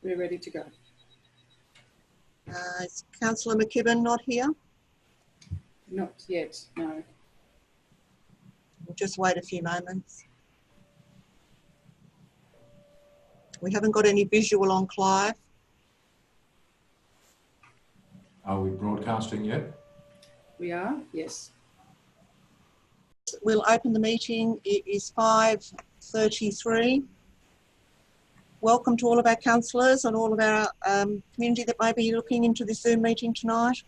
We're ready to go. Is Councillor McKibben not here? Not yet, no. We'll just wait a few moments. We haven't got any visual on Clive. Are we broadcasting yet? We are, yes. We'll open the meeting. It is 5:33. Welcome to all of our councillors and all of our community that may be looking into this Zoom meeting tonight.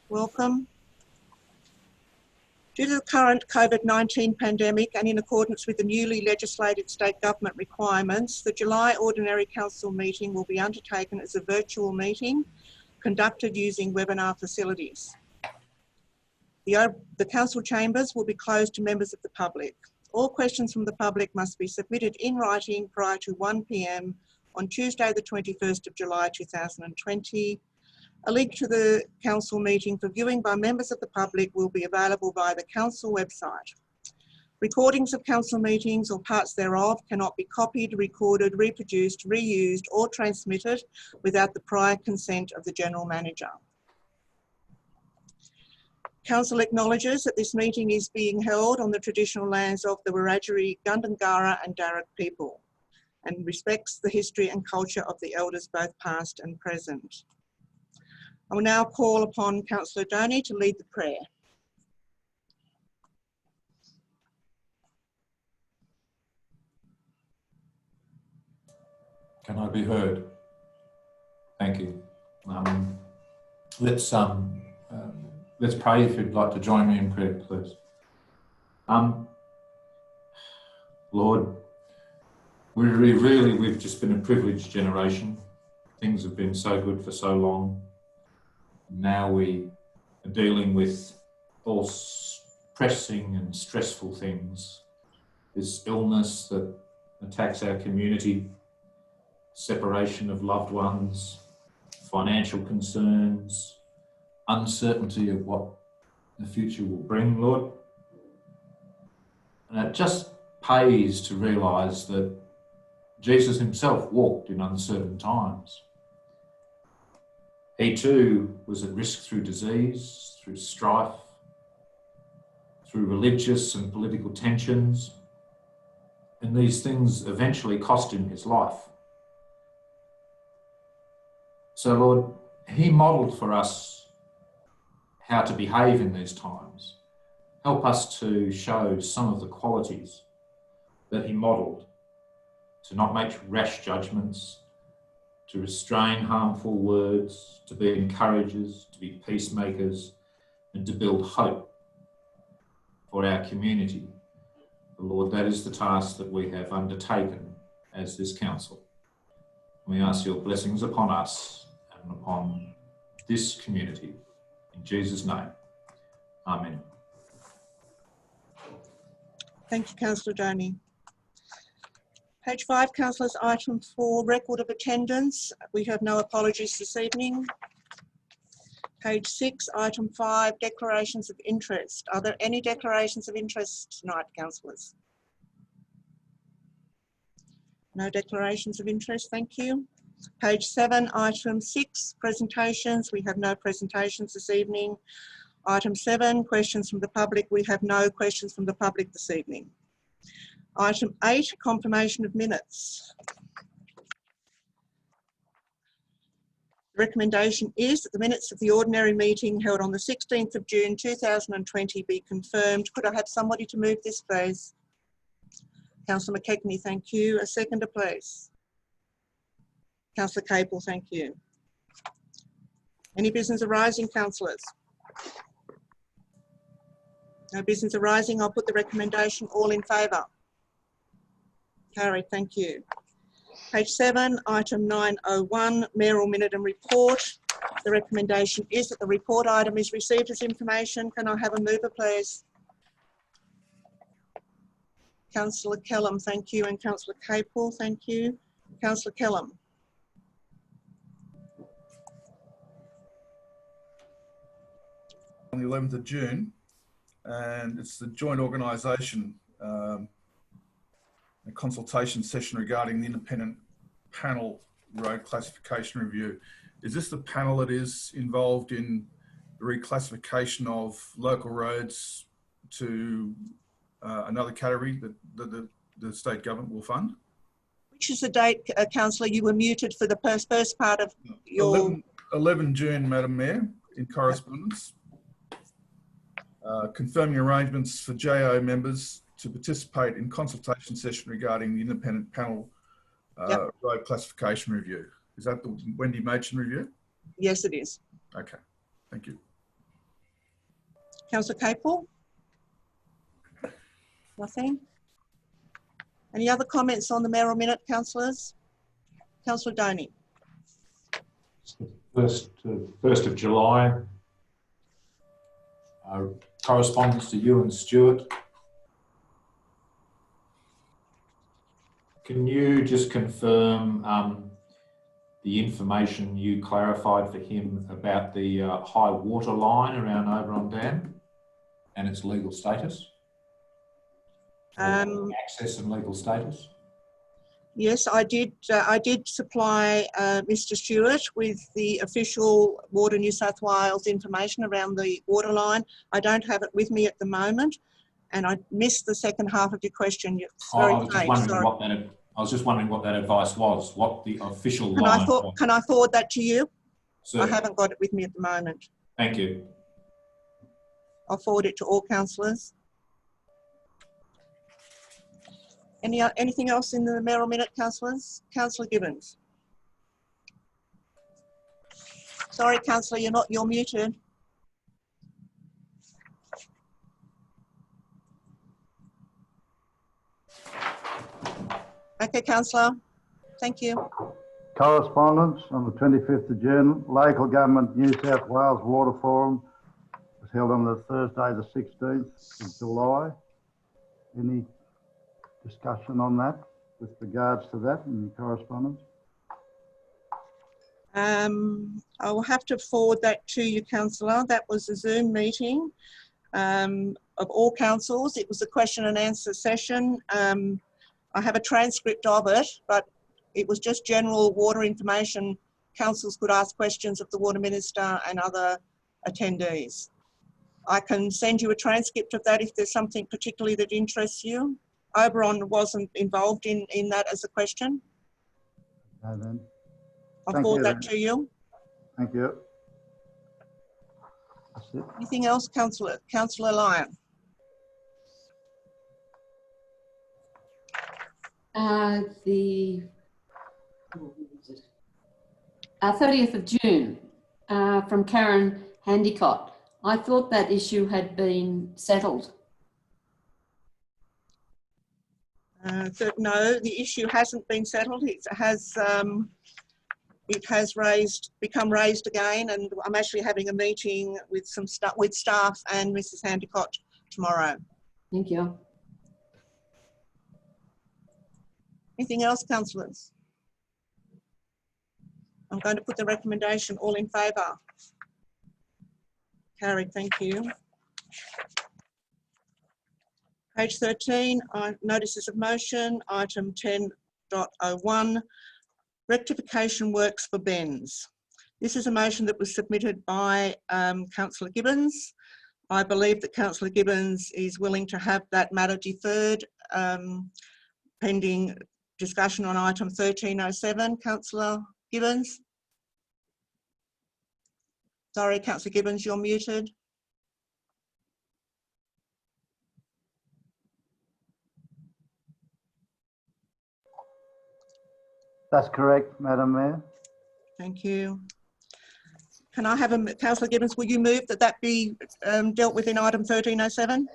Welcome. Due to the current COVID-19 pandemic and in accordance with the newly legislated state government requirements, the July Ordinary Council meeting will be undertaken as a virtual meeting conducted using webinar facilities. The council chambers will be closed to members of the public. All questions from the public must be submitted in writing prior to 1 p.m. on Tuesday, the 21st of July 2020. A link to the council meeting for viewing by members of the public will be available via the council website. Recordings of council meetings or parts thereof cannot be copied, recorded, reproduced, reused or transmitted without the prior consent of the General Manager. Council acknowledges that this meeting is being held on the traditional lands of the Wiradjuri, Gundungurra and Darug people and respects the history and culture of the elders both past and present. I will now call upon Councillor Donny to lead the prayer. Can I be heard? Thank you. Let's pray if you'd like to join me in prayer, please. Lord, we've just been a privileged generation. Things have been so good for so long. Now we are dealing with all pressing and stressful things. This illness that attacks our community, separation of loved ones, financial concerns, uncertainty of what the future will bring, Lord. And it just pays to realise that Jesus himself walked in uncertain times. He too was at risk through disease, through strife, through religious and political tensions, and these things eventually cost him his life. So Lord, he modelled for us how to behave in these times. Help us to show some of the qualities that he modelled, to not make rash judgments, to restrain harmful words, to be encouragers, to be peacemakers, and to build hope for our community. Lord, that is the task that we have undertaken as this council. We ask your blessings upon us and upon this community. In Jesus' name, amen. Thank you, Councillor Donny. Page 5, councillors, item 4, record of attendance. We have no apologies this evening. Page 6, item 5, declarations of interest. Are there any declarations of interest tonight, councillors? No declarations of interest, thank you. Page 7, item 6, presentations. We have no presentations this evening. Item 7, questions from the public. We have no questions from the public this evening. Item 8, confirmation of minutes. The recommendation is that the minutes of the ordinary meeting held on the 16th of June 2020 be confirmed. Could I have somebody to move this, please? Councillor McKechnie, thank you. A seconder, please. Councillor Capel, thank you. Any business arising, councillors? No business arising. I'll put the recommendation. All in favour? Carried, thank you. Page 7, item 901, mayoral minute and report. The recommendation is that the report item is received as information. Can I have a mover, please? Councillor Kellam, thank you, and Councillor Capel, thank you. Councillor Kellam. On the 11th of June, and it's the joint organisation, a consultation session regarding the independent panel road classification review. Is this the panel that is involved in the reclassification of local roads to another category that the state government will fund? Which is the date, Councillor? You were muted for the first part of your... 11 June, Madam Mayor, in correspondence. Confirming arrangements for JO members to participate in consultation session regarding the independent panel road classification review. Is that the Wendy Machin review? Yes, it is. Okay, thank you. Councillor Capel? Nothing? Any other comments on the mayoral minute, councillors? Councillor Doney. 1st of July. Correspondence to you and Stuart. Can you just confirm the information you clarified for him about the high water line around Oberon Dam and its legal status? Access and legal status? Yes, I did supply Mr. Stewart with the official Water New South Wales information around the water line. I don't have it with me at the moment, and I missed the second half of your question. It's very vague, I was just wondering what that advice was, what the official line was. Can I forward that to you? Certainly. I haven't got it with me at the moment. Thank you. I'll forward it to all councillors. Anything else in the mayoral minute, councillors? Councillor Gibbons. Sorry, councillor, you're muted. Okay, councillor. Thank you. Correspondence on the 25th of June, Local Government New South Wales Water Forum was held on the Thursday the 16th of July. Any discussion on that with regards to that in the correspondence? I will have to forward that to you, councillor. That was a Zoom meeting of all councils. It was a question and answer session. I have a transcript of it, but it was just general water information. Councils could ask questions of the Water Minister and other attendees. I can send you a transcript of that if there's something particularly that interests you. Oberon wasn't involved in that as a question. No, then. I'll forward that to you. Thank you. That's it. Anything else, Councillor? Councillor Lyon. The 30th of June from Karen Handicott. I thought that issue had been settled. No, the issue hasn't been settled. It has become raised again, and I'm actually having a meeting with staff and Mrs. Handicott tomorrow. Thank you. Anything else, councillors? I'm going to put the recommendation. All in favour? Carried, thank you. Page 13, notices of motion, item 10.01, rectification works for Benz. This is a motion that was submitted by Councillor Gibbons. I believe that Councillor Gibbons is willing to have that matter deferred pending discussion on item 1307. Councillor Gibbons? Sorry, Councillor Gibbons, you're muted. That's correct, Madam Mayor. Thank you. Can I have Councillor Gibbons, will you move that be dealt with in item 1307?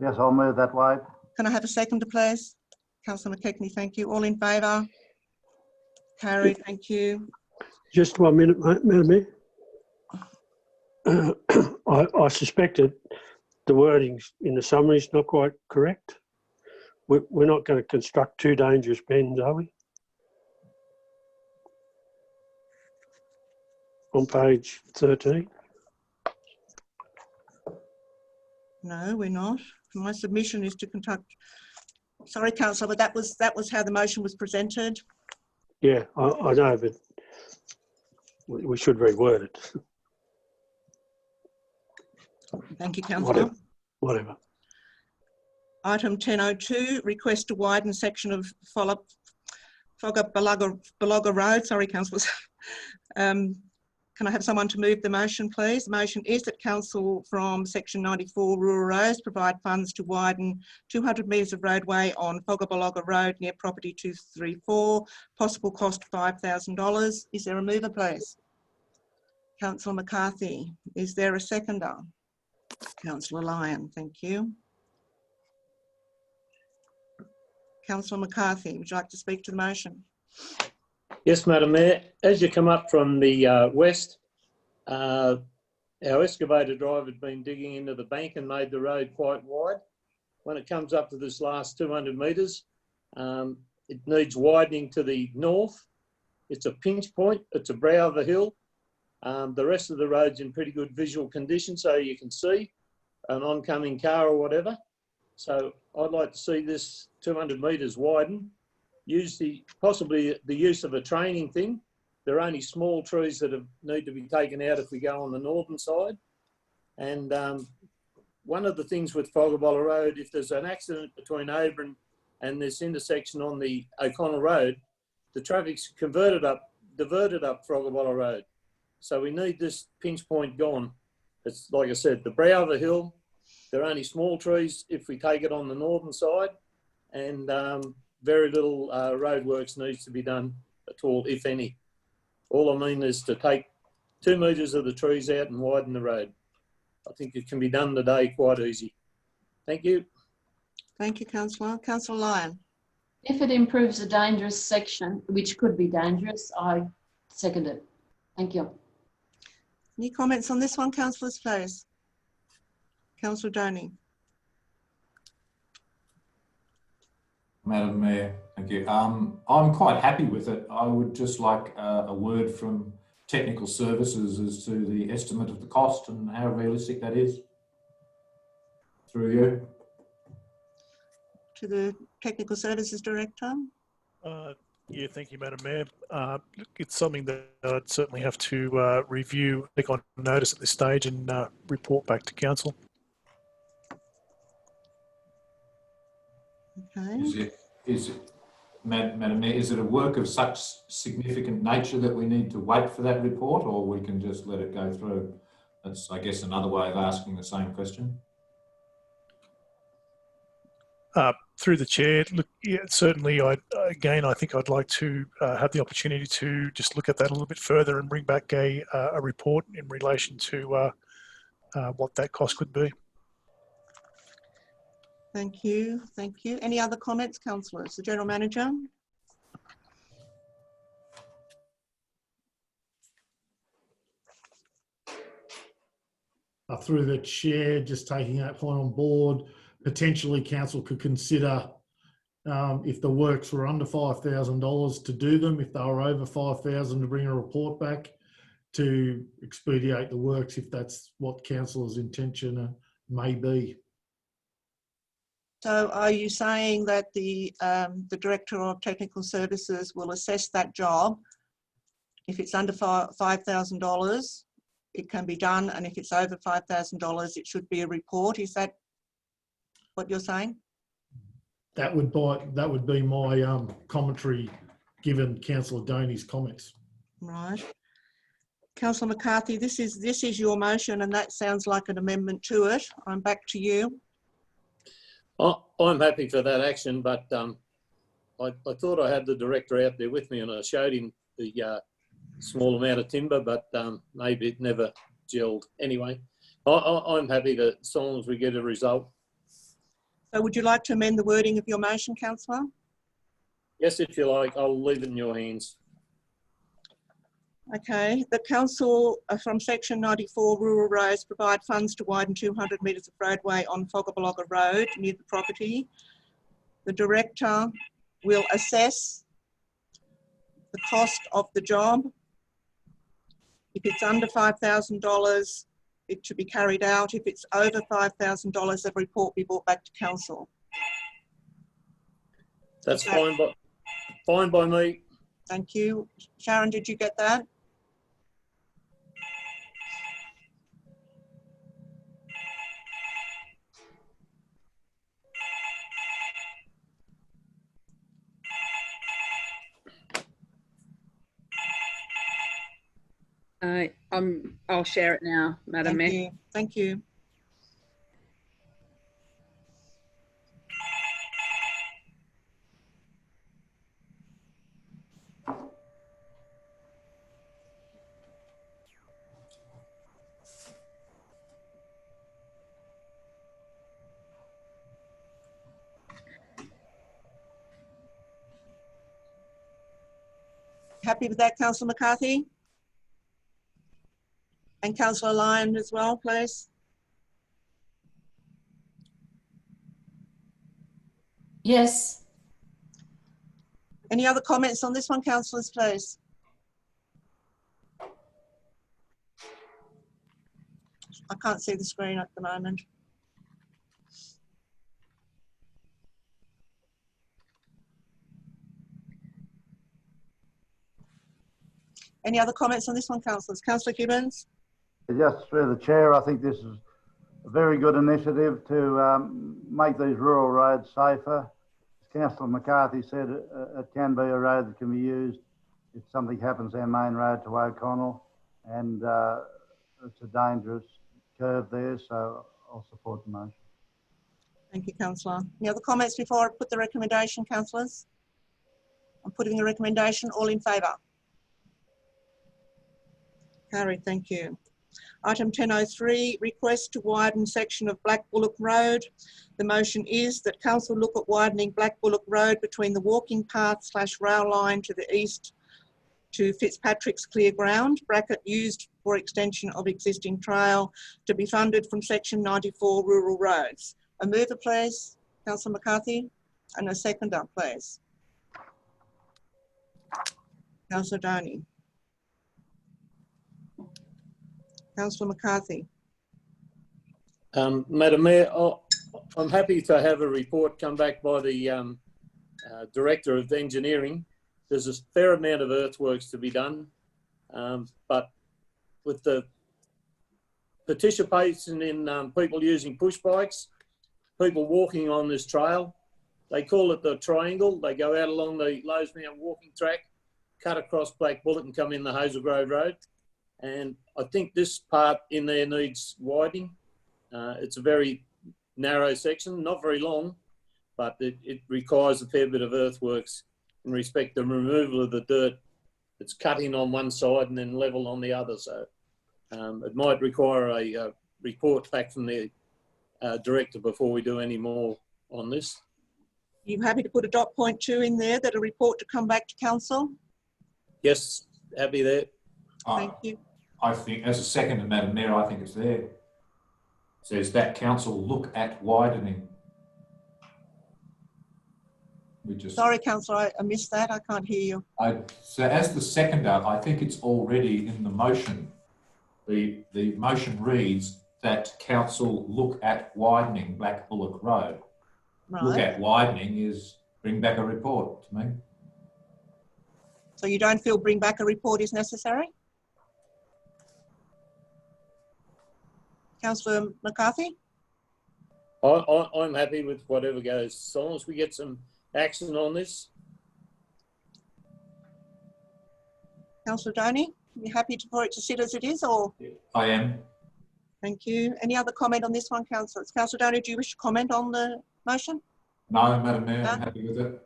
Yes, I'll move that way. Can I have a seconder, please? Councillor McKechnie, thank you. All in favour? Carried, thank you. Just 1 minute, Madam Mayor. I suspected the wording in the summary is not quite correct. We're not going to construct two dangerous bends, are we? On page 13. No, we're not. My submission is to conduct. Sorry, councillor, but that was how the motion was presented. Yeah, I know, but we should reword it. Thank you, councillor. Whatever. Item 10.02, request to widen section of Balaga Road. Sorry, councillors. Can I have someone to move the motion, please? The motion is that council from section 94 rural roads provide funds to widen 200 metres of roadway on Fogabalaga Road near property 234, possible cost $5,000. Is there a mover, please? Councillor McCarthy. Is there a seconder? Councillor Lyon, thank you. Councillor McCarthy, would you like to speak to the motion? Yes, Madam Mayor. As you come up from the west, our excavator driver had been digging into the bank and made the road quite wide. When it comes up to this last 200 metres, it needs widening to the north. It's a pinch point. It's a brow of a hill. The rest of the road's in pretty good visual condition, so you can see an oncoming car or whatever. So I'd like to see this 200 metres widen. Use possibly the use of a training thing. There are only small trees that need to be taken out if we go on the northern side. And one of the things with Fogabala Road, if there's an accident between Oberon and this intersection on the O'Connell Road, the traffic's diverted up Fogabala Road. So we need this pinch point gone. It's like I said, the brow of a hill. There are only small trees if we take it on the northern side, and very little roadworks needs to be done at all, if any. All I mean is to take 2 metres of the trees out and widen the road. I think it can be done today quite easy. Thank you. Thank you, councillor. Councillor Lyon. If it improves a dangerous section, which could be dangerous, I second it. Thank you. Any comments on this one, councillors, please? Councillor Doney. Madam Mayor, thank you. I'm quite happy with it. I would just like a word from technical services as to the estimate of the cost and how realistic that is. Through you. To the Technical Services Director. Yeah, thank you, Madam Mayor. Look, it's something that I'd certainly have to review, take on notice at this stage and report back to Council. Okay. Madam Mayor, is it a work of such significant nature that we need to wait for that report, or we can just let it go through? That's, I guess, another way of asking the same question. Through the chair, look, yeah, certainly, I think I'd like to have the opportunity to just look at that a little bit further and bring back a report in relation to what that cost could be. Thank you. Thank you. Any other comments, councillors? The General Manager. Through the chair, just taking that point on board, potentially council could consider if the works were under $5,000 to do them, if they were over $5,000 to bring a report back to expedite the works, if that's what council's intention may be. So are you saying that the Director of Technical Services will assess that job? If it's under $5,000, it can be done, and if it's over $5,000, it should be a report. Is that what you're saying? That would be my commentary, given Councillor Doney's comments. Right. Councillor McCarthy, this is your motion, and that sounds like an amendment to it. I'm back to you. I'm happy for that action, but I thought I had the director out there with me and I showed him the small amount of timber, but maybe it never gelled. Anyway, I'm happy that as long as we get a result. So would you like to amend the wording of your motion, councillor? Yes, if you like, I'll leave it in your hands. Okay, the council from section 94 rural roads provide funds to widen 200 metres of roadway on Fogabalaga Road near the property. The director will assess the cost of the job. If it's under $5,000, it should be carried out. If it's over $5,000, a report be brought back to council. That's fine by me. Thank you. Sharon, did you get that? I'll share it now, Madam Thank Mayor. you. Thank you. Happy with that, Councillor McCarthy? And Councillor Lyon as well, please. Yes. Any other comments on this one, councillors, please? I can't see the screen at the moment. Any other comments on this one, councillors? Councillor Gibbons? Just through the chair, I think this is a very good initiative to make these rural roads safer. As Councillor McCarthy said, it can be a road that can be used if something happens our main road to O'Connell, and it's a dangerous curve there, so I'll support the motion. Thank you, councillor. Any other comments before I put the recommendation, councillors? I'm putting the recommendation. All in favour? Carried, thank you. Item 10.03, request to widen section of Black Bullock Road. The motion is that council look at widening Black Bullock Road between the walking path / rail line to the east to Fitzpatrick's clear ground, bracket used for extension of existing trail, to be funded from section 94 rural roads. A mover, please, Councillor McCarthy, and a seconder, please. Councillor Doney. Councillor McCarthy. Madam Mayor, I'm happy to have a report come back by the Director of Engineering. There's a fair amount of earthworks to be done, but with the participation in people using push bikes, people walking on this trail, they call it the triangle. They go out along the Lowesmount walking track, cut across Black Bullock and come in the Hazel Grove Road. And I think this part in there needs widening. It's a very narrow section, not very long, but it requires a fair bit of earthworks in respect to the removal of the dirt that's cut in on one side and then level on the other. So it might require a report back from the Director before we do any more on this. Are you happy to put a .2 in there, that a report to come back to council? Yes, happy there. Thank you. I think, as a second to Madam Mayor, I think it's there. It says that council look at widening. Sorry, councillor, I missed that. I can't hear you. So as the seconder, I think it's already in the motion. The motion reads that council look at widening Black Bullock Road. Right. Look at widening is bring back a report to me. So you don't feel bring back a report is necessary? Councillor McCarthy? I'm happy with whatever goes, as long as we get some action on this. Councillor Doney, you happy for it to sit as it is, or? I am. Thank you. Any other comment on this one, councillors? Councillor Doney, do you wish to comment on the motion? No, Madam Mayor, I'm happy with it.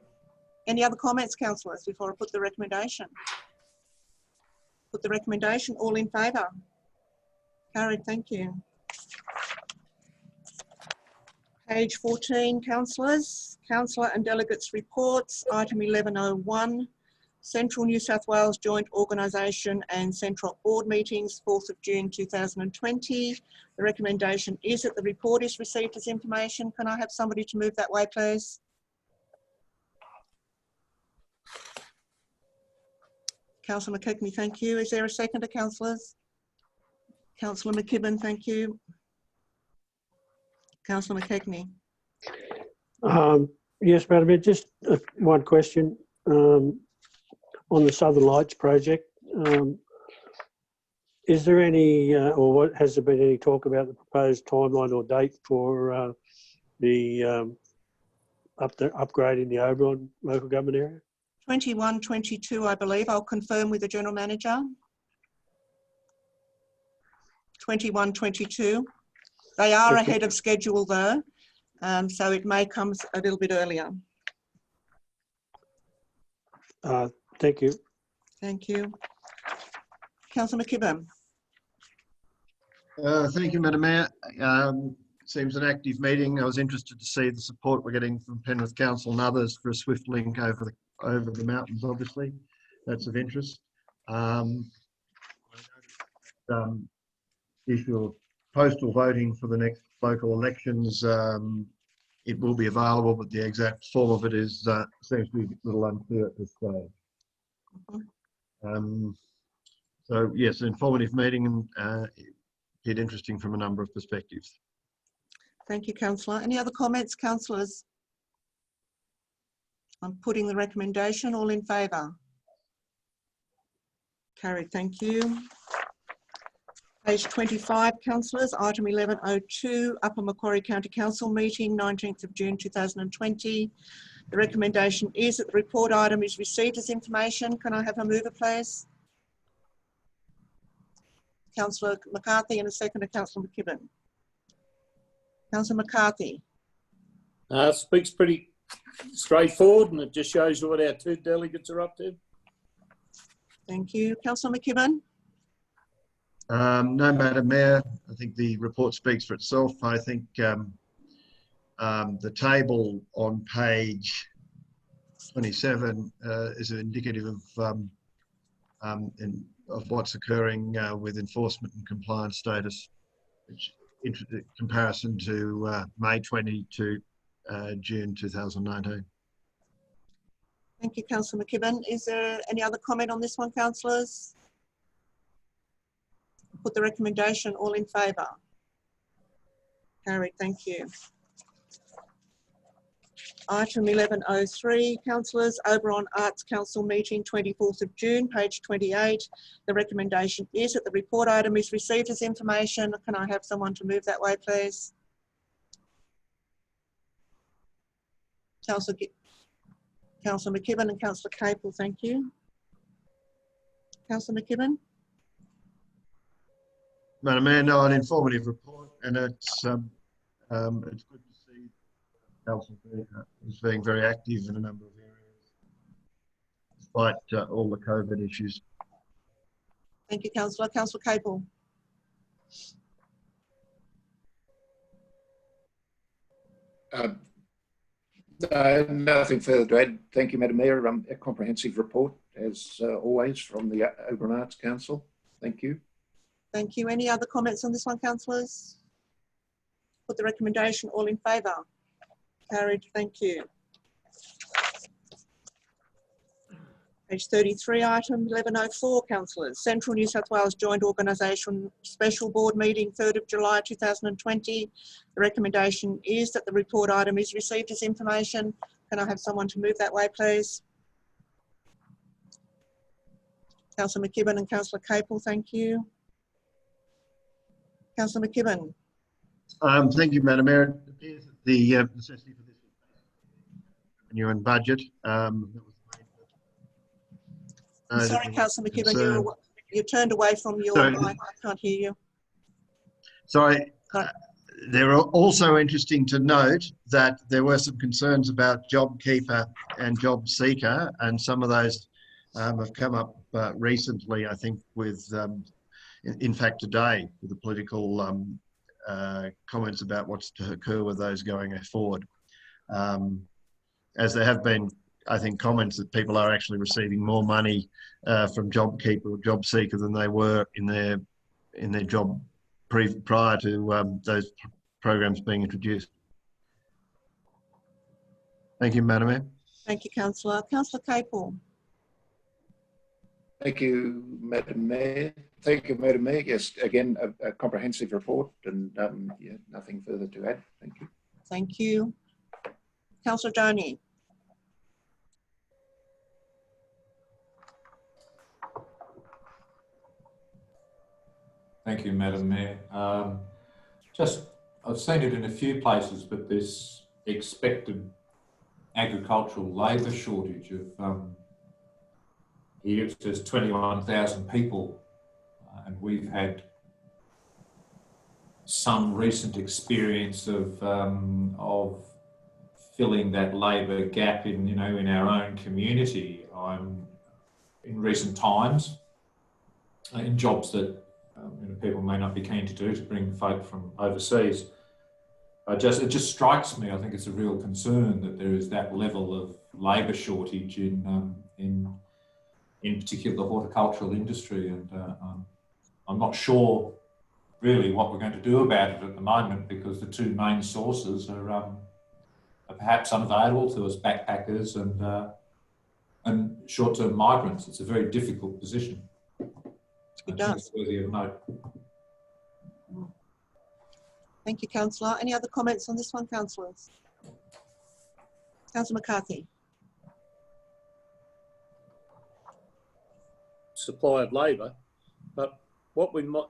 Any other comments, councillors, before I put the recommendation? Put the recommendation. All in favour? Carried, thank you. Page 14, councillors. Councillor and delegates reports, item 1101. Central New South Wales Joint Organisation and Central Board meetings, 4th of June 2020. The recommendation is that the report is received as information. Can I have somebody to move that way, please? Councillor McKechnie, thank you. Is there a seconder, councillors? Councillor McKibben, thank you. Councillor McKechnie. Yes, Madam Mayor, just one question. on the Southern Lights project, is there any, or what has there been any talk about the proposed timeline or date for the upgrade in the Oberon local government area? 21, 22, I believe. I'll confirm with the General Manager. 21, 22. They are Okay. ahead of schedule though, so it may come a little bit earlier. Thank you. Thank you. Councillor McKibben. Thank you, Madam Mayor. Seems an active meeting. I was interested to see the support we're getting from Penrith Council and others for a swift link over the mountains. Obviously, that's of interest. Issue of postal voting for the next local elections. It will be available, but the exact form of it is seems to be a little unclear at this stage. So yes, an informative meeting and it interesting from a number of perspectives. Thank you, Councillor. Any other comments, councillors? I'm putting the recommendation. All in favour? Carried. Thank you. Page 25, councillors, item 1102, Upper Macquarie County Council meeting, 19th of June 2020. The recommendation is that the report item is received as information. Can I have a mover, please? Councillor McCarthy, and a second to Councillor McKibben. Councillor McCarthy. Speaks pretty straightforward, and it just shows you what our two delegates are up to. Thank you. Councillor McKibben. No, Madam Mayor, I think the report speaks for itself. I think the table on page 27 is indicative of what's occurring with enforcement and compliance status, which in comparison to May 20 to June 2019. Thank you, Councillor McKibben. Is there any other comment on this one, councillors? Put the recommendation. All in favour? Carried. Thank you. Item 1103, councillors, Oberon Arts Council meeting, 24th of June, page 28. The recommendation is that the report item is received as information. Can I have someone to move that way, please? Councillor McKibben and Councillor Capel, thank you. Councillor McKibben. Madam Mayor, no, an informative report, and it's good to see Council is being very active in a number of areas, despite all the COVID issues. Thank you, Councillor. Councillor Capel. Nothing further to add. Thank you, Madam Mayor. A comprehensive report, as always, from the Oberon Arts Council. Thank you. Thank you. Any other comments on this one, councillors? Put the recommendation. All in favour? Carried. Thank you. Page 33, item 1104, councillors. Central New South Wales Joint Organisation Special Board meeting, 3rd of July 2020. The recommendation is that the report item is received as information. Can I have someone to move that way, please? Councillor McKibben and Councillor Capel, thank you. Councillor McKibben. Thank you, Madam Mayor. It appears that the necessity for this revenue and budget. I'm sorry, Councillor McKibben, you turned away from your mic. I can't hear you. Sorry. They're also interesting to note that there were some concerns about JobKeeper and JobSeeker, and some of those have come up recently, I think, with in fact today, with the political comments about what's to occur with those going forward. As there have been, I think, comments that people are actually receiving more money from JobKeeper or JobSeeker than they were in their job prior to those programs being introduced. Thank you, Madam Mayor. Thank you, Councillor. Councillor Capel. Thank you, Madam Mayor. Thank you, Madam Mayor. Yes, again, a comprehensive report, and yeah, nothing further to add. Thank you. Thank you. Councillor Donny. Thank you, Madam Mayor. I've seen it in a few places, but this expected agricultural labour shortage of here it says 21,000 people, and we've had some recent experience of filling that labour gap in our own community. I'm in recent times in jobs that people may not be keen to do, to bring folk from overseas. It just strikes me. I think it's a real concern that there is that level of labour shortage in particular the horticultural industry, and I'm not sure really what we're going to do about it at the moment, because the two main sources are perhaps unavailable to us backpackers and short-term migrants. It's a very difficult position. It does. It's worthy of note. Thank you, Councillor. Any other comments on this one, councillors? Councillor McCarthy. Supply of labour, but what we might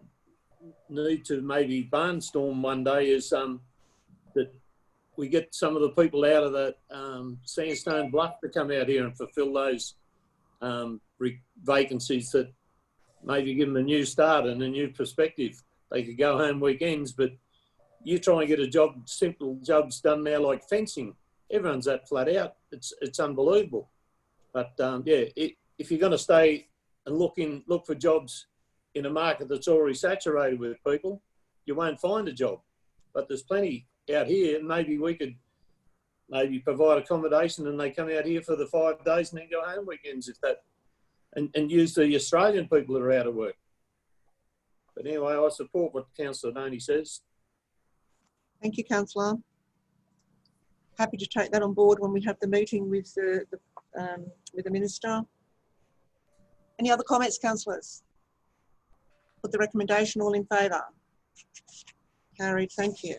need to maybe barnstorm one day is that we get some of the people out of that Sandstone Bluff to come out here and fulfil those vacancies, that maybe give them a new start and a new perspective. They could go home weekends, but you try and get a job, simple jobs done now like fencing. Everyone's that flat out. It's unbelievable. But yeah, if you're going to stay and look for jobs in a market that's already saturated with people, you won't find a job. But there's plenty out here. Maybe we could provide accommodation and they come out here for the 5 days and then go home weekends, if that, and use the Australian people that are out of work. But anyway, I support what Councillor Doney says. Thank you, Councillor. Happy to take that on board when we have the meeting with the Minister. Any other comments, councillors? Put the recommendation, all in favour? Carried, thank you.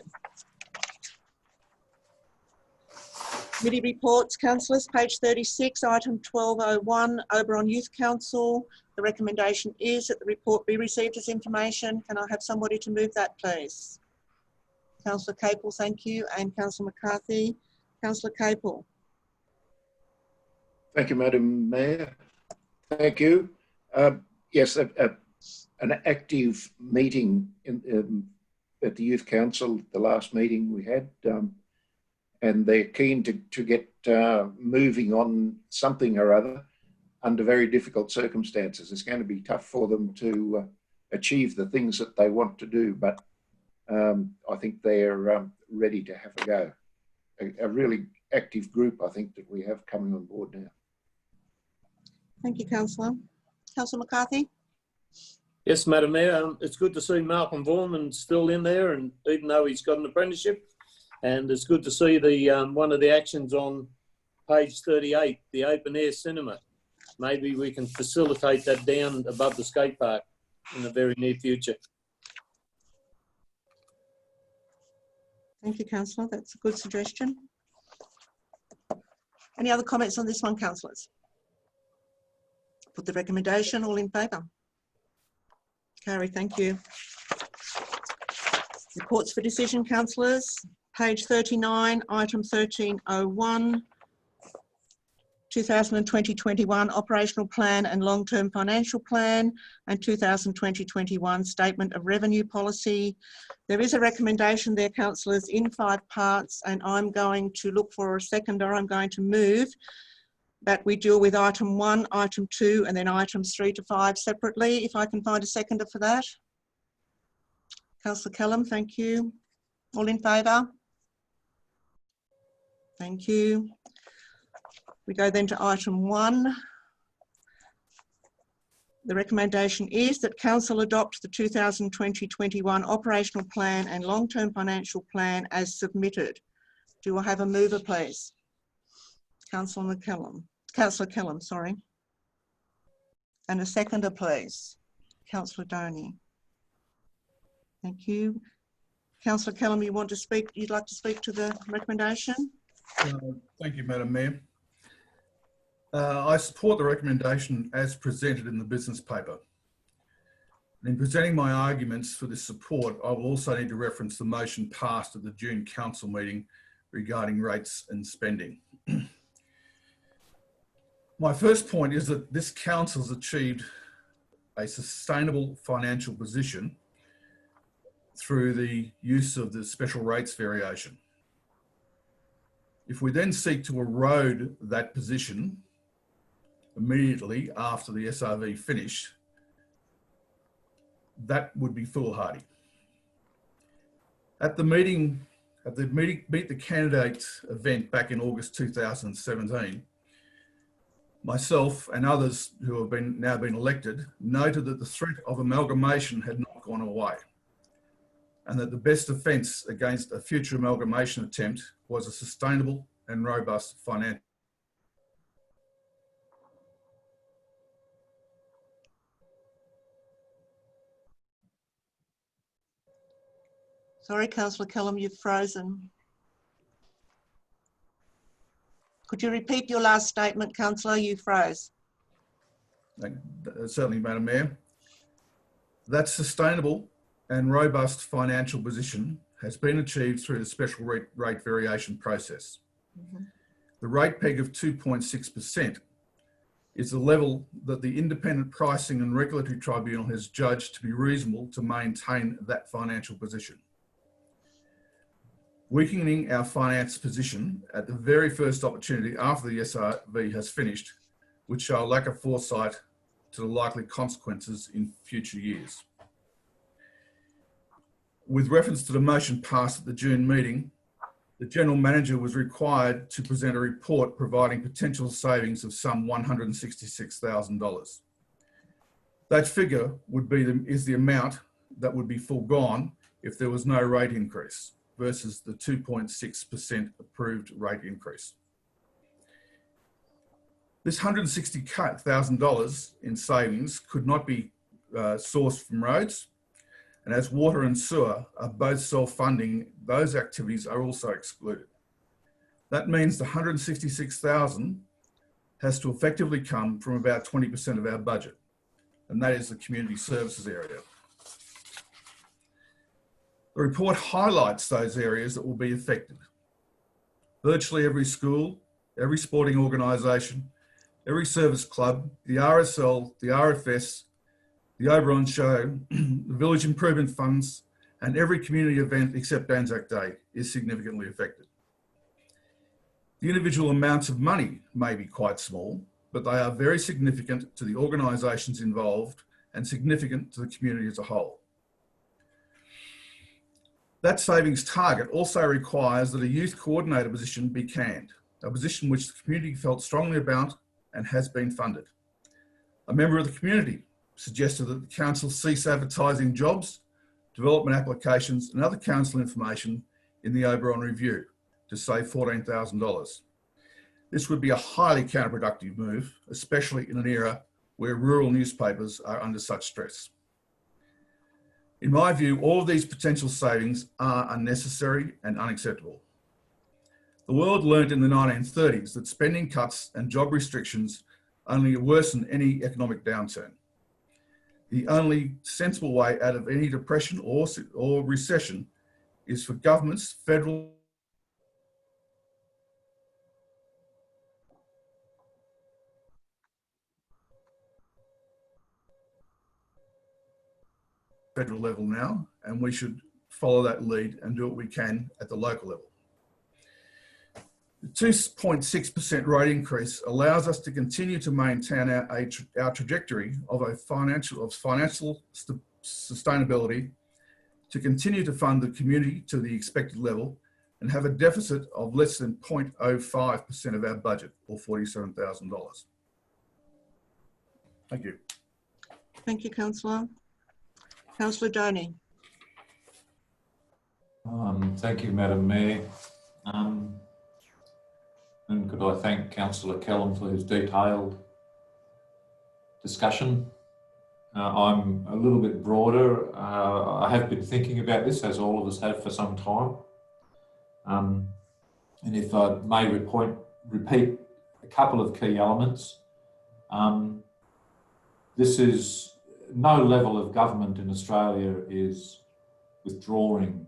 Committee reports, councillors, page 36, item 1201, Oberon Youth Council. The recommendation is that the report be received as information. Can I have somebody to move that, please? Councillor Capel, thank you, and Councillor McCarthy. Councillor Capel. Thank you, Madam Mayor. Thank you. Yes, an active meeting at the Youth Council, the last meeting we had, and they're keen to get moving on something or other under very difficult circumstances. It's going to be tough for them to achieve the things that they want to do, but I think they're ready to have a go. A really active group, I think, that we have coming on board now. Thank you, Councillor. Councillor McCarthy. Yes, Madam Mayor, it's good to see Malcolm Vaughan still in there, and even though he's got an apprenticeship, and it's good to see the one of the actions on page 38, the open air cinema. Maybe we can facilitate that down above the skate park in the very near future. Thank you, Councillor. That's a good suggestion. Any other comments on this one, councillors? Put the recommendation, all in favour? Carried, thank you. Reports for decision, councillors. Page 39, item 1301, 2020-21 operational plan and long-term financial plan, and 2020-21 statement of revenue policy. There is a recommendation there, councillors, in 5 parts, and I'm going to look for a seconder. I'm going to move that we deal with item 1, item 2, and then items 3 to 5 separately. If I can find a seconder for that. Councillor Kellam, thank you. All in favour? Thank you. We go then to item 1. The recommendation is that Council adopt the 2020-21 operational plan and long-term financial plan as submitted. Do I have a mover, please? Councillor Kellam, sorry. And a seconder, please. Councillor Doney. Thank you. Councillor Kellam, you want to speak? You'd like to speak to the recommendation? Thank you, Madam Mayor. I support the recommendation as presented in the business paper. In presenting my arguments for this support, I will also need to reference the motion passed at the June council meeting regarding rates and spending. My first point is that this council has achieved a sustainable financial position through the use of the special rates variation. If we then seek to erode that position immediately after the SRV finish, that would be foolhardy. At the Meet the Candidates event back in August 2017, myself and others who have now been elected noted that the threat of amalgamation had not gone away, and that the best defence against a future amalgamation attempt was a sustainable and robust financial. Sorry, Councillor Callum, you've frozen. Could you repeat your last statement, Councillor? You froze. Certainly, Madam Mayor. That sustainable and robust financial position has been achieved through the special rate variation process. The rate peg of 2.6% is the level that the Independent Pricing and Regulatory Tribunal has judged to be reasonable to maintain that financial position. Weakening our finance position at the very first opportunity after the SRV has finished would show a lack of foresight to the likely consequences in future years. With reference to the motion passed at the June meeting, the General Manager was required to present a report providing potential savings of some $166,000. That figure is the amount that would be foregone if there was no rate increase versus the 2.6% approved rate increase. This $160,000 in savings could not be sourced from roads, and as water and sewer are both self-funding, those activities are also excluded. That means the $166,000 has to effectively come from about 20% of our budget, and that is the community services area. The report highlights those areas that will be affected. Virtually every school, every sporting organisation, every service club, the RSL, the RFS, the Oberon show, the village improvement funds, and every community event except Anzac Day is significantly affected. The individual amounts of money may be quite small, but they are very significant to the organisations involved and significant to the community as a whole. That savings target also requires that a youth coordinator position be canned, a position which the community felt strongly about and has been funded. A member of the community suggested that the council cease advertising jobs, development applications and other council information in the Oberon review to save $14,000. This would be a highly counterproductive move, especially in an era where rural newspapers are under such stress. In my view, all of these potential savings are unnecessary and unacceptable. The world learned in the 1930s that spending cuts and job restrictions only worsen any economic downturn. The only sensible way out of any depression or recession is for governments, federal level now, and we should follow that lead and do what we can at the local level. The 2.6% rate increase allows us to continue to maintain our trajectory of financial sustainability, to continue to fund the community to the expected level, and have a deficit of less than 0.05% of our budget, or $47,000. Thank you. Thank you, Councillor. Councillor Doney. Thank you, Madam Mayor. And could I thank Councillor Callum for his detailed discussion. I'm a little bit broader. I have been thinking about this, as all of us have, for some time. And if I may repeat a couple of key elements. This is no level of government in Australia is withdrawing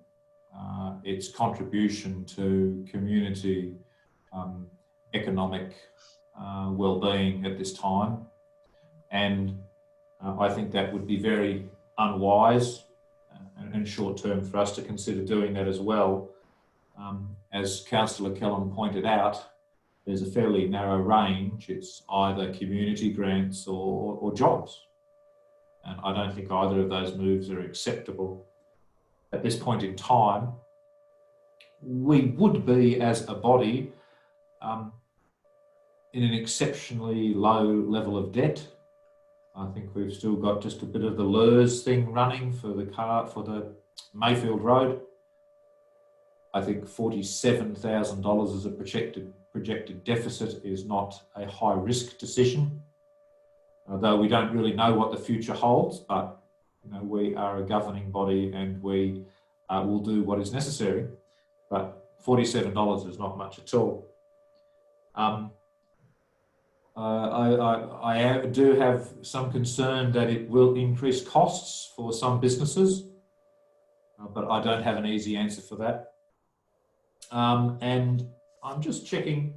its contribution to community economic well-being at this time. And I think that would be very unwise and short-term for us to consider doing that as well. As Councillor Kellam pointed out, there's a fairly narrow range. It's either community grants or jobs. And I don't think either of those moves are acceptable at this point in time. We would be, as a body, in an exceptionally low level of debt. I think we've still got just a bit of the LERS thing running for the Mayfield Road. I think $47,000 as a projected deficit is not a high risk decision, although we don't really know what the future holds, but we are a governing body and we will do what is necessary. But $47 is not much at all. I do have some concern that it will increase costs for some businesses, but I don't have an easy answer for that. And I'm just checking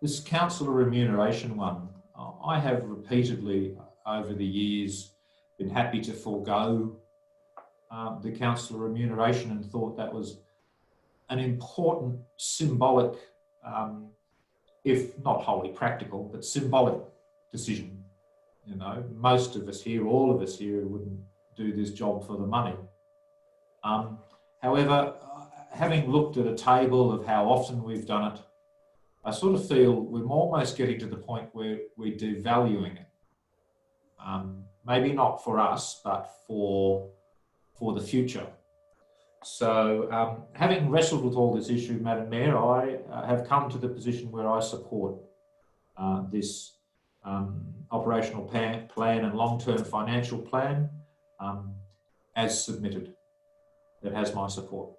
this councillor remuneration one. I have repeatedly over the years been happy to forego the councillor remuneration and thought that was an important symbolic, if not wholly practical, but symbolic decision. Most of us here, all of us here, wouldn't do this job for the money. However, having looked at a table of how often we've done it, I sort of feel we're almost getting to the point where we're devaluing it. Maybe not for us, but for the future. So having wrestled with all this issue, Madam Mayor, I have come to the position where I support this operational plan and long-term financial plan as submitted. It has my support.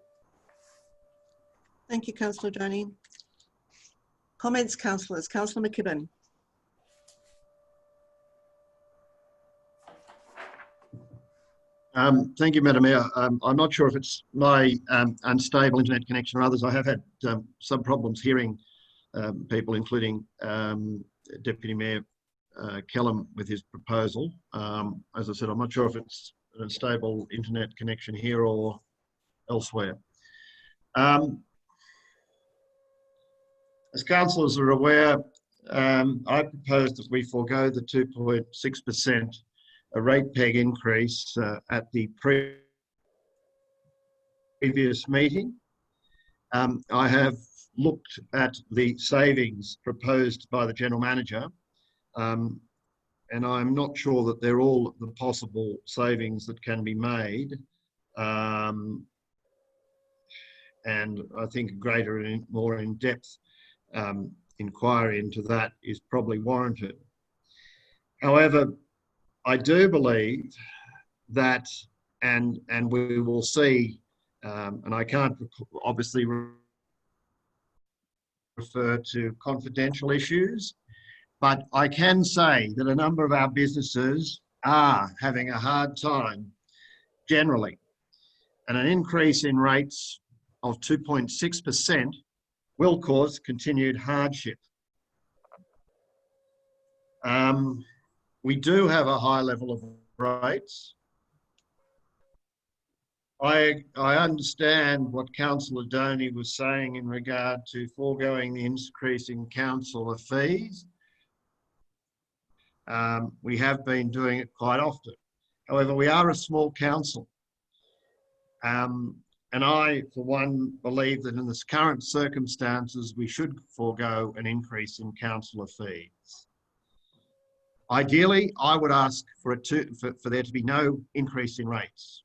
Thank you, Councillor Doney. Comments, councillors. Councillor McKibben. Thank you, Madam Mayor. I'm not sure if it's my unstable internet connection or others. I have had some problems hearing people, including Deputy Mayor Kellam with his proposal. As I said, I'm not sure if it's an unstable internet connection here or elsewhere. As councillors are aware, I propose that we forego the 2.6% rate peg increase at the previous meeting. I have looked at the savings proposed by the General Manager, and I'm not sure that they're all the possible savings that can be made. And I think a greater and more in-depth inquiry into that is probably warranted. However, I do believe that, and we will see, and I can't obviously refer to confidential issues, but I can say that a number of our businesses are having a hard time generally, and an increase in rates of 2.6% will cause continued hardship. We do have a high level of rates. I understand what Councillor Doney was saying in regard to foregoing the increase in councillor fees. We have been doing it quite often. However, we are a small council. And I, for one, believe that in this current circumstances, we should forego an increase in councillor fees. Ideally, I would ask for there to be no increase in rates.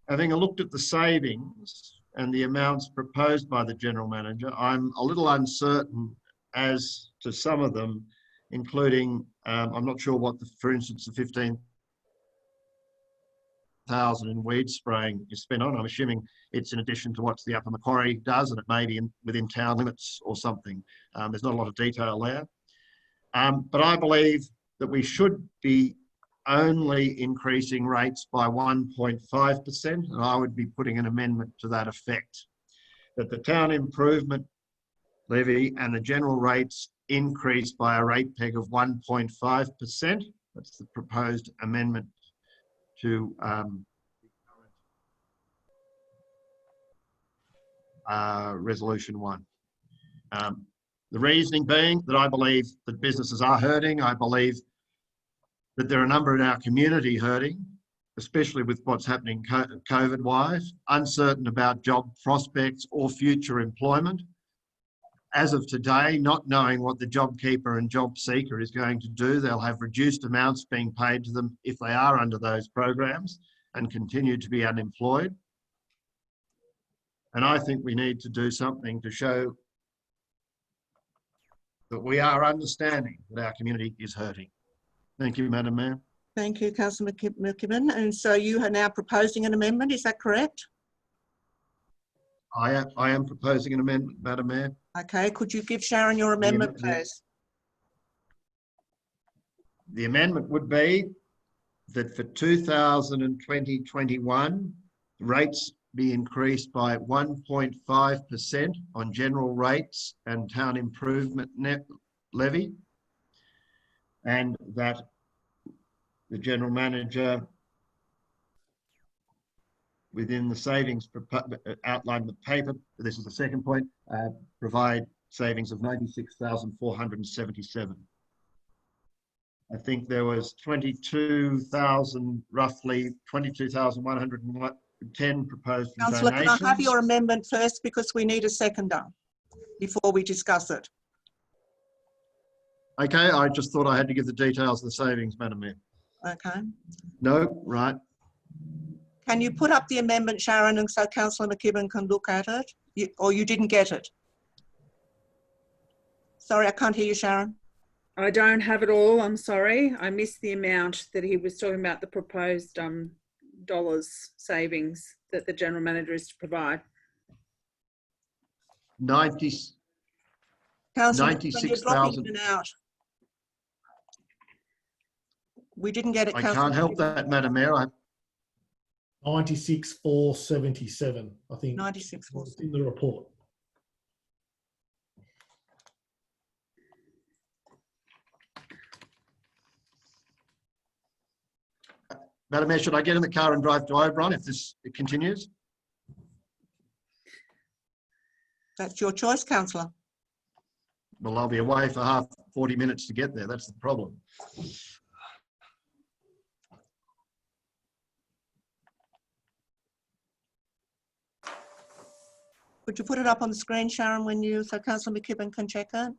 Having looked at the savings and the amounts proposed by the General Manager, I'm a little uncertain as to some of them, including, I'm not sure what, for instance, the 15,000 in weed spraying is spent on. I'm assuming it's in addition to what the Upper Macquarie does, and it may be within town limits or something. There's not a lot of detail there. But I believe that we should be only increasing rates by 1.5%, and I would be putting an amendment to that effect, that the town improvement levy and the general rates increase by a rate peg of 1.5%. That's the proposed amendment to Resolution 1. The reasoning being that I believe that businesses are hurting. I believe that there are a number in our community hurting, especially with what's happening COVID-wise, uncertain about job prospects or future employment. As of today, not knowing what the JobKeeper and JobSeeker is going to do, they'll have reduced amounts being paid to them if they are under those programs and continue to be unemployed. And I think we need to do something to show that we are understanding that our community is hurting. Thank you, Madam Mayor. Thank you, Councillor McKibben. And so you are now proposing an amendment, is that correct? I am proposing an amendment, Madam Mayor. Okay, could you give Sharon your amendment, please? The amendment would be that for 2020-21, rates be increased by 1.5% on general rates and town improvement net levy, and that the general manager within the savings outlined in the paper, this is the second point, provide savings of 96,477. I think there was 22,000, roughly 22,110 proposed for Councillor, donations. can I have your amendment first, because we need a seconder before we discuss it. Okay, I just thought I had to give the details of the savings, Madam Mayor. Okay. No, right. Can you put up the amendment, Sharon, and so Councillor McKibben can look at it? Or you didn't get it? Sorry, I can't hear you, Sharon. I don't have it all. I'm sorry. I missed the amount that he was talking about, the proposed dollars savings that the general manager is to provide. 96,000. We didn't get it. I can't help that, Madam Mayor. 96,477, I think. 96,477 in the report. Madam Mayor, should I get in the car and drive to Oberon if it continues? That's your choice, Councillor. Well, I'll be away for 40 minutes to get there. That's the problem. Could you put it up on the screen, Sharon, so Councillor McKibben can check it?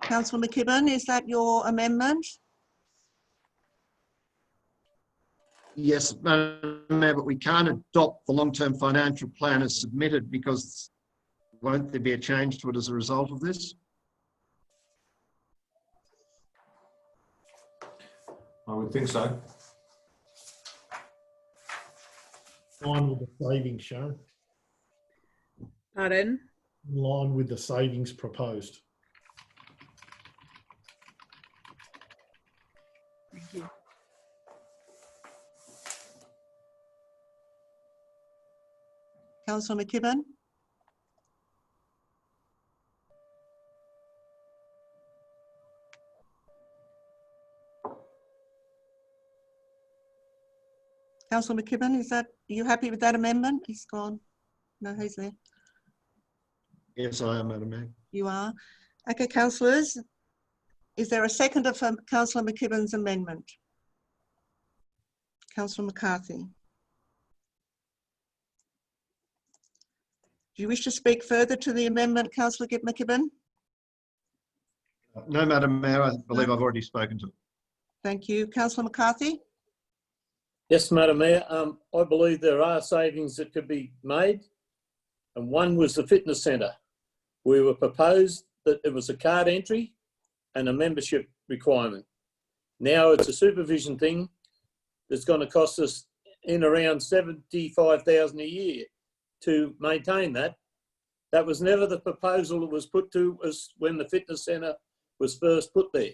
Councillor McKibben, is that your amendment? Yes, Madam Mayor, but we can't adopt the long-term financial plan as submitted because won't there be a change to it as a result of this? I would think so. In line with the savings, Sharon. Pardon? In line with the savings proposed. Thank you. Councillor McKibben? Councillor McKibben, are you happy with that amendment? He's gone. No, he's there. Yes, I am, Madam Mayor. You are. Okay, councillors, is there a seconder for Councillor McKibben's amendment? Councillor McCarthy. Do you wish to speak further to the amendment, Councillor McKibben? No, Madam Mayor, I believe I've already spoken to it. Thank you. Councillor McCarthy? Yes, Madam Mayor. I believe there are savings that could be made, and one was the fitness centre. We were proposed that it was a card entry and a membership requirement. Now it's a supervision thing that's going to cost us in around $75,000 a year to maintain that. That was never the proposal that was put to us when the fitness centre was first put there.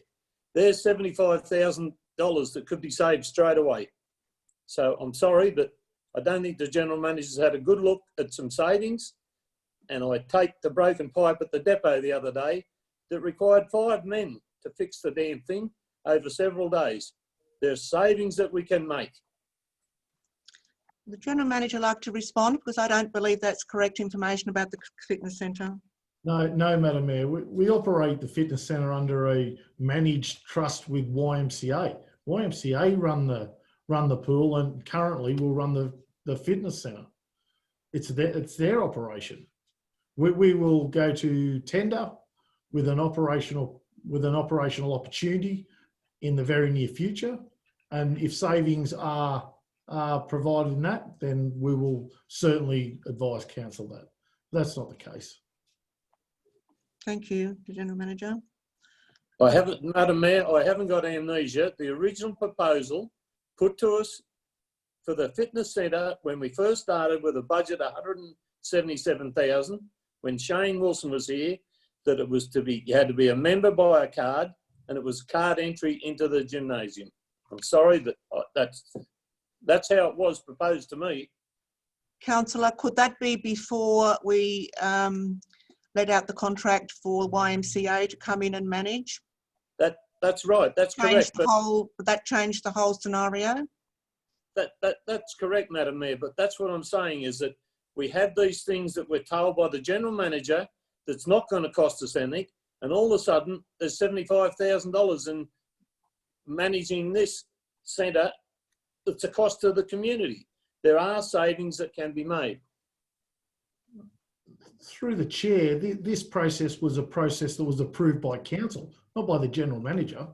There's $75,000 that could be saved straight away. So I'm sorry, but I don't think the general manager's had a good look at some savings. And I take the broken pipe at the depot the other day that required 5 men to fix the damn thing over several days. There's savings that we can make. The General Manager like to respond, because I don't believe that's correct information about the fitness centre. No, Madam Mayor. We operate the fitness centre under a managed trust with YMCA. YMCA run the pool, and currently will run the fitness centre. It's their operation. We will go to tender with an operational opportunity in the very near future, and if savings are provided in that, then we will certainly advise council that. That's not the case. Thank you, the General Manager. Madam Mayor, I haven't got amnesia. The original proposal put to us for the fitness centre when we first started with a budget of $177,000, when Shane Wilson was here, that it was to be, you had to be a member by a card, and it was card entry into the gymnasium. I'm sorry, but that's how it was proposed to me. Councillor, could that be before we let out the contract for YMCA to come in and manage? That's right. That's correct. That changed the whole scenario? That's correct, Madam Mayor. But that's what I'm saying, is that we have these things that we're told by the General Manager that's not going to cost us anything, and all of a sudden there's $75,000 in managing this centre. It's a cost to the community. There are savings that can be made. Through the chair, this process was a process that was approved by council, not by the General Manager.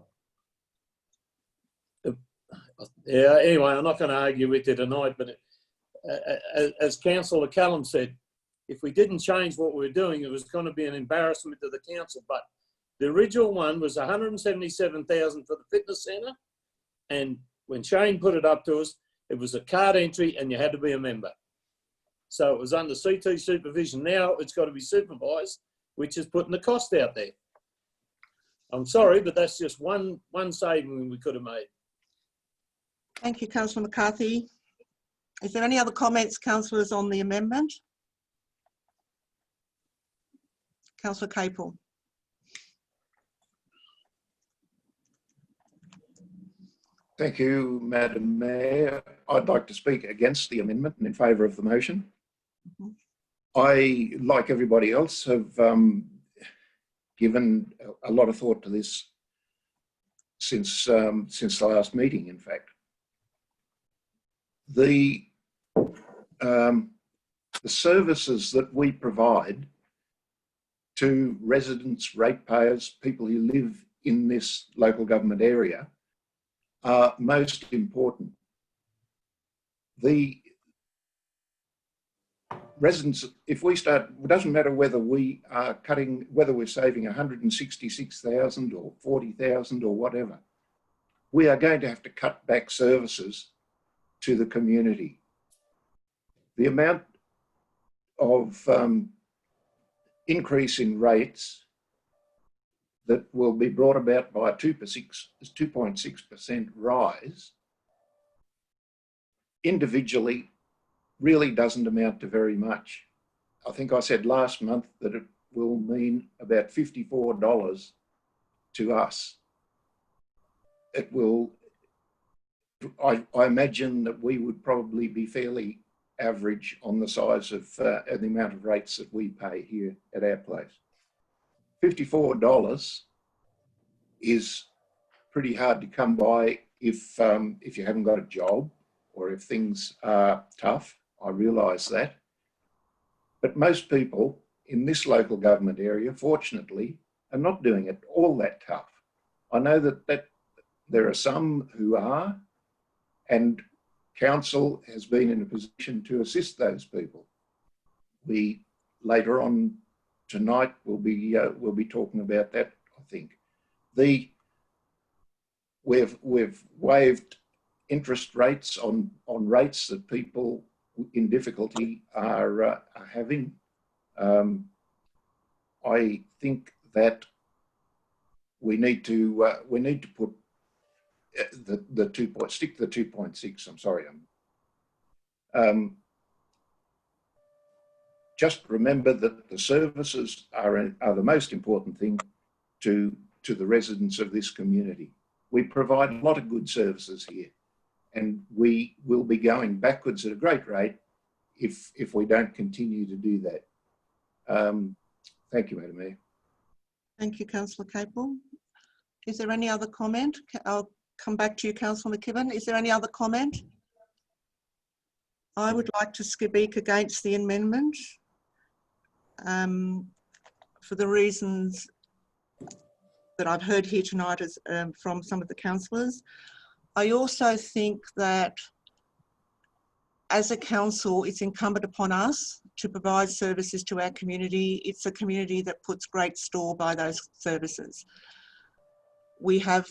Yeah, anyway, I'm not going to argue with you tonight, but as Councillor Callum said, if we didn't change what we were doing, it was going to be an embarrassment to the council. But the original one was $177,000 for the fitness centre, and when Shane put it up to us, it was a card entry and you had to be a member. So it was under CT supervision. Now it's got to be supervised, which is putting the cost out there. I'm sorry, but that's just one saving we could have made. Thank you, Councillor McCarthy. Is there any other comments, councillors, on the amendment? Councillor Capel. Thank you, Madam Mayor. I'd like to speak against the amendment and in favour of the motion. Mm-hmm. I, like everybody else, have given a lot of thought to this since the last meeting, in fact. The services that we provide to residents, ratepayers, people who live in this local government area are most important. The residents, if we start, it doesn't matter whether we are cutting, whether we're saving 166,000 or 40,000 or whatever, we are going to have to cut back services to the community. The amount of increase in rates that will be brought about by a 2.6% rise individually really doesn't amount to very much. I think I said last month that it will mean about $54 to us. It will, I imagine that we would probably be fairly average on the size of the amount of rates that we pay here at our place. $54 is pretty hard to come by if you haven't got a job or if things are tough. I realise that. But most people in this local government area, fortunately, are not doing it all that tough. I know that there are some who are, and council has been in a position to assist those people. We later on tonight we'll be talking about that. I think we've waived interest rates on rates that people in difficulty are having. I think that we need to put the 2.6. I'm sorry. Just remember that the services are the most important thing to the residents of this community. We provide a lot of good services here, and we will be going backwards at a great rate if we don't continue to do that. Thank you, Madam Mayor. Thank you, Councillor Capel. Is there any other comment? I'll come back to you, Councillor McKibben. Is there any other comment? I would like to speak against the amendment for the reasons that I've heard here tonight from some of the councillors. I also think that as a council, it's incumbent upon us to provide services to our community. It's a community that puts great store by those services. We have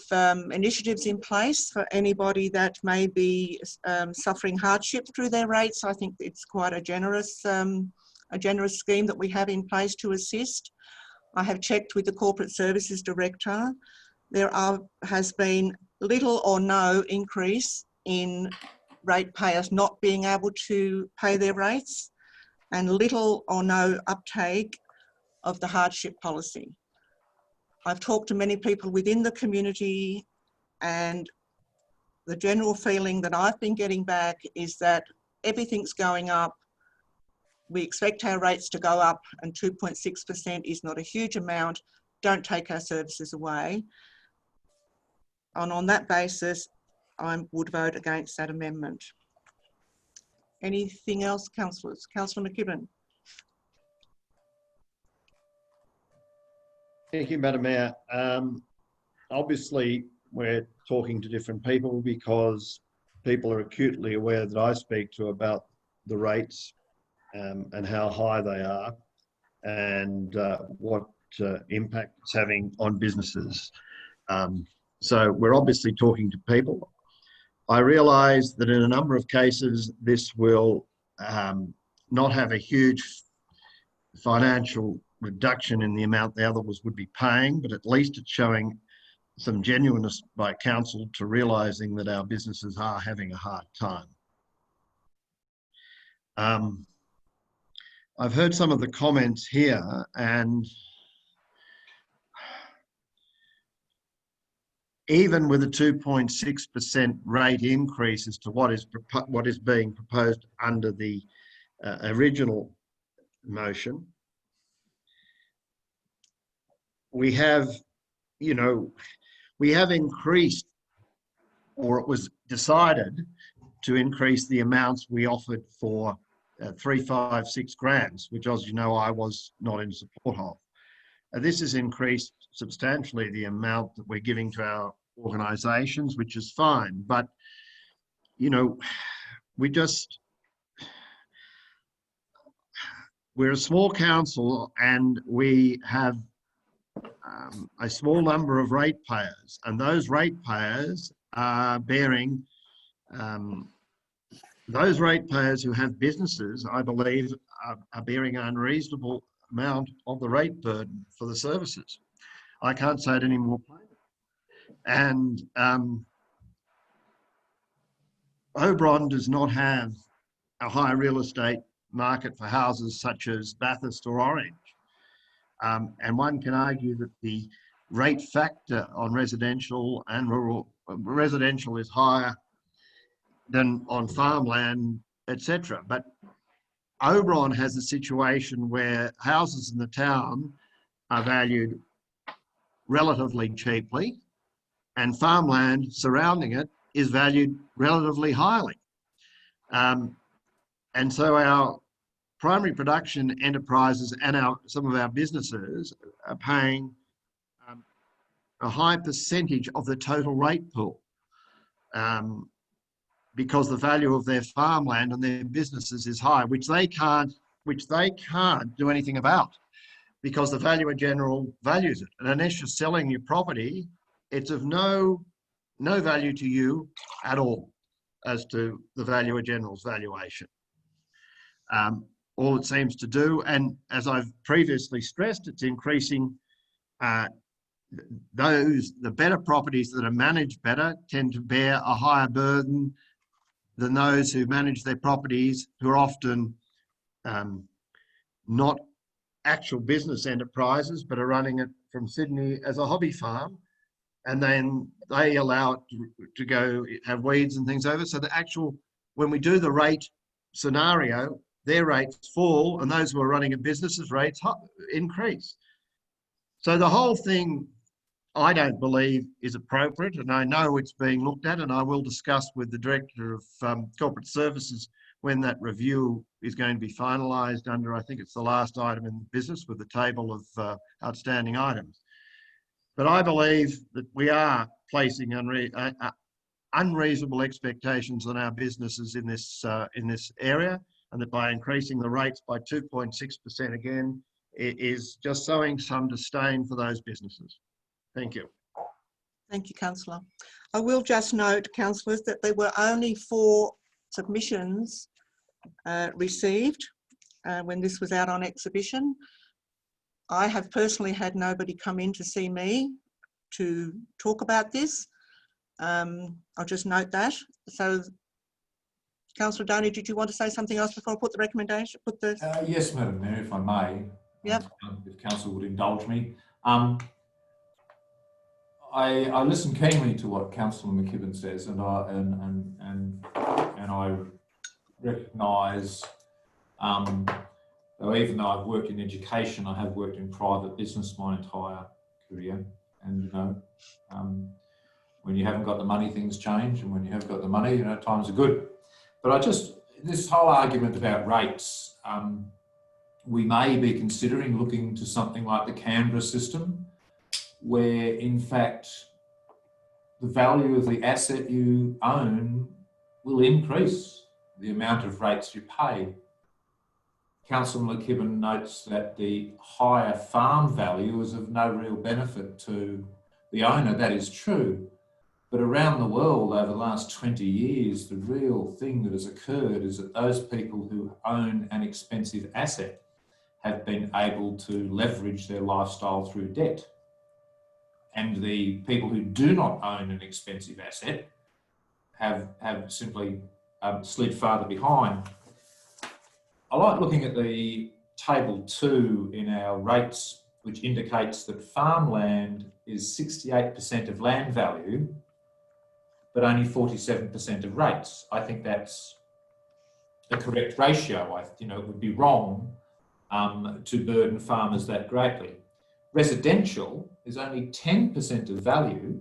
initiatives in place for anybody that may be suffering hardship through their rates. I think it's quite a generous scheme that we have in place to assist. I have checked with the Corporate Services Director. There has been little or no increase in ratepayers not being able to pay their rates, and little or no uptake of the hardship policy. I've talked to many people within the community, and the general feeling that I've been getting back is that everything's going up. We expect our rates to go up, and 2.6% is not a huge amount. Don't take our services away. And on that basis, I would vote against that amendment. Anything else, councillors? Councillor McKibben. Thank you, Madam Mayor. Obviously, we're talking to different people because people are acutely aware that I speak to about the rates and how high they are and what impact it's having on businesses. So we're obviously talking to people. I realise that in a number of cases, this will not have a huge financial reduction in the amount the others would be paying, but at least it's showing some genuineness by council to realising that our businesses are having a hard time. I've heard some of the comments here, and even with a 2.6% rate increase as to what is being proposed under the original motion, we have increased, or it was decided to increase the amounts we offered for 3, 5, 6 grants, which, as you know, I was not in support of. This has increased substantially the amount that we're giving to our organisations, which is fine. But, we're a small council and we have a small number of ratepayers, and those ratepayers are bearing, those ratepayers who have businesses, I believe, are bearing an unreasonable amount of the rate burden for the services. I can't say it any more plainly. And Oberon does not have a high real estate market for houses such as Bathurst or Orange. And one can argue that the rate factor on residential and rural, residential is higher than on farmland, etc. But Oberon has a situation where houses in the town are valued relatively cheaply and farmland surrounding it is valued relatively highly. And so our primary production enterprises and some of our businesses are paying a high percentage of the total rate pool. because the value of their farmland and their businesses is high, which they can't do anything about, because the valuer general values it. And unless you're selling your property, it's of no value to you at all as to the valuer general's valuation. All it seems to do, and as I've previously stressed, it's increasing the better properties that are managed better tend to bear a higher burden than those who manage their properties, who are often not actual business enterprises, but are running it from Sydney as a hobby farm. And then they allow it to go have weeds and things over. So the actual, when we do the rate scenario, their rates fall and those who are running a business's rates increase. So the whole thing, I don't believe, is appropriate, and I know it's being looked at, and I will discuss with the Director of Corporate Services when that review is going to be finalised under, I think it's the last item in the business with the table of outstanding items. But I believe that we are placing unreasonable expectations on our businesses in this area, and that by increasing the rates by 2.6% again, it is just sowing some disdain for those businesses. Thank you. Thank you, Councillor. I will just note, councillors, that there were only 4 submissions received when this was out on exhibition. I have personally had nobody come in to see me to talk about this. I'll just note that. So, Councillor Doney, did you want to say something else before I put the recommendation? Yes, Madam Mayor, if I may. Yep. If Council would indulge me. I listen keenly to what Councillor McKibben says, and I recognise, though even though I've worked in education, I have worked in private business my entire career, and you know, when you haven't got the money, things change, and when you have got the money, you know, times are good. But this whole argument about rates, we may be considering looking to something like the Canberra system, where in fact the value of the asset you own will increase the amount of rates you pay. Councillor McKibben notes that the higher farm value is of no real benefit to the owner. That is true. But around the world over the last 20 years, the real thing that has occurred is that those people who own an expensive asset have been able to leverage their lifestyle through debt. And the people who do not own an expensive asset have simply slid farther behind. I like looking at the table 2 in our rates, which indicates that farmland is 68% of land value, but only 47% of rates. I think that's the correct ratio. It would be wrong to burden farmers that greatly. Residential is only 10% of value,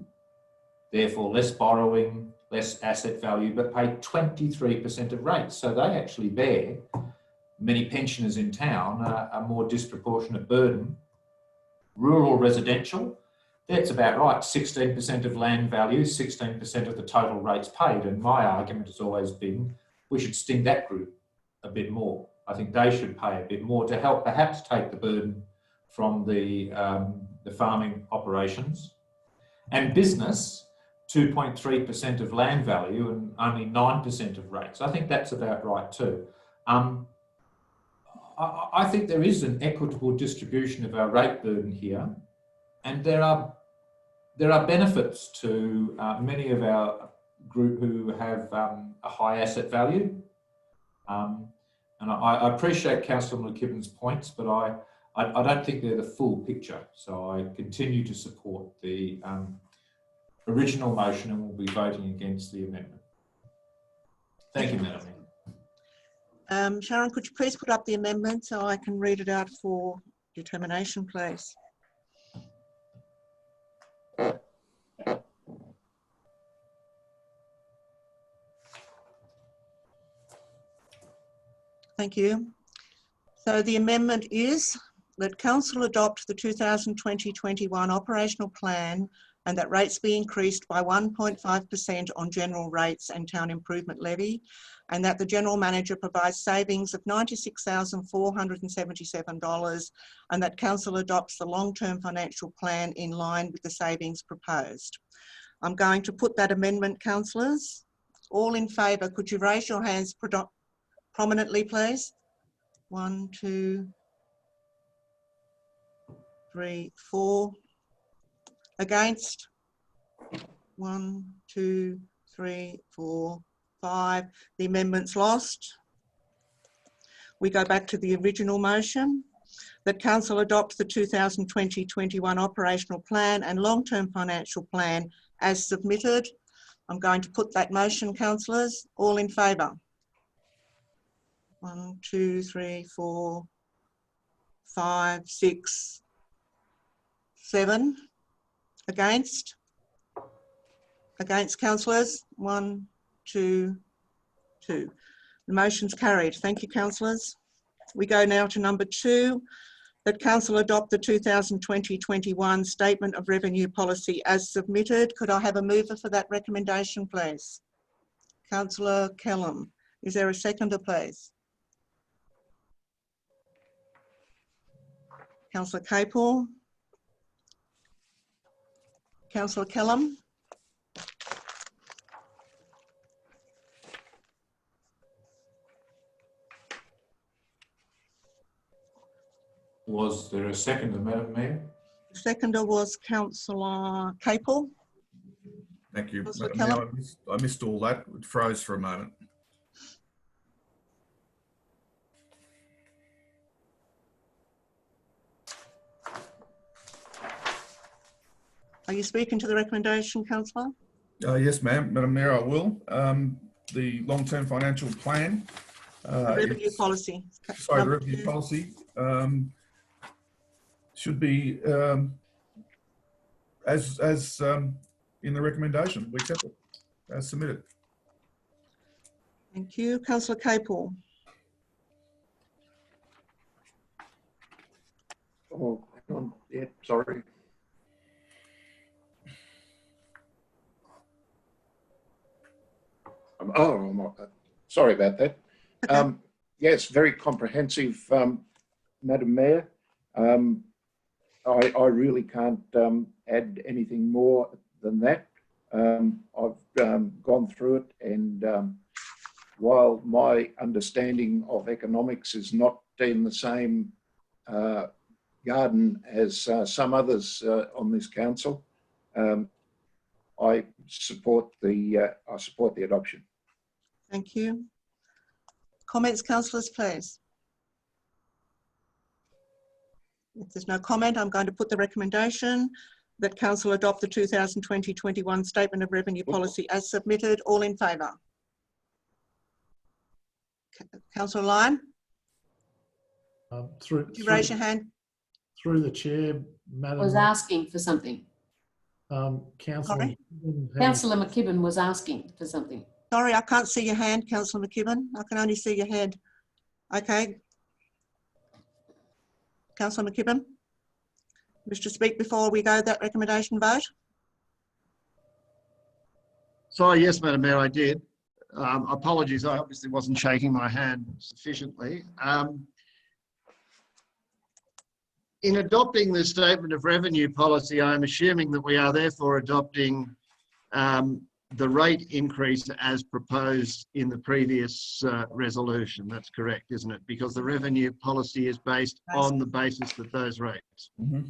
therefore less borrowing, less asset value, but pay 23% of rates. So they actually bear, many pensioners in town, a more disproportionate burden. Rural residential, that's about right, 16% of land value, 16% of the total rates paid. And my argument has always been we should sting that group a bit more. I think they should pay a bit more to help perhaps take the burden from the farming operations. And business, 2.3% of land value and only 9% of rates. I think that's about right too. I think there is an equitable distribution of our rate burden here, and there are benefits to many of our group who have a high asset value. And I appreciate Councillor McKibben's points, but I don't think they're the full picture. So I continue to support the original motion and will be voting against the amendment. Thank you, Madam Mayor. Sharon, could you please put up the amendment so I can read it out for determination, please? Thank you. So the amendment is that Council adopt the 2020-21 operational plan and that rates be increased by 1.5% on general rates and town improvement levy, and that the General Manager provides savings of $96,477, and that Council adopts the long-term financial plan in line with the savings proposed. I'm going to put that amendment, councillors. All in favour, could you raise your hands prominently, please? 1, 2, 3, 4. Against? 1, 2, 3, 4, 5. The amendment's lost. We go back to the original motion, that Council adopts the 2020-21 operational plan and long-term financial plan as submitted. I'm going to put that motion, councillors. All in favour? 1, 2, 3, 4, 5, 6, 7. Against? Against, councillors? 1, 2, 2. The motion's carried. Thank you, councillors. We go now to number 2, that Council adopt the 2020-21 Statement of Revenue Policy as submitted. Could I have a mover for that recommendation, please? Councillor Kellam. Is there a seconder, please? Councillor Capel. Councillor Kellam. Was there a seconder, Madam Mayor? The seconder was Councillor Capel. Thank you, Councillor Madam Kellam. Mayor. I missed all that. It froze for a moment. Are you speaking to the recommendation, councillor? Yes, ma'am. Madam Mayor, I will. The long-term financial plan. The revenue policy. Sorry, the revenue policy should be as in the recommendation. We accept it as submitted. Thank you. Councillor Capel. Oh, hang on. Yeah, sorry. Sorry about that. Yes, very comprehensive, Madam Mayor. I really can't add anything more than that. I've gone through it, and while my understanding of economics is not in the same garden as some others on this council, I support the adoption. Thank you. Comments, councillors, please. If there's no comment, I'm going to put the recommendation that Council adopt the 2020-21 Statement of Revenue Policy as submitted. All in favour? Councillor Lyon? Would you raise your hand? Through the chair, Madam. I was asking for something. Councillor McKibben was asking for something. Sorry, I can't see your hand, Councillor McKibben. I can only see your head. Okay. Councillor McKibben, wish to speak before we go that recommendation vote? Sorry, yes, Madam Mayor, I did. Apologies, I obviously wasn't shaking my hand sufficiently. In adopting the Statement of Revenue Policy, I'm assuming that we are therefore adopting the rate increase as proposed in the previous resolution. That's correct, isn't it? Because the revenue policy is based on the basis of those rates. Mm-hmm.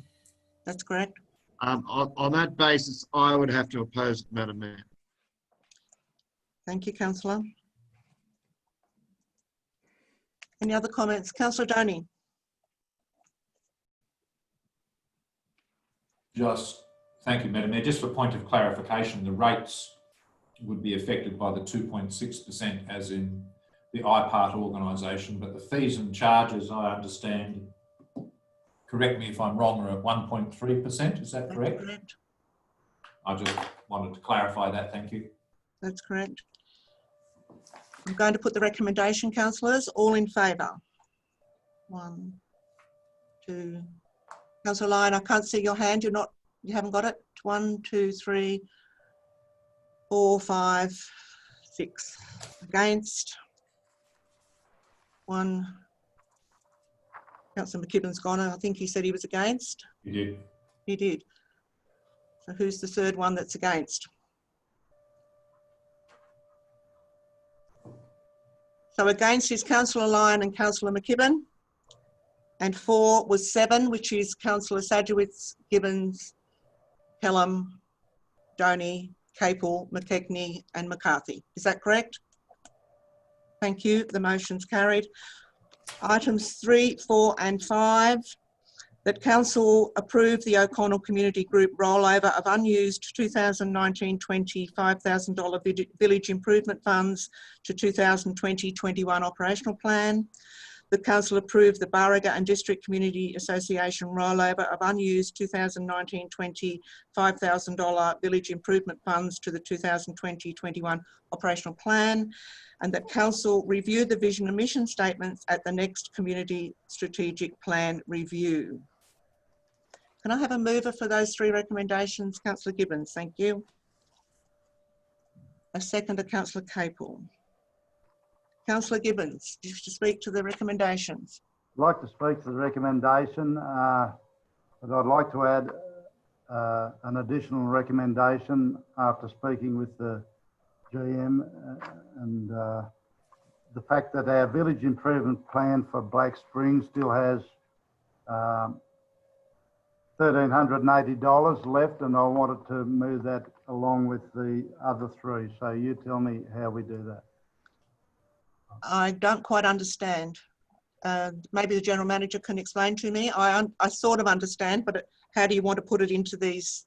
That's correct. On that basis, I would have to oppose it, Madam Mayor. Thank you, Councillor. Any other comments? Councillor Doney. Thank you, Madam Mayor. Just for point of clarification, the rates would be affected by the 2.6% as in the IPART organisation, but the fees and charges, I understand, correct me if I'm wrong, are at 1.3%. Is that correct? That's correct. I just wanted to clarify that. Thank you. That's correct. I'm going to put the recommendation, councillors. All in favour? 1, 2. Councillor Lyon, I can't see your hand. You haven't got it. 1, 2, 3, 4, 5, 6. Against. 1. Councillor McKibben's gone, and I think he said he was against. You did. He did. So who's the third one that's against? So against is Councillor Lyon and Councillor McKibben. And for was 7, which is Councillor Sajewicz, Gibbons, Pelham, Doney, Capel, McKechnie and McCarthy. Is that correct? Thank you. The motion's carried. Items 3, 4 and 5. That Council approve the O'Connell Community Group rollover of unused 2019-20 $5,000 village improvement funds to 2020-21 operational plan. That Council approve the Barraga and District Community Association rollover of unused 2019-20 $5,000 village improvement funds to the 2020-21 operational plan. And that Council review the vision and mission statements at the next Community Strategic Plan review. Can I have a mover for those 3 recommendations? Councillor Gibbons, thank you. A seconder, Councillor Capel. Councillor Gibbons, do you wish to speak to the recommendations? I'd like to speak to the recommendation, but I'd like to add an additional recommendation after speaking with the GM and the fact that our village improvement plan for Black Springs still has $1,380 left, and I wanted to move that along with the other 3. So you tell me how we do that. I don't quite understand. Maybe the General Manager can explain to me. I sort of understand, but how do you want to put it into these?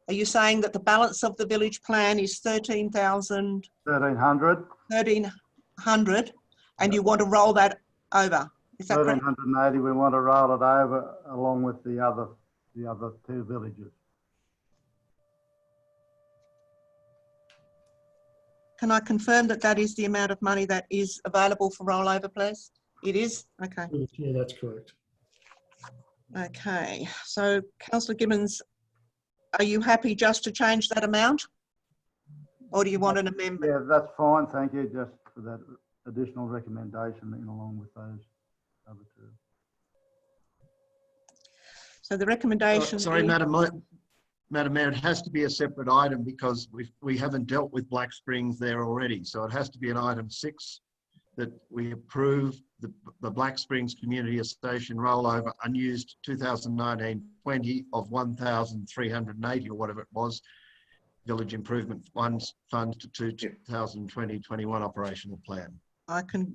Are you saying that the balance of the village plan is 13,000? 1,300. 1,300, and you want to roll that over? Is that correct? 1,380. We want to roll it over along with the other 2 villages. Can I confirm that that is the amount of money that is available for rollover, please? It is? Okay. Yeah, that's correct. Okay. So, Councillor Gibbons, are you happy just to change that amount? Or do you want an amendment? Yeah, that's fine. Thank you. Just for that additional recommendation in along with those other 2. So the recommendation. Sorry, Madam Mayor, it has to be a separate item because we haven't dealt with Black Springs there already. So it has to be an item 6 that we approve the Black Springs Community Station rollover unused 2019-20 of 1,380 or whatever it was, village improvement funds to 2020-21 operational plan.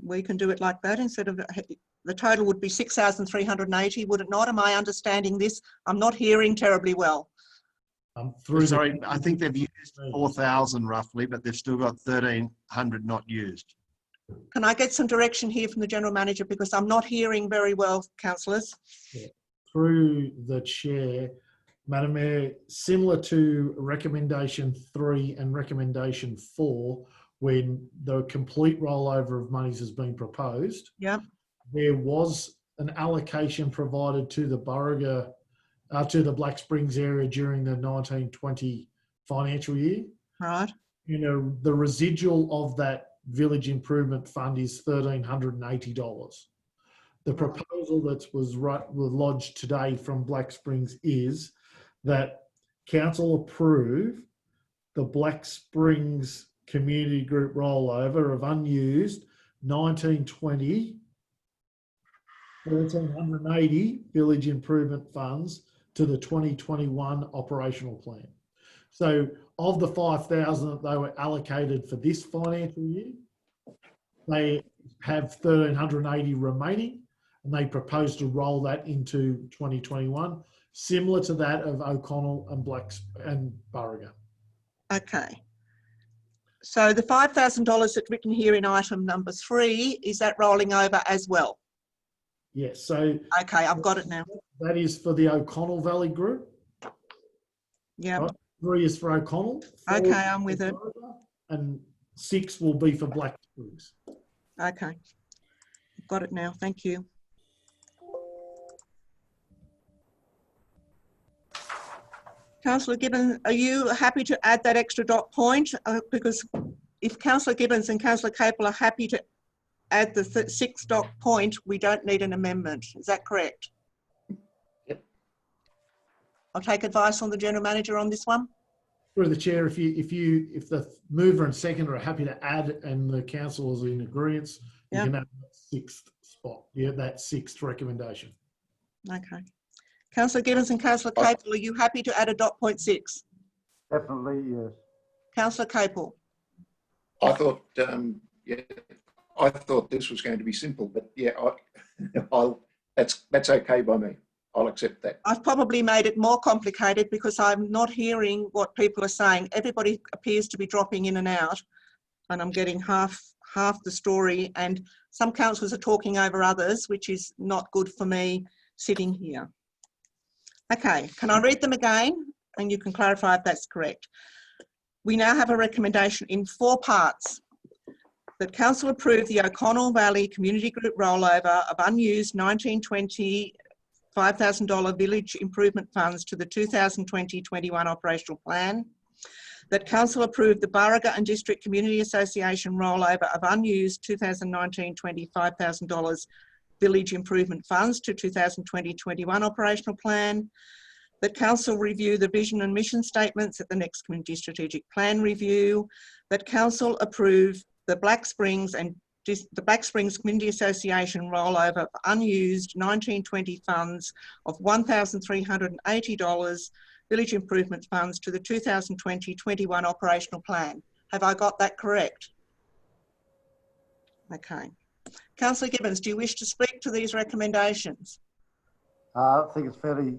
We can do it like that instead of the total would be 6,380, would it not? Am I understanding this? I'm not hearing terribly well. Sorry, I think they've used 4,000 roughly, but they've still got 1,300 not used. Can I get some direction here from the General Manager because I'm not hearing very well, councillors? Yeah. Through the chair, Madam Mayor, similar to recommendation 3 and recommendation 4, when the complete rollover of monies has been proposed, yeah, there was an allocation provided to the Barraga, to the Black Springs area during the 1920 financial year. Right. You know, the residual of that village improvement fund is $1,380. The proposal that was lodged today from Black Springs is that council approve the Black Springs Community Group rollover of unused 1920 1,380 village improvement funds to the 2021 operational plan. So of the 5,000 that they were allocated for this financial year, they have 1,380 remaining, and they propose to roll that into 2021, similar to that of O'Connell and Barraga. Okay. So the $5,000 that's written here in item number 3, is that rolling over as well? Yes. So okay, I've got it now. That is for the O'Connell Valley Group. Yeah. Right? 3 is for O'Connell. Okay, I'm with it. And 6 will be for Black Springs. Okay. I've got it now. Thank you. Councillor Gibbons, are you happy to add that extra dot point? Because if Councillor Gibbons and Councillor Capel are happy to add the 6th dot point, we don't need an amendment. Is that correct? Yep. I'll take advice on the General Manager on this one. Through the chair, if the mover and seconder are happy to add and the council is in agreement, you Yep. can add that 6th spot. Yeah, that 6th recommendation. Okay. Councillor Gibbons and Councillor Capel, are you happy to add a dot point 6? Definitely, yes. Councillor Capel. I thought, yeah, I thought this was going to be simple, but yeah, that's okay by me. I'll accept that. I've probably made it more complicated because I'm not hearing what people are saying. Everybody appears to be dropping in and out, and I'm getting half the story, and some councillors are talking over others, which is not good for me sitting here. Okay, can I read them again? And you can clarify if that's correct. We now have a recommendation in 4 parts. That council approve the O'Connell Valley Community Group rollover of unused 1920 $5,000 village improvement funds to the 2020-21 operational plan. That council approve the Barraga and District Community Association rollover of unused 2019-20 $5,000 village improvement funds to 2020-21 operational plan. That council review the vision and mission statements at the next community strategic plan review. That council approve the Black Springs Community Association rollover of unused 1920 funds of $1,380 village improvement funds to the 2020-21 operational plan. Have I got that correct? Okay. Councillor Gibbons, do you wish to speak to these recommendations? I think it's fairly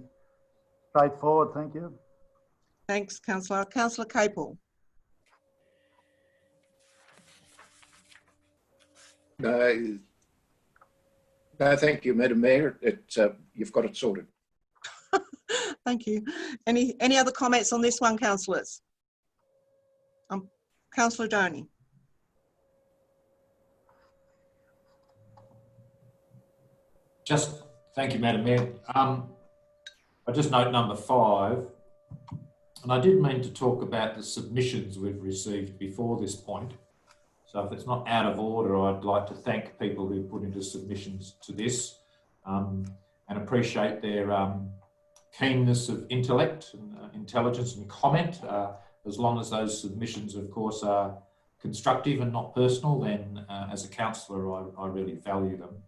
straightforward, thank you. Thanks, Councillor. Councillor Capel. No, thank you, Madam Mayor. You've got it sorted. Thank you. Any other comments on this one, councillors? Councillor Doney. Thank you, Madam Mayor. I just note number 5, and I did mean to talk about the submissions we've received before this point. So if it's not out of order, I'd like to thank people who put into submissions to this and appreciate their keenness of intellect and intelligence and comment. As long as those submissions, of course, are constructive and not personal, then as a councillor, I really value them.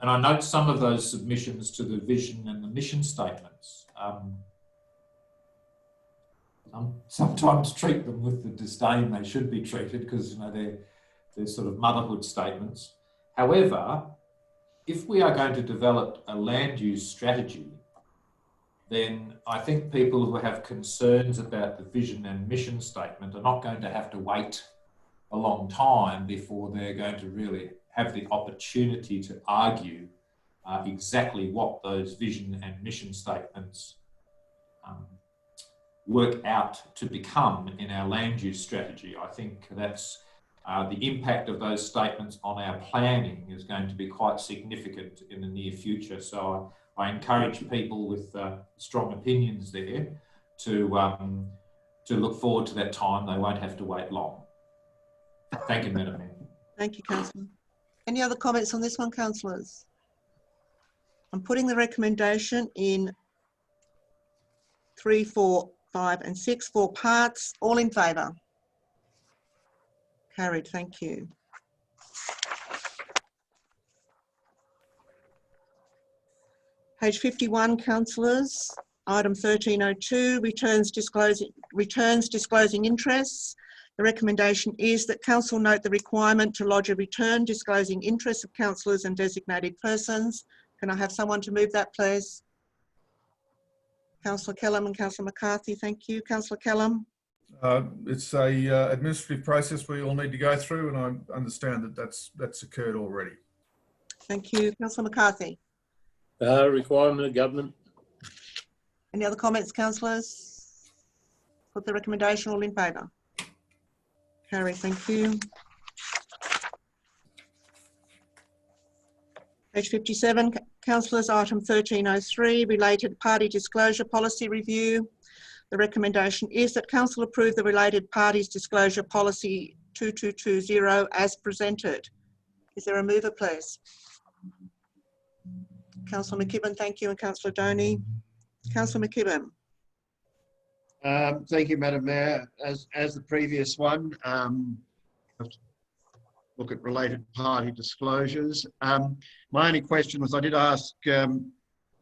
And I note some of those submissions to the vision and the mission statements. Sometimes treat them with the disdain they should be treated because, you know, they're sort of motherhood statements. However, if we are going to develop a land use strategy, then I think people who have concerns about the vision and mission statement are not going to have to wait a long time before they're going to really have the opportunity to argue exactly what those vision and mission statements work out to become in our land use strategy. I think that's the impact of those statements on our planning is going to be quite significant in the near future. So I encourage people with strong opinions there to look forward to that time. They won't have to wait long. Thank you, Madam Mayor. Thank you, Councillor. Any other comments on this one, councillors? I'm putting the recommendation in 3, 4, 5 and 6, 4 parts. All in favour? Carried, thank you. Page 51, councillors. Item 1302, returns disclosing interests. The recommendation is that council note the requirement to lodge a return disclosing interests of councillors and designated persons. Can I have someone to move that, please? Councillor Kellam and Councillor McCarthy, thank you. Councillor Kellam. It's a administrative process we all need to go through, and I understand that that's occurred already. Thank you. Councillor McCarthy. Requirement of government. Any other comments, councillors? Put the recommendation, all in favour? Carry, thank you. Page 57, councillors, item 1303, related party disclosure policy review. The recommendation is that council approve the related parties disclosure policy 2220 as presented. Is there a mover, please? Councillor McKibben, thank you, and Councillor Doney. Councillor McKibben. Thank you, Madam Mayor. As the previous one, look at related party disclosures. My only question was, I did ask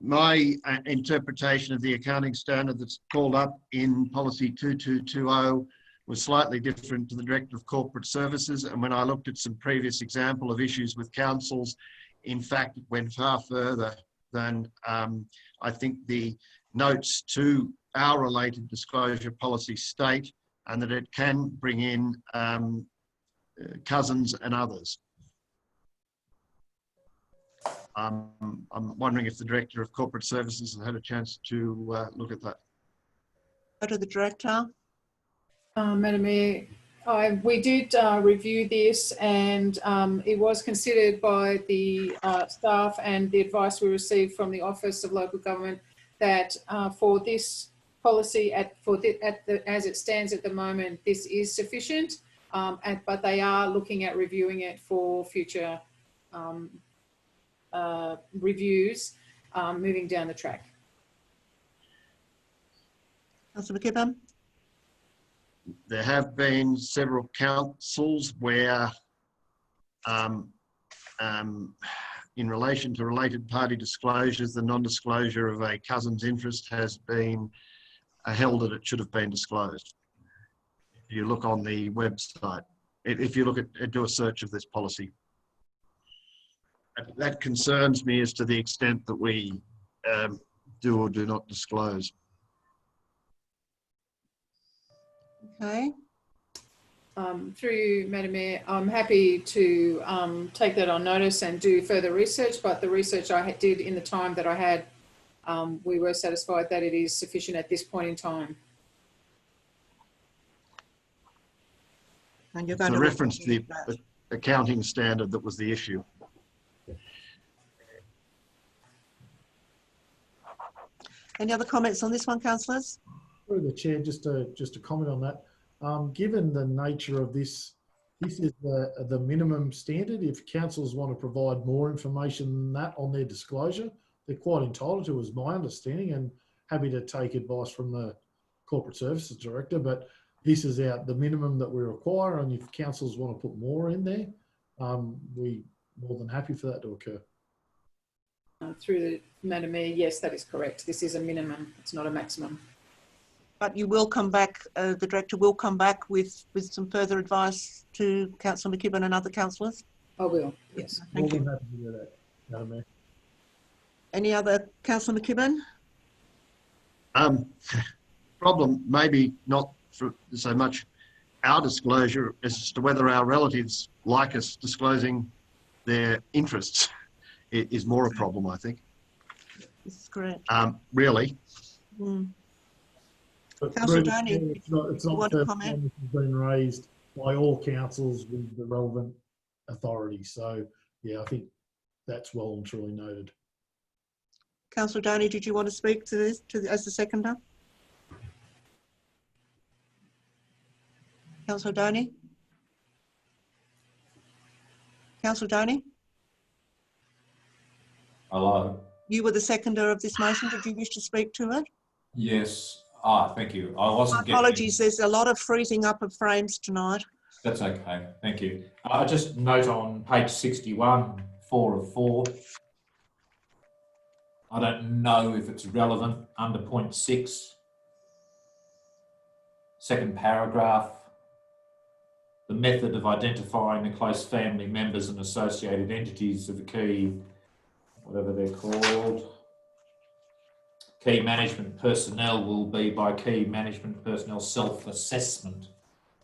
my interpretation of the accounting standard that's called up in policy 2220 was slightly different to the Director of Corporate Services. And when I looked at some previous example of issues with councils, in fact, it went far further than I think the notes to our related disclosure policy state, and that it can bring in cousins and others. I'm wondering if the Director of Corporate Services has had a chance to look at that. Go to the Director. Madam Mayor, we did review this, and it was considered by the staff and the advice we received from the Office of Local Government that for this policy, as it stands at the moment, this is sufficient, but they are looking at reviewing it for future reviews moving down the track. Councillor McKibben. There have been several councils where in relation to related party disclosures, the non-disclosure of a cousin's interest has been held that it should have been disclosed. If you look on the website, if you look at, do a search of this policy. That concerns me as to the extent that we do or do not disclose. Okay. Through you, Madam Mayor, I'm happy to take that on notice and do further research, but the research I did in the time that I had, we were satisfied that it is sufficient at this point in time. And you're going to reference the accounting standard that was the issue. Any other comments on this one, councillors? Through the chair, just to comment on that. Given the nature of this, this is the minimum standard. If councils want to provide more information than that on their disclosure, they're quite entitled to, is my understanding, and happy to take advice from the Corporate Services Director. But this is the minimum that we require, and if councils want to put more in there, we're more than happy for that to occur. Through the Madam Mayor, yes, that is correct. This is a minimum, it's not a maximum. But you will come back, the Director will come back with some further advice to Councillor McKibben and other councillors? I will, yes. More than happy to do that, Madam Mayor. Any other, Councillor McKibben? Problem maybe not for so much our disclosure as to whether our relatives like us disclosing their interests is more a problem, I think. This is correct. Really. Mm. Councillor Donny, it's not the first time this has been raised by all councils with the relevant authority. So, yeah, I think that's well and truly noted. Councillor Donny, did you want to speak to this as the seconder? Councillor Donny? Councillor Donny? Hello. You were the seconder of this motion. Did you wish to speak to it? Yes. Thank you. I wasn't. Apologies. There's a lot of freezing up of frames tonight. That's okay. Thank you. I just note on page 61, 4 of 4. I don't know if it's relevant under point 6. Second paragraph. The method of identifying the close family members and associated entities of the key, whatever they're called, key management personnel will be by key management personnel self-assessment.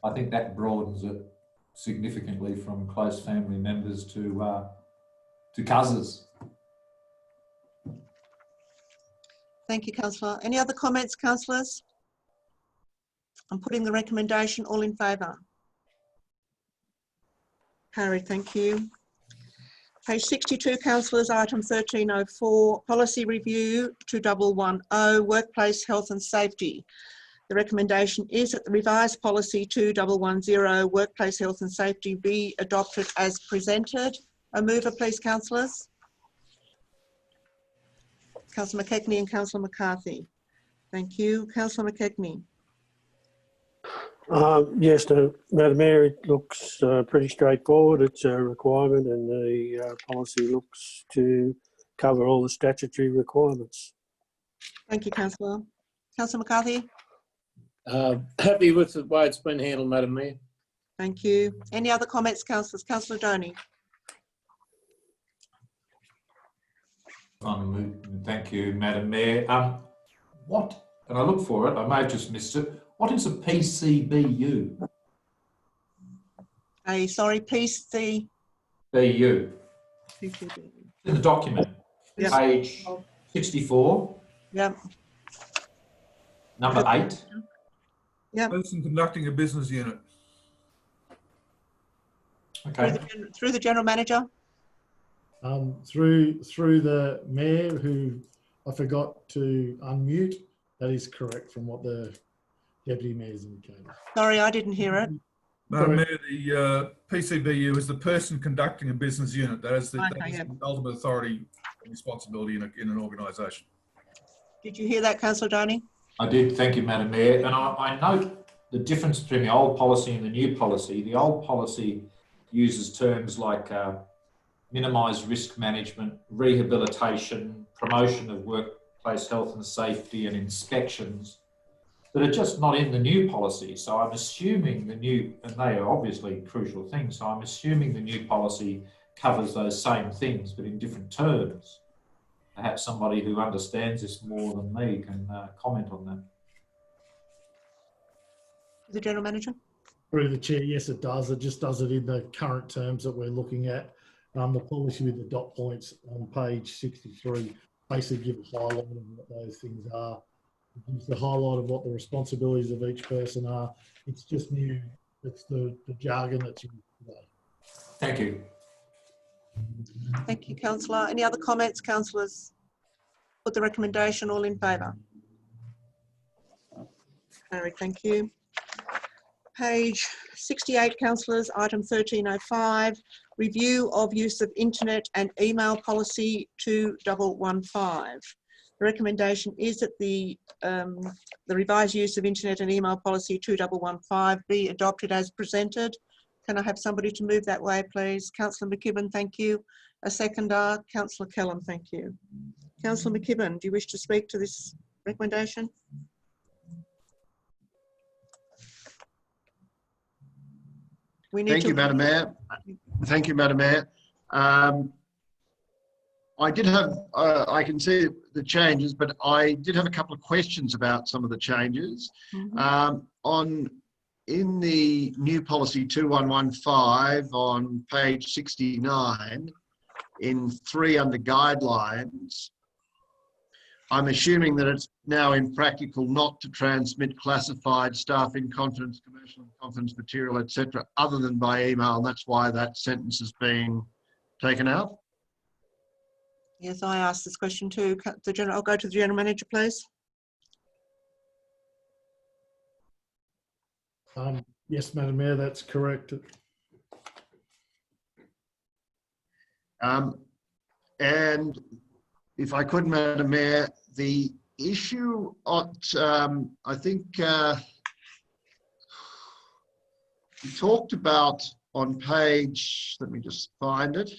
I think that broadens it significantly from close family members to cousins. Thank you, Councillor. Any other comments, councillors? I'm putting the recommendation. All in favour? Carried, thank you. Page 62, councillors, item 1304, policy review 2110, workplace health and safety. The recommendation is that the revised policy 2110, workplace health and safety, be adopted as presented. A mover, please, councillors. Councillor McKechnie and Councillor McCarthy. Thank you. Councillor McKechnie. Yes, Madam Mayor, it looks pretty straightforward. It's a requirement and the policy looks to cover all the statutory requirements. Thank you, Councillor. Councillor McCarthy. Happy with the way it's been handled, Madam Mayor. Thank you. Any other comments, councillors? Councillor Donny. Thank you, Madam Mayor. What, and I look for it, I may have just missed it, what is a PCBU? Sorry, PC. BU. PCB. In the document, Yep. page 64, Yep. number 8. Yep. Person conducting a business unit. Okay. Through the General Manager. Through the Mayor, who I forgot to unmute, that is correct from what the Deputy Mayor's indicated. Sorry, I didn't hear it. Madam Mayor, the PCBU is the person conducting a business unit. That is the, Okay, the ultimate authority and responsibility in an organisation. Did you hear that, Councillor Donny? I did, thank you, Madam Mayor. And I note the difference between the old policy and the new policy. The old policy uses terms like minimise risk management, rehabilitation, promotion of workplace health and safety, and inspections that are just not in the new policy. So I'm assuming the new, and they are obviously crucial things, so I'm assuming the new policy covers those same things, but in different terms. Perhaps somebody who understands this more than me can comment on that. The General Manager. Through the Chair, yes, it does. It just does it in the current terms that we're looking at. The policy with the dot points on page 63 basically give a highlight of what those things are. It gives the highlight of what the responsibilities of each person are. It's just new. It's the jargon that's used today. Thank you. Thank you, Councillor. Any other comments, councillors? Put the recommendation, all in favour? Carried, thank you. Page 68, councillors, item 1305, review of use of internet and email policy 2115. The recommendation is that the revised use of internet and email policy 2115 be adopted as presented. Can I have somebody to move that way, please? Councillor McKibben, thank you. A seconder, Councillor Kellam, thank you. Councillor McKibben, do you wish to speak to this recommendation? Thank you, Madam Mayor. Thank you, Madam Mayor. I did have, I can see the changes, but I did have a couple of questions about some of the changes. In the new policy 2115 on page 69, in 3 under guidelines, I'm assuming that it's now impractical not to transmit classified staff in confidence, commercial and confidence material, etc., other than by email, and that's why that sentence has been taken out. Yes, I asked this question too. I'll go to the General Manager, please. Yes, Madam Mayor, that's correct. And if I could, Madam Mayor, the issue at, I think we talked about on page, let me just find it.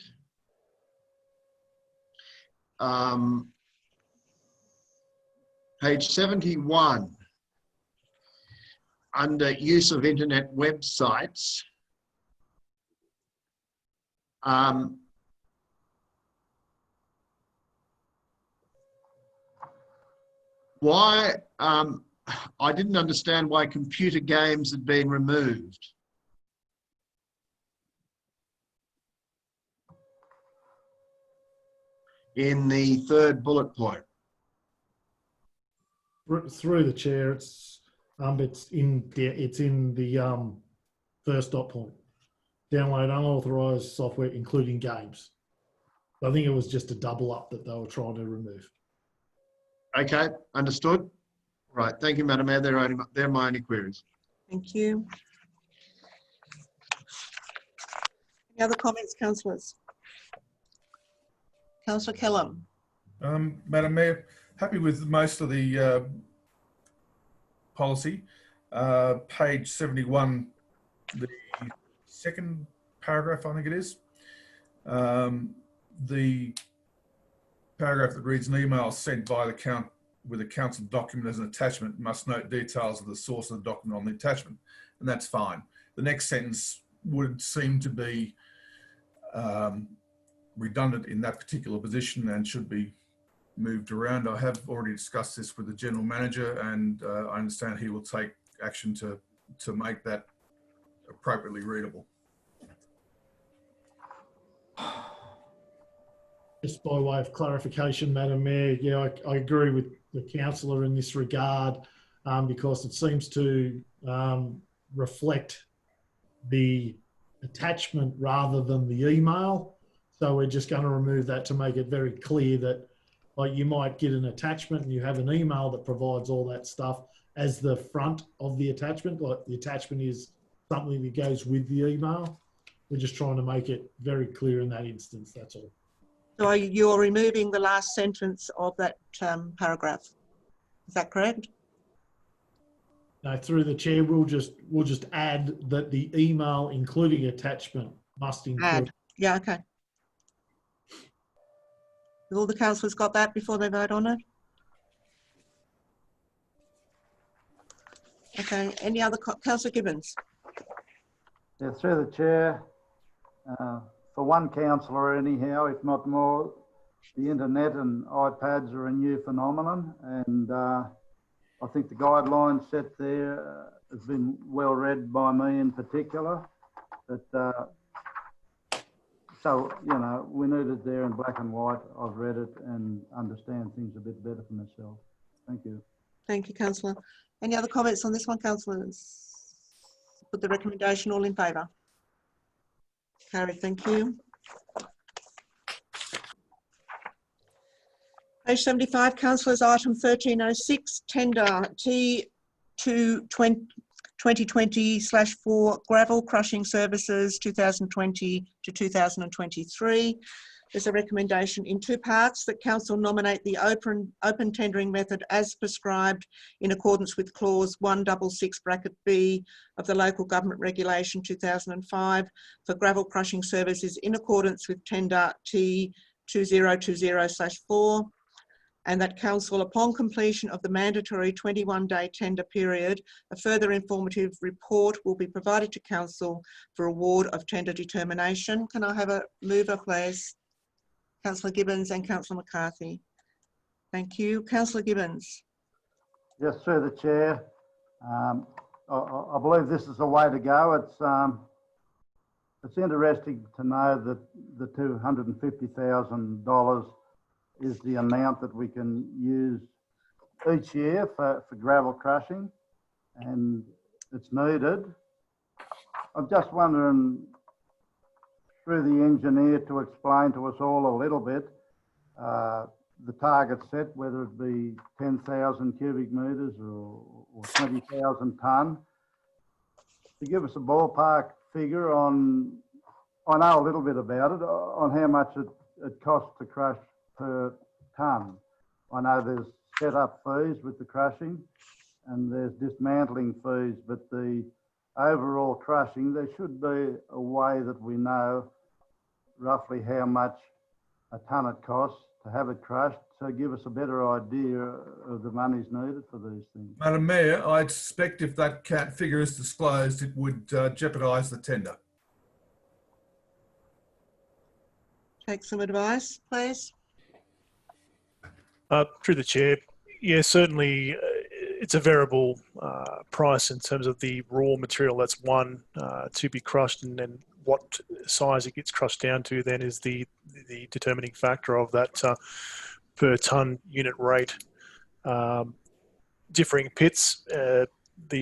Page 71, under use of internet websites, why, I didn't understand why computer games had been removed. In the 3rd bullet point. Through the Chair, it's in the first dot point. Download unauthorised software, including games. I think it was just a double up that they were trying to remove. Okay, understood. Right. Thank you, Madam Mayor. They're my only queries. Thank you. Any other comments, councillors? Councillor Kellam. Madam Mayor, happy with most of the policy. Page 71, the second paragraph, I think it is. The paragraph that reads, an email sent by the count with a council document as an attachment must note details of the source of the document on the attachment, and that's fine. The next sentence would seem to be redundant in that particular position and should be moved around. I have already discussed this with the general manager, and I understand he will take action to make that appropriately readable. Just by way of clarification, Madam Mayor, yeah, I agree with the councillor in this regard, because it seems to reflect the attachment rather than the email. So we're just going to remove that to make it very clear that, like, you might get an attachment and you have an email that provides all that stuff as the front of the attachment. Like, the attachment is something that goes with the email. We're just trying to make it very clear in that instance, that's all. So you're removing the last sentence of that paragraph. Is that correct? No, through the chair, we'll just add that the email, including attachment, must include. Add. Yeah, okay. Have all the councillors got that before they vote on it? Okay, any other, Councillor Gibbons? Yeah, through the chair, for one councillor anyhow, if not more, the internet and iPads are a new phenomenon, and I think the guidelines set there has been well read by me in particular. But so, you know, we need it there in black and white. I've read it and understand things a bit better for myself. Thank you. Thank you, councillor. Any other comments on this one, councillors? Put the recommendation, all in favour? Carried, thank you. Page 75, councillors, item 1306, tender T2 2020/4 gravel crushing services 2020 to 2023. There's a recommendation in two parts that council nominate the open tendering method as prescribed in accordance with clause 166(b) of the Local Government Regulation 2005 for gravel crushing services in accordance with tender T2020/4, and that council, upon completion of the mandatory 21-day tender period, a further informative report will be provided to council for award of tender determination. Can I have a mover, please? Councillor Gibbons and Councillor McCarthy. Thank you. Councillor Gibbons. Yes, through the chair. I believe this is the way to go. It's interesting to know that the $250,000 is the amount that we can use each year for gravel crushing, and it's needed. I'm just wondering, through the engineer, to explain to us all a little bit the target set, whether it be 10,000 cubic metres or 20,000 tonne, to give us a ballpark figure on, I know a little bit about it, on how much it costs to crush per tonne. I know there's set-up fees with the crushing and there's dismantling fees, but the overall crushing, there should be a way that we know roughly how much a tonne it costs to have it crushed, so give us a better idea of the monies needed for these things. Madam Mayor, I'd suspect if that figure is disclosed, it would jeopardise the tender. Take some advice, please. Through the chair, yeah, certainly it's a variable price in terms of the raw material that's to be crushed, and then what size it gets crushed down to then is the determining factor of that per tonne unit rate. Differing pits, the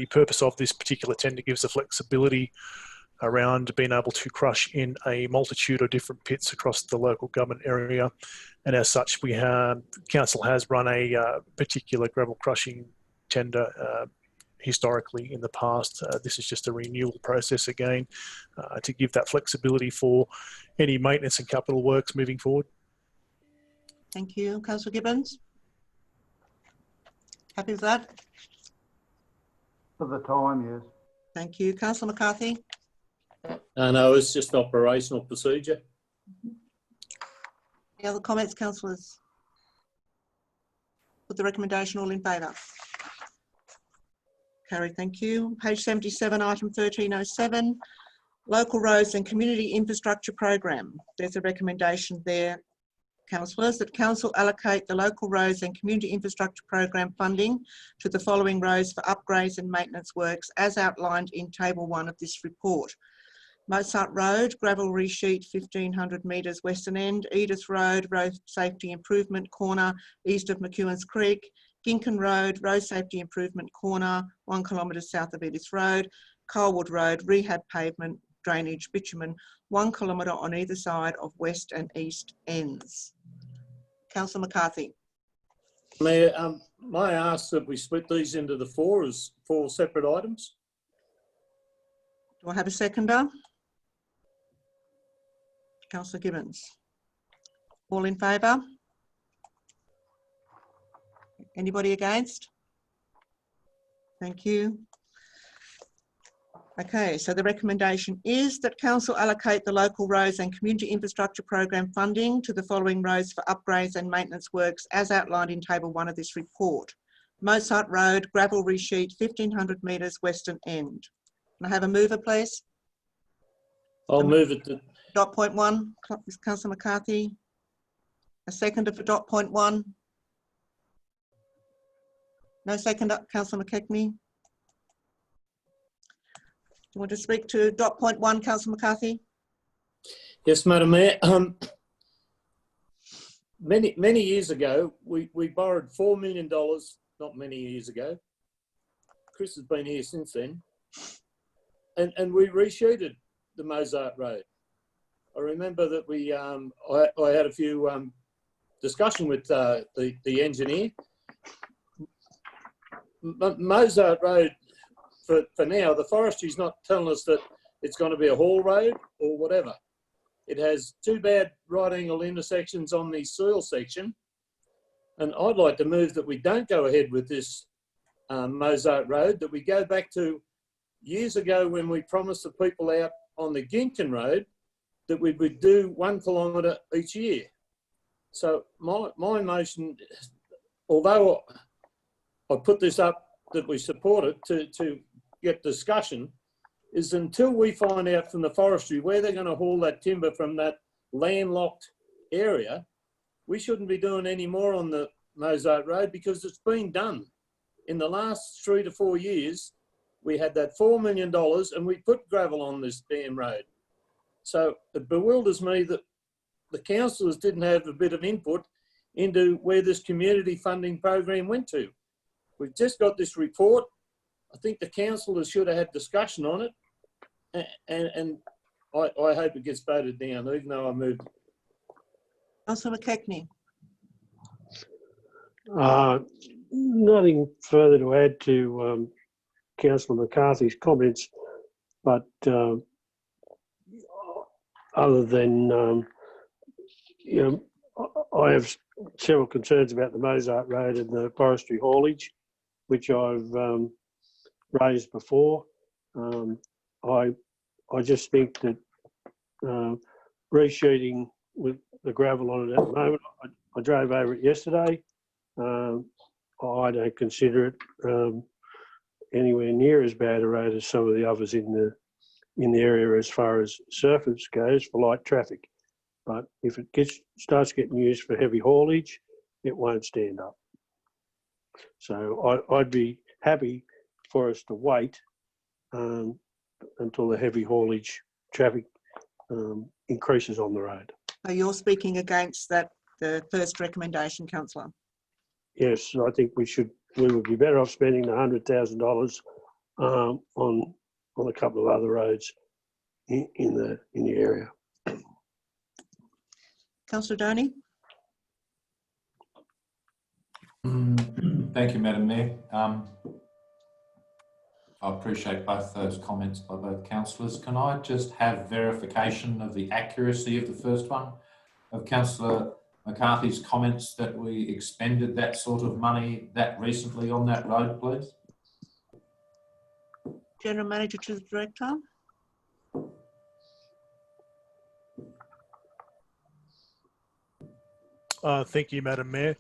purpose of this particular tender gives the flexibility around being able to crush in a multitude of different pits across the local government area, and as such, council has run a particular gravel crushing tender historically in the past. This is just a renewal process again to give that flexibility for any maintenance and capital works moving forward. Thank you. Councillor Gibbons? Happy with that? For the time, yes. Thank you. Councillor McCarthy? No, it's just operational procedure. Any other comments, councillors? Put the recommendation, all in favour? Carried, thank you. Page 77, item 1307, local roads and community infrastructure program. There's a recommendation there, councillors, that council allocate the local roads and community infrastructure program funding to the following roads for upgrades and maintenance works as outlined in table 1 of this report. Mozart Road, gravel resheet 1500 metres western end, Edith Road, road safety improvement corner east of McEwen's Creek, Ginken Road, road safety improvement corner 1 kilometre south of Edith Road, Carlwood Road, rehab pavement, drainage, bitumen 1 kilometre on either side of west and east ends. Councillor McCarthy. Mayor, may I ask that we split these into the 4 as 4 separate items? Do I have a seconder? Councillor Gibbons. All in favour? Anybody against? Thank you. Okay, so the recommendation is that council allocate the local roads and community infrastructure program funding to the following roads for upgrades and maintenance works as outlined in table 1 of this report. Mozart Road, gravel resheet 1500 metres western end. Can I have a mover, please? I'll move it to Dot point 1, Councillor McCarthy. A seconder for dot point 1. No seconder, Councillor McKechnie. Do you want to speak to dot point 1, Councillor McCarthy? Yes, Madam Mayor. Many years ago, we borrowed $4 million, not many years ago. Chris has been here since then. And we resheeted the Mozart Road. I remember that we, I had a few discussion with the engineer. Mozart Road, for now, the forestry's not telling us that it's going to be a haul road or whatever. It has 2 bad right angle intersections on the soil section. And I'd like to move that we don't go ahead with this Mozart Road, that we go back to years ago when we promised the people out on the Ginken Road that we would do 1 kilometre each year. So my motion, although I put this up that we support it to get discussion, is until we find out from the forestry where they're going to haul that timber from that landlocked area, we shouldn't be doing any more on the Mozart Road because it's been done. In the last 3 to 4 years, we had that $4 million and we put gravel on this damn road. So it bewilders me that the councillors didn't have a bit of input into where this community funding program went to. We've just got this report. I think the councillors should have had discussion on it, and I hope it gets voted down, even though I moved. Councillor McKechnie. Nothing further to add to Councillor McCarthy's comments, but other than, you know, I have several concerns about the Mozart Road and the forestry haulage, which I've raised before. I just think that resheeting with the gravel on it at the moment, I drove over it yesterday. I don't consider it anywhere near as bad a road as some of the others in the area as far as surface goes for light traffic. But if it starts getting used for heavy haulage, it won't stand up. So I'd be happy for us to wait until the heavy haulage traffic increases on the road. So you're speaking against that, the first recommendation, councillor? Yes, I think we would be better off spending the $100,000 on a couple of other roads in the area. Councillor Doney. Thank you, Madam Mayor. I appreciate both those comments by both councillors. Can I just have verification of the accuracy of the first one, of Councillor McCarthy's comments that we expended that sort of money that recently on that road, please? General Manager to the Director. Thank you, Madam Mayor.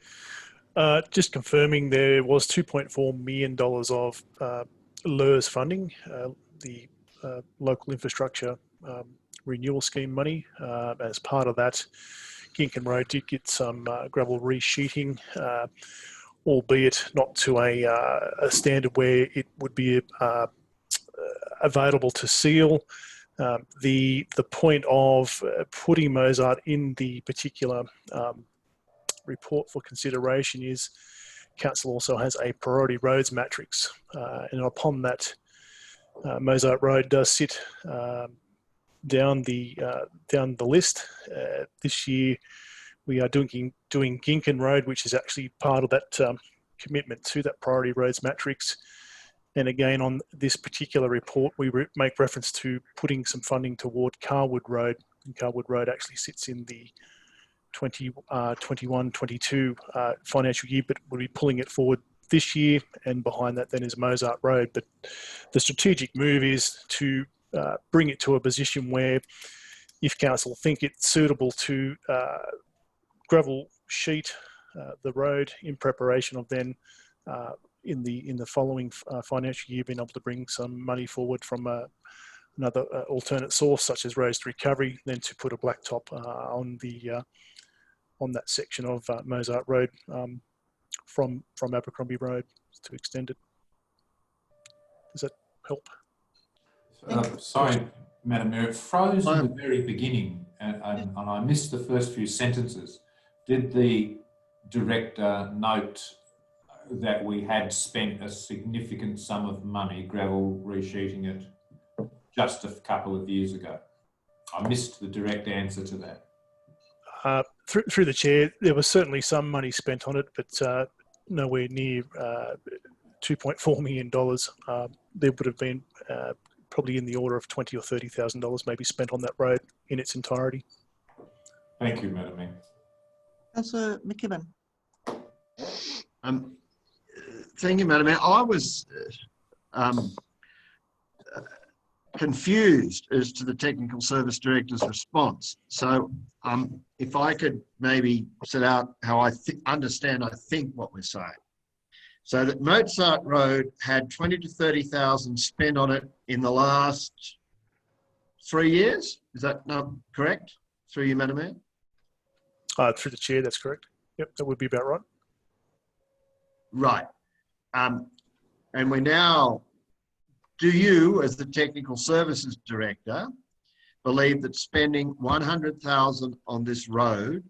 Just confirming there was $2.4 million of LERS funding, the local infrastructure renewal scheme money. As part of that, Ginkin Road did get some gravel resheeting, albeit not to a standard where it would be available to seal. The point of putting Mozart in the particular report for consideration is Council also has a priority roads matrix, and upon that, Mozart Road does sit down the list. This year, we are doing Ginkin Road, which is actually part of that commitment to that priority roads matrix. And again, on this particular report, we make reference to putting some funding toward Carwood Road. And Carwood Road actually sits in the 21-22 financial year, but we'll be pulling it forward this year, and behind that then is Mozart Road. But the strategic move is to bring it to a position where, if council think it's suitable to gravel sheet the road in preparation of then in the following financial year being able to bring some money forward from another alternate source such as roads to recovery, then to put a blacktop on that section of Mozart Road from Abercrombie Road to extend it. Does that help? Sorry, Madam Mayor, it froze in the very beginning and I missed the first few sentences. Did the Director note that we had spent a significant sum of money gravel resheeting it just a couple of years ago? I missed the direct answer to that. Through the chair, there was certainly some money spent on it, but nowhere near $2.4 million. There would have been probably in the order of $20,000 or $30,000 maybe spent on that road in its entirety. Thank you, Madam Mayor. Councillor McKibben. Thank you, Madam Mayor. I was confused as to the Technical Service Director's response. So if I could maybe set out how I understand, I think what we're saying. So that Mozart Road had 20 to 30,000 spent on it in the last 3 years. Is that not correct? Through you, Madam Mayor? Through the chair, that's correct. Yep, that would be about right. Right. And we're now, do you, as the Technical Services Director, believe that spending 100,000 on this road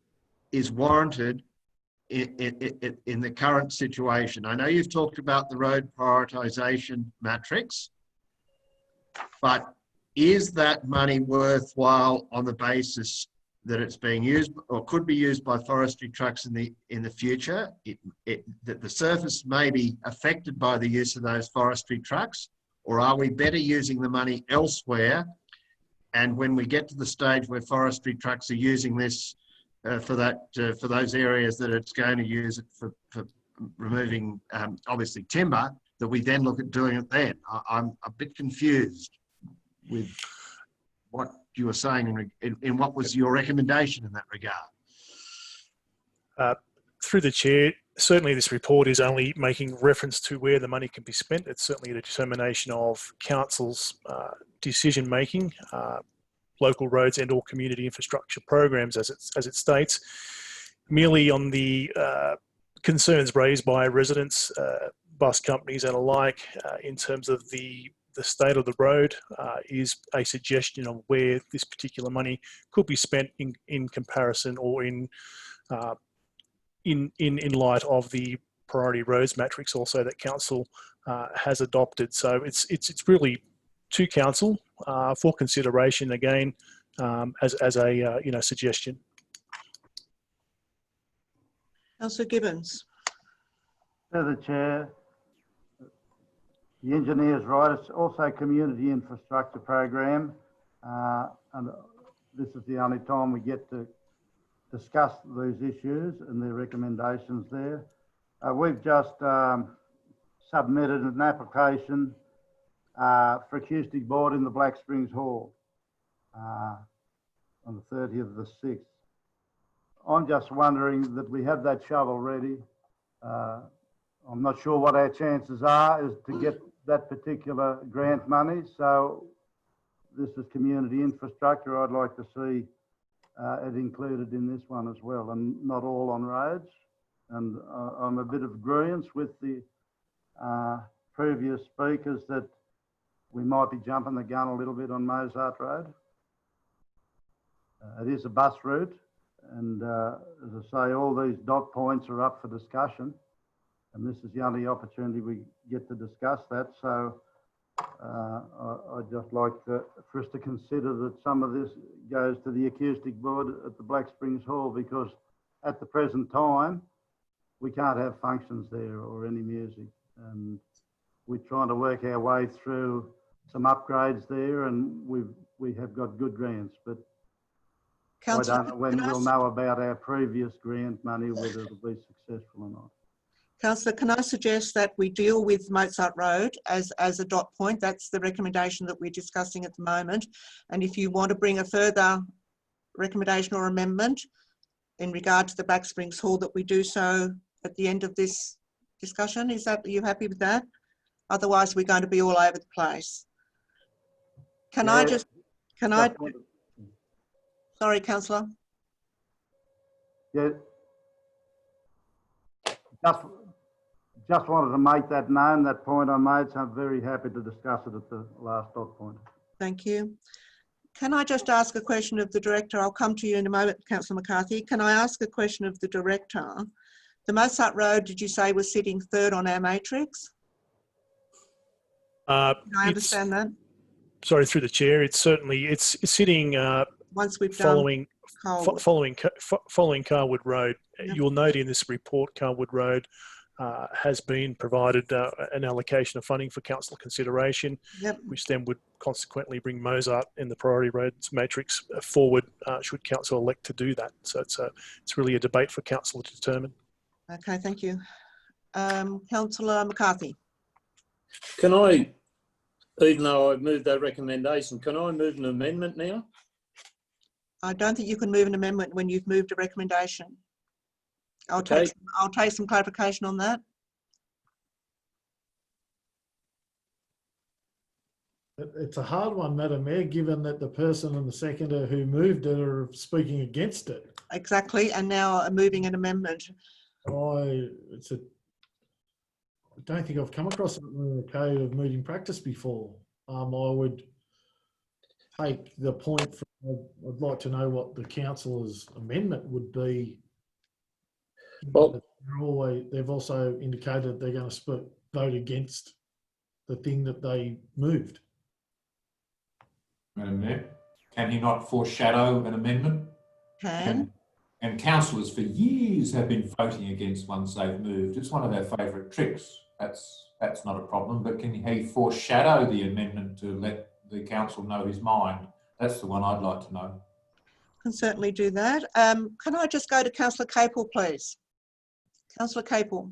is warranted in the current situation? I know you've talked about the road prioritisation matrix, but is that money worthwhile on the basis that it's being used or could be used by forestry trucks in the future? That the surface may be affected by the use of those forestry trucks, or are we better using the money elsewhere? And when we get to the stage where forestry trucks are using this for those areas that it's going to use it for removing obviously timber, that we then look at doing it then. I'm a bit confused with what you were saying in what was your recommendation in that regard. Through the chair, certainly this report is only making reference to where the money can be spent. It's certainly a determination of council's decision making, local roads and or community infrastructure programs, as it states. Merely on the concerns raised by residents, bus companies and alike, in terms of the state of the road, is a suggestion of where this particular money could be spent in comparison or in light of the priority roads matrix also that council has adopted. So it's really to council for consideration again, as a suggestion. Councillor Gibbons. To the Chair, the engineer's right. It's also a community infrastructure program, and this is the only time we get to discuss these issues and their recommendations there. We've just submitted an application for acoustic board in the Black Springs Hall on the 30th of the 6th. I'm just wondering that we have that shovel ready. I'm not sure what our chances are is to get that particular grant money. So this is community infrastructure. I'd like to see it included in this one as well, and not all on roads. And I'm a bit of agreement with the previous speakers that we might be jumping the gun a little bit on Mozart Road. It is a bus route, and as I say, all these dot points are up for discussion, and this is the only opportunity we get to discuss that. So I'd just like for us to consider that some of this goes to the acoustic board at the Black Springs Hall, because at the present time, we can't have functions there or any music. And we're trying to work our way through some upgrades there, and we have got good grants, but Councillor, I don't know when we'll know about our previous grant money, whether it'll be successful or not. Councillor, can I suggest that we deal with Mozart Road as a dot point? That's the recommendation that we're discussing at the moment. And if you want to bring a further recommendation or amendment in regard to the Black Springs Hall, that we do so at the end of this discussion. Are you happy with that? Otherwise, we're going to be all over the place. Sorry, Councillor. Yeah. Just wanted to make that known, that point I made, so I'm very happy to discuss it at the last dot point. Thank you. Can I just ask a question of the Director? I'll come to you in a moment, Councillor McCarthy. Can I ask a question of the Director? The Mozart Road, did you say, was sitting third on our matrix? Can I understand that? Sorry, through the chair. It's certainly it's sitting once we've following Carwood Road. Yep. You'll note in this report, Carwood Road has been provided an allocation of funding for council consideration, yep, which then would consequently bring Mozart in the priority roads matrix forward should council elect to do that. So it's really a debate for council to determine. Okay, thank you. Councillor McCarthy. Can I, even though I've moved that recommendation, can I move an amendment now? I don't think you can move an amendment when you've moved a recommendation. I'll take some clarification on that. It's a hard one, Madam Mayor, given that the person and the seconder who moved it are speaking against it. Exactly, and now moving an amendment. I don't think I've come across it in the code of meeting practice before. I would take the point from, I'd like to know what the councillor's amendment would be. Well, they've also indicated they're going to vote against the thing that they moved. Madam Mayor, can he not foreshadow an amendment? Can. And councillors for years have been voting against ones they've moved. It's one of their favourite tricks. That's not a problem, but can he foreshadow the amendment to let the council know his mind? That's the one I'd like to know. Can certainly do that. Can I just go to Councillor Capel, please? Councillor Capel.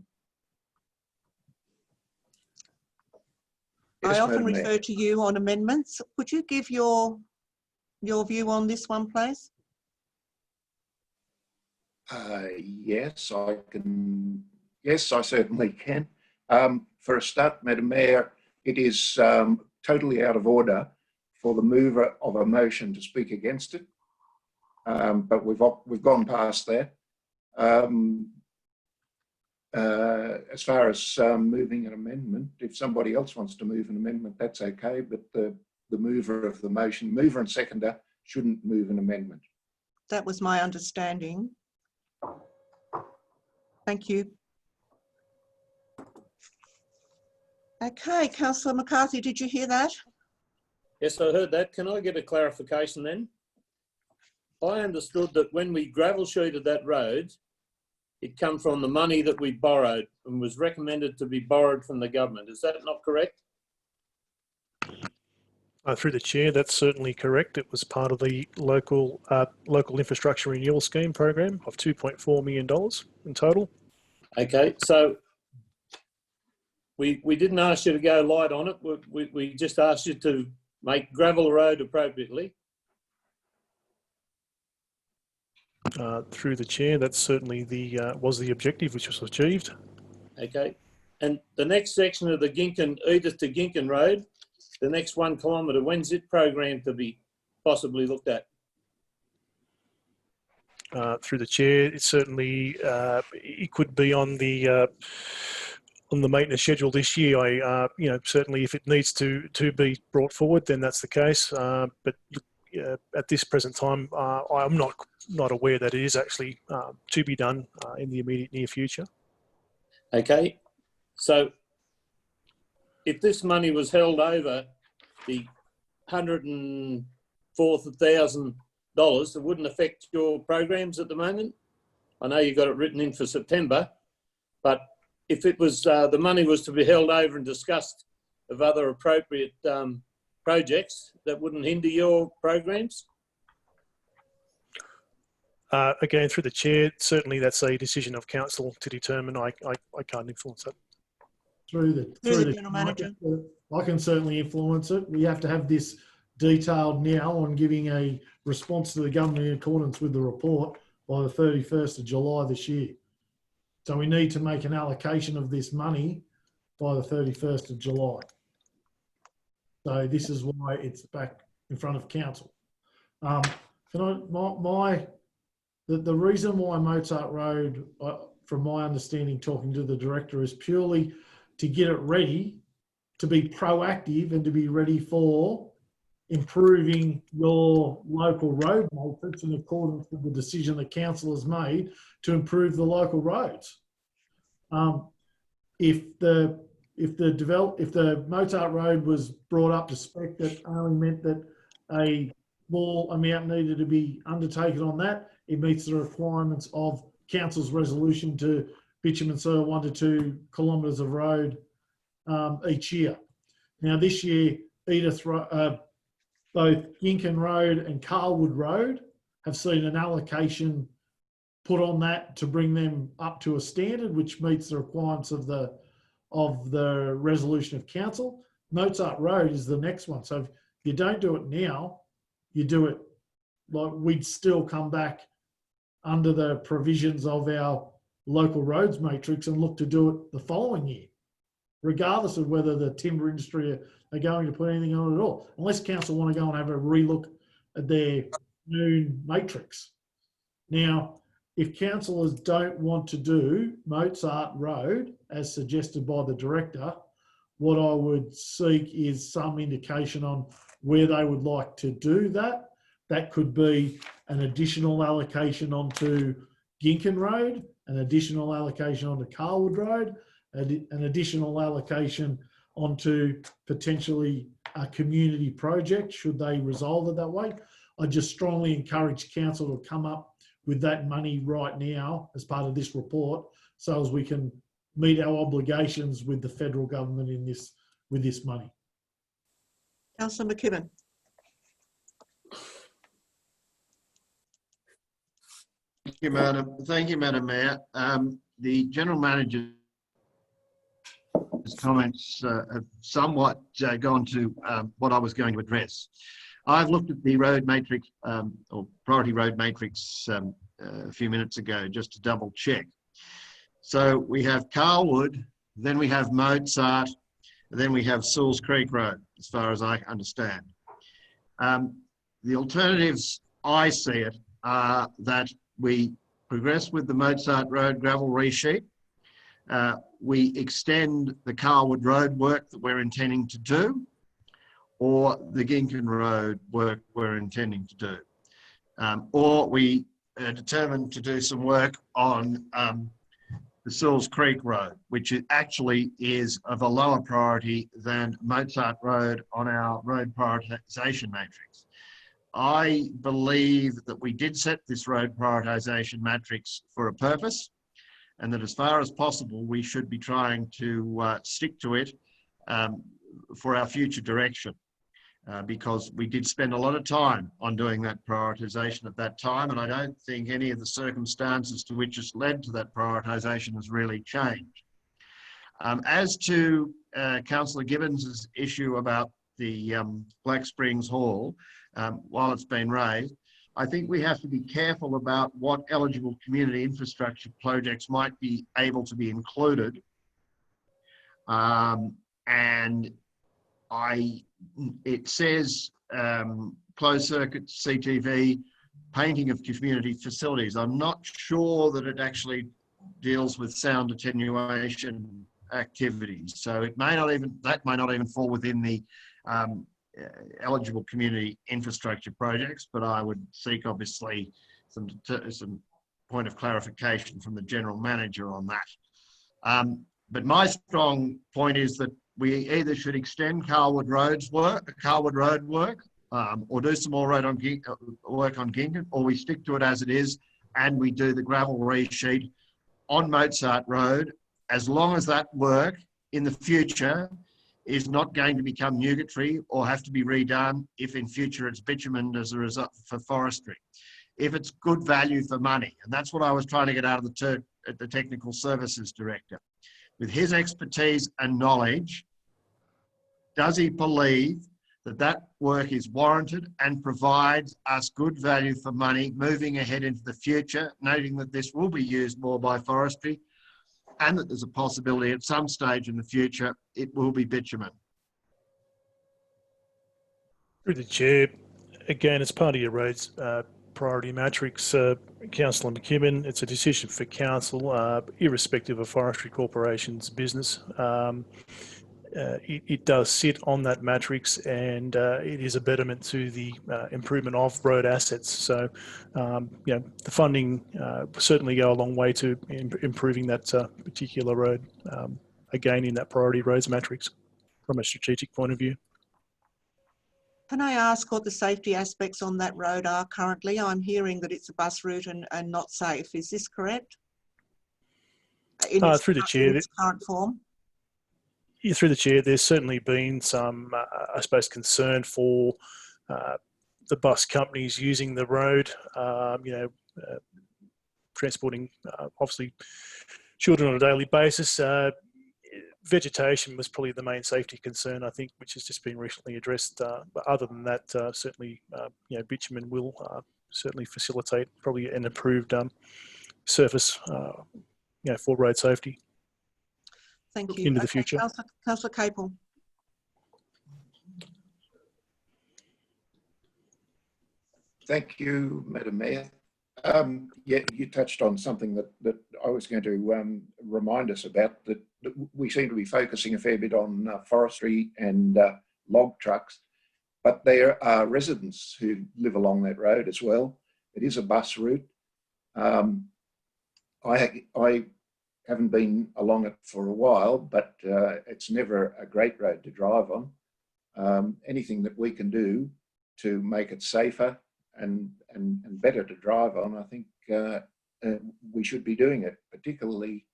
Yes, I often Madam Mayor. refer to you on amendments. Could you give your view on this one, please? Yes, I can. Yes, I certainly can. For a start, Madam Mayor, it is totally out of order for the mover of a motion to speak against it. But we've gone past that. As far as moving an amendment, if somebody else wants to move an amendment, that's okay. But the mover of the motion, mover and seconder, shouldn't move an amendment. That was my understanding. Thank you. Okay, Councillor McCarthy, did you hear that? Yes, I heard that. Can I get a clarification then? I understood that when we gravel sheeted that road, it come from the money that we borrowed and was recommended to be borrowed from the government. Is that not correct? Through the chair, that's certainly correct. It was part of the local infrastructure renewal scheme program of $2.4 million in total. Okay, so we didn't ask you to go light on it. We just asked you to make gravel road appropriately. Through the chair, that's certainly was the objective, which was achieved. Okay, and the next section of the Edith to Ginkin Road, the next 1 kilometre, when's it programmed to be possibly looked at? Through the chair, it certainly it could be on the maintenance schedule this year. Certainly if it needs to be brought forward, then that's the case. But at this present time, I'm not aware that it is actually to be done in the immediate near future. Okay, so if this money was held over, the $104,000, it wouldn't affect your programs at the moment. I know you got it written in for September, but if it was the money was to be held over and discussed of other appropriate projects, that wouldn't hinder your programs? Again, through the chair, certainly that's a decision of council to determine. I can't influence that. Through the General Manager. I can certainly influence it. We have to have this detailed now on giving a response to the government in accordance with the report by the 31st of July this year. So we need to make an allocation of this money by the 31st of July. So this is why it's back in front of council. The reason why Mozart Road, from my understanding, talking to the director, is purely to get it ready, to be proactive and to be ready for improving your local road matrix in accordance with the decision the council has made to improve the local roads. If the Mozart Road was brought up to spec, that only meant that a small amount needed to be undertaken on that. It meets the requirements of council's resolution to bitumen soil 1 to 2 kilometres of road each year. Now this year, both Ginkin Road and Carlwood Road have seen an allocation put on that to bring them up to a standard which meets the requirements of the resolution of council. Mozart Road is the next one. So if you don't do it now, you do it like we'd still come back under the provisions of our local roads matrix and look to do it the following year, regardless of whether the timber industry are going to put anything on it at all, unless council want to go and have a relook at their new matrix. Now, if councillors don't want to do Mozart Road, as suggested by the director, what I would seek is some indication on where they would like to do that. That could be an additional allocation onto Ginkin Road, an additional allocation onto Carlwood Road, an additional allocation onto potentially a community project, should they resolve it that way. I just strongly encourage council to come up with that money right now as part of this report, so as we can meet our obligations with the federal government in this, with this money. Councillor McKibben. Thank you, Madam Mayor. The General Manager's comments have somewhat gone to what I was going to address. I've looked at the road matrix, or priority road matrix, a few minutes ago, just to double check. So we have Carlwood, then we have Mozart, then we have Sewells Creek Road, as far as I understand. The alternatives, I see it, are that we progress with the Mozart Road gravel resheet. We extend the Carlwood Road work that we're intending to do, or the Ginkin Road work we're intending to do. Or we determine to do some work on the Sewells Creek Road, which actually is of a lower priority than Mozart Road on our road prioritisation matrix. I believe that we did set this road prioritisation matrix for a purpose. and that as far as possible, we should be trying to stick to it for our future direction. Because we did spend a lot of time on doing that prioritisation at that time, and I don't think any of the circumstances to which it's led to that prioritisation has really changed. As to Councillor Gibbons's issue about the Black Springs Hall, while it's been raised, I think we have to be careful about what eligible community infrastructure projects might be able to be included. And it says closed circuit CTV, painting of community facilities. I'm not sure that it actually deals with sound attenuation activities. So it may not even, that may not even fall within the eligible community infrastructure projects, but I would seek obviously some point of clarification from the general manager on that. But my strong point is that we either should extend Carwood Road work, or do some more road on work on Ginkin, or we stick to it as it is and we do the gravel resheet on Mozart Road, as long as that work in the future is not going to become nugatory or have to be redone if in future it's bitumened as a result for forestry. If it's good value for money, and that's what I was trying to get out of the Technical Services Director. With his expertise and knowledge, does he believe that that work is warranted and provides us good value for money moving ahead into the future, noting that this will be used more by forestry and that there's a possibility at some stage in the future it will be bitumen? Through the chair, again, it's part of your roads priority matrix, Councillor McKibben. It's a decision for council, irrespective of Forestry Corporation's business. It does sit on that matrix, and it is a betterment to the improvement of road assets. So, you know, the funding certainly go a long way to improving that particular road, again, in that priority roads matrix from a strategic point of view. Can I ask what the safety aspects on that road are currently? I'm hearing that it's a bus route and not safe. Is this correct? Through the chair, in its current form? Yeah, through the chair, there's certainly been some, I suppose, concern for the bus companies using the road, you know, transporting, obviously, children on a daily basis. Vegetation was probably the main safety concern, I think, which has just been recently addressed. But other than that, certainly, you know, bitumen will certainly facilitate probably an improved surface, you know, for road safety. Thank you. Into the future. Councillor Capel. Thank you, Madam Mayor. Yeah, you touched on something that I was going to remind us about, that we seem to be focusing a fair bit on forestry and log trucks, but there are residents who live along that road as well. It is a bus route. I haven't been along it for a while, but it's never a great road to drive on. Anything that we can do to make it safer and better to drive on, I think we should be doing it, particularly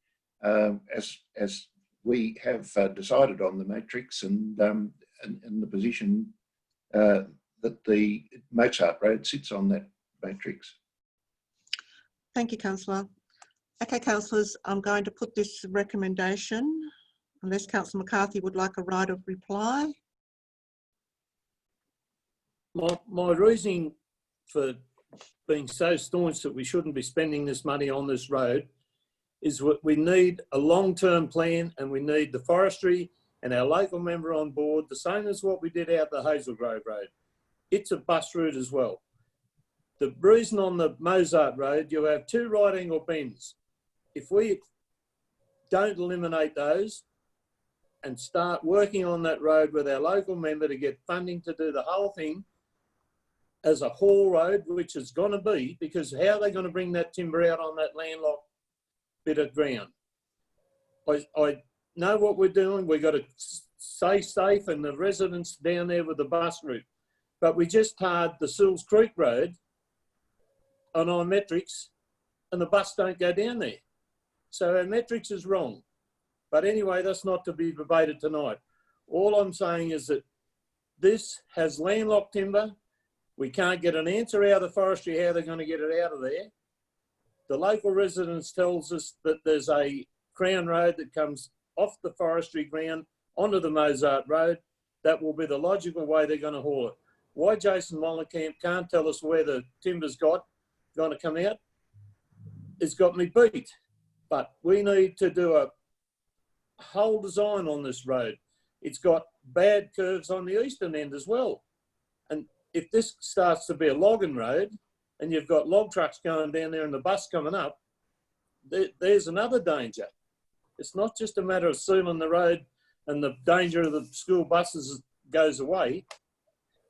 as we have decided on the matrix and the position that the Mozart Road sits on that matrix. Thank you, Councillor. Okay, councillors, I'm going to put this recommendation, unless Councillor McCarthy would like a right of reply. My reasoning for being so staunch that we shouldn't be spending this money on this road is what we need: a long-term plan, and we need the forestry and our local member on board, the same as what we did out the Hazel Grove Road. It's a bus route as well. The reason on the Mozart Road, you have 2 right angle bends. If we don't eliminate those and start working on that road with our local member to get funding to do the whole thing as a haul road, which is going to be, because how are they going to bring that timber out on that landlocked bit of ground? I know what we're doing. We've got to stay safe, and the residents down there with the bus route. But we just tarred the Sills Creek Road on our metrics, and the bus don't go down there. So our metrics is wrong. But anyway, that's not to be debated tonight. All I'm saying is that this has landlocked timber. We can't get an answer out of forestry how they're going to get it out of there. The local residents tells us that there's a crown road that comes off the forestry ground onto the Mozart Road. That will be the logical way they're going to haul it. Why Jason Mollenkamp can't tell us where the timber's going to come out, it's got me beat. But we need to do a whole design on this road. It's got bad curves on the eastern end as well. And if this starts to be a logging road and you've got log trucks going down there and the bus coming up, there's another danger. It's not just a matter of sealing the road and the danger of the school buses goes away.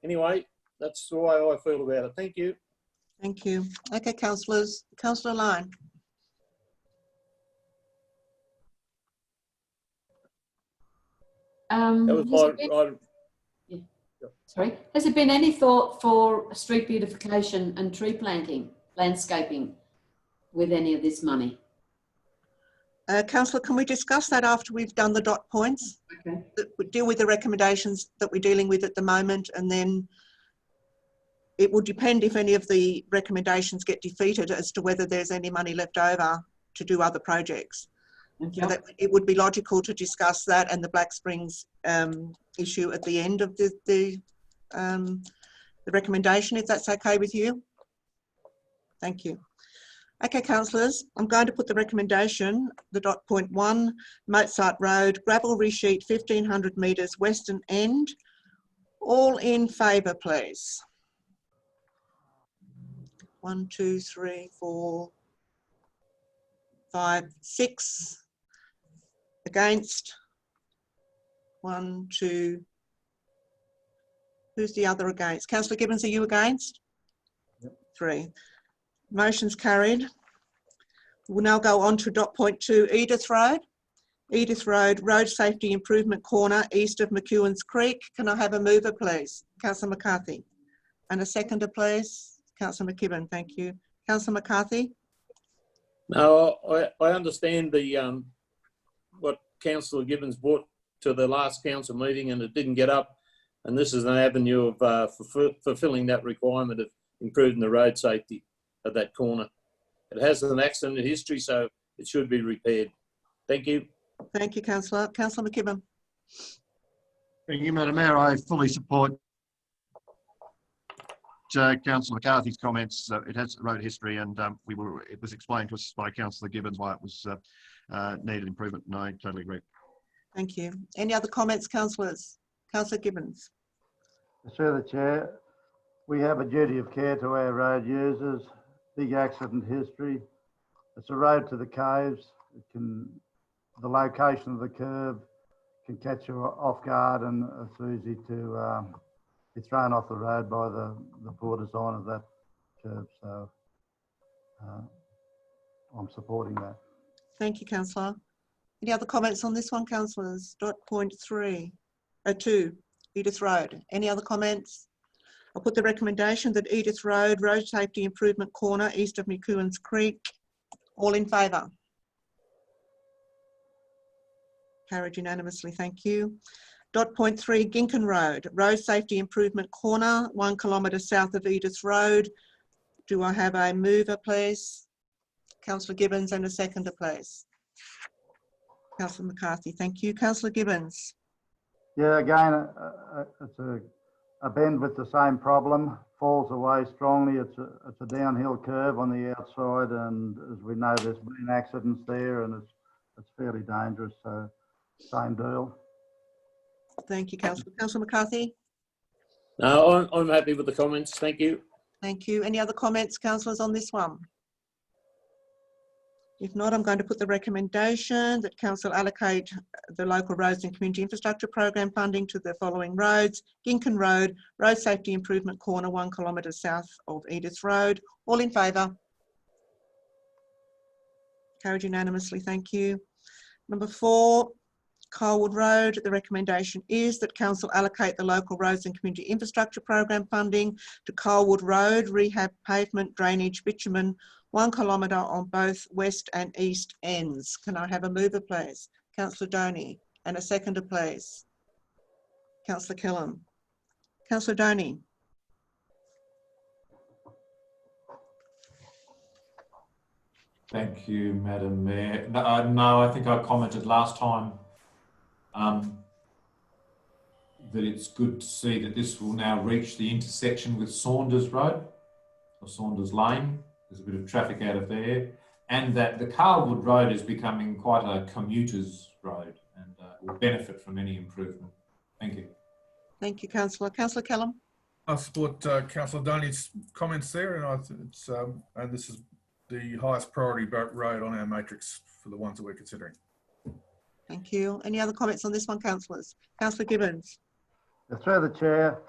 Anyway, that's the way I feel about it. Thank you. Thank you. Okay, councillors. Councillor Lyon. That was Sorry, has there been any thought for street beautification and tree planting, landscaping with any of this money? Councillor, can we discuss that after we've done the dot points? Okay. We deal with the recommendations that we're dealing with at the moment, and then it will depend if any of the recommendations get defeated as to whether there's any money left over to do other projects. Okay. So that it would be logical to discuss that and the Black Springs issue at the end of the recommendation, if that's okay with you. Thank you. Okay, councillors, I'm going to put the recommendation, the dot point 1, Mozart Road, gravel resheet 1500 metres western end. All in favour, please. 1, 2, 3, 4, 5, 6. Against. 1, 2. Who's the other against? Councillor Gibbons, are you against? Yep. 3. Motion's carried. We'll now go on to dot point 2, Edith Road. Edith Road, road safety improvement corner east of McEwen's Creek. Can I have a mover, please? Councillor McCarthy. And a seconder, please? Councillor McKibben, thank you. Councillor McCarthy? No, I understand the what Councillor Gibbons brought to the last council meeting and it didn't get up. And this is an avenue of fulfilling that requirement of improving the road safety at that corner. It has an accident history, so it should be repaired. Thank you. Thank you, Councillor. Councillor McKibben. Thank you, Madam Mayor. I fully support Councillor McCarthy's comments. It has a road history, and it was explained to us by Councillor Gibbons why it was needed improvement, and I totally agree. Thank you. Any other comments, councillors? Councillor Gibbons. Through the chair, we have a duty of care to our road users. Big accident history. It's a road to the caves. The location of the curve can catch you off guard, and it's easy to be thrown off the road by the poor design of that curve. So I'm supporting that. Thank you, councillor. Any other comments on this one, councillors? Dot point 2, Edith Road. Any other comments? I'll put the recommendation that Edith Road, road safety improvement corner east of McEwen's Creek. All in favour? Carried unanimously, thank you. Dot point 3, Ginken Road, road safety improvement corner, 1 kilometre south of Edith Road. Do I have a mover, please? Councillor Gibbons, and a seconder, please. Councillor McCarthy, thank you. Councillor Gibbons. Yeah, again, it's a bend with the same problem, falls away strongly. It's a downhill curve on the outside, and as we know, there's been accidents there, and it's fairly dangerous. So, same deal. Thank you, Councillor. Councillor McCarthy. No, I'm happy with the comments. Thank you. Thank you. Any other comments, councillors, on this one? If not, I'm going to put the recommendation that council allocate the local roads and community infrastructure program funding to the following roads. Ginken Road, road safety improvement corner, 1 kilometre south of Edith Road. All in favour? Carried unanimously, thank you. Number 4, Carlwood Road, the recommendation is that council allocate the local roads and community infrastructure program funding to Carlwood Road, rehab pavement, drainage, bitumen, 1 kilometre on both west and east ends. Can I have a mover, please? Councillor Doney, and a seconder, please. Councillor Kellam. Councillor Doney. Thank you, Madam Mayor. No, I think I commented last time that it's good to see that this will now reach the intersection with Saunders Road or Saunders Lane. There's a bit of traffic out of there, and that the Carlwood Road is becoming quite a commuter's road and will benefit from any improvement. Thank you. Thank you, Councillor. Councillor Kellam. I support Councillor Doney's comments there, and and this is the highest priority road on our matrix for the ones that we're considering. Thank you. Any other comments on this one, councillors? Councillor Gibbons. Through the chair,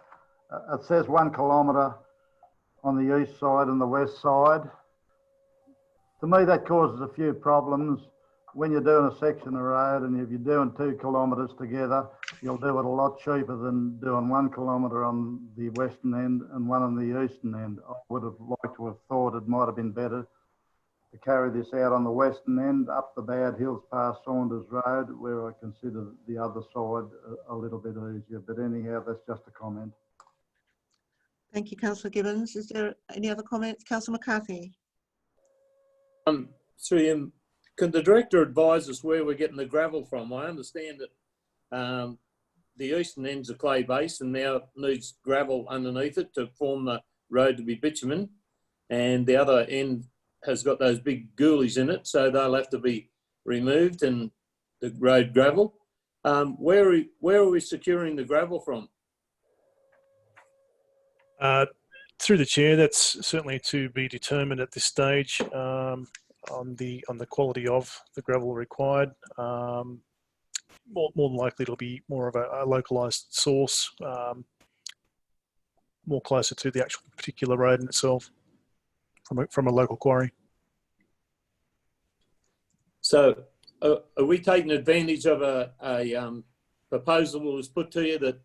it says 1 kilometre on the east side and the west side. To me, that causes a few problems. When you're doing a section of road and if you're doing 2 kilometres together, you'll do it a lot cheaper than doing 1 kilometre on the western end and one on the eastern end. I would have liked to have thought it might have been better to carry this out on the western end, up the Bad Hills past Saunders Road, where I consider the other side a little bit easier. But anyhow, that's just a comment. Thank you, Councillor Gibbons. Is there any other comments? Councillor McCarthy. Through him, can the director advise us where we're getting the gravel from? I understand that the eastern end's a clay base and now needs gravel underneath it to form the road to be bitumen, and the other end has got those big ghoulies in it, so they'll have to be removed and the road gravel. Where are we securing the gravel from? Through the chair, that's certainly to be determined at this stage on the quality of the gravel required. More than likely, it'll be more of a localised source, more closer to the actual particular road in itself from a local quarry. So, are we taking advantage of a proposal that was put to you that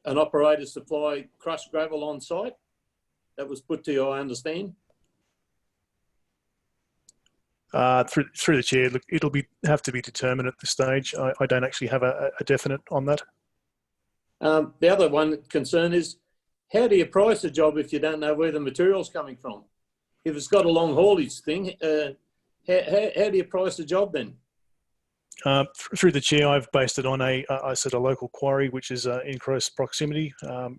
an operator supply crushed gravel on site? That was put to you, I understand. Through the chair, look, it'll have to be determined at this stage. I don't actually have a definite on that. The other one concern is, how do you price a job if you don't know where the material's coming from? If it's got a long haulage thing, how do you price a job then? Through the chair, I've based it on a local quarry, which is in close proximity.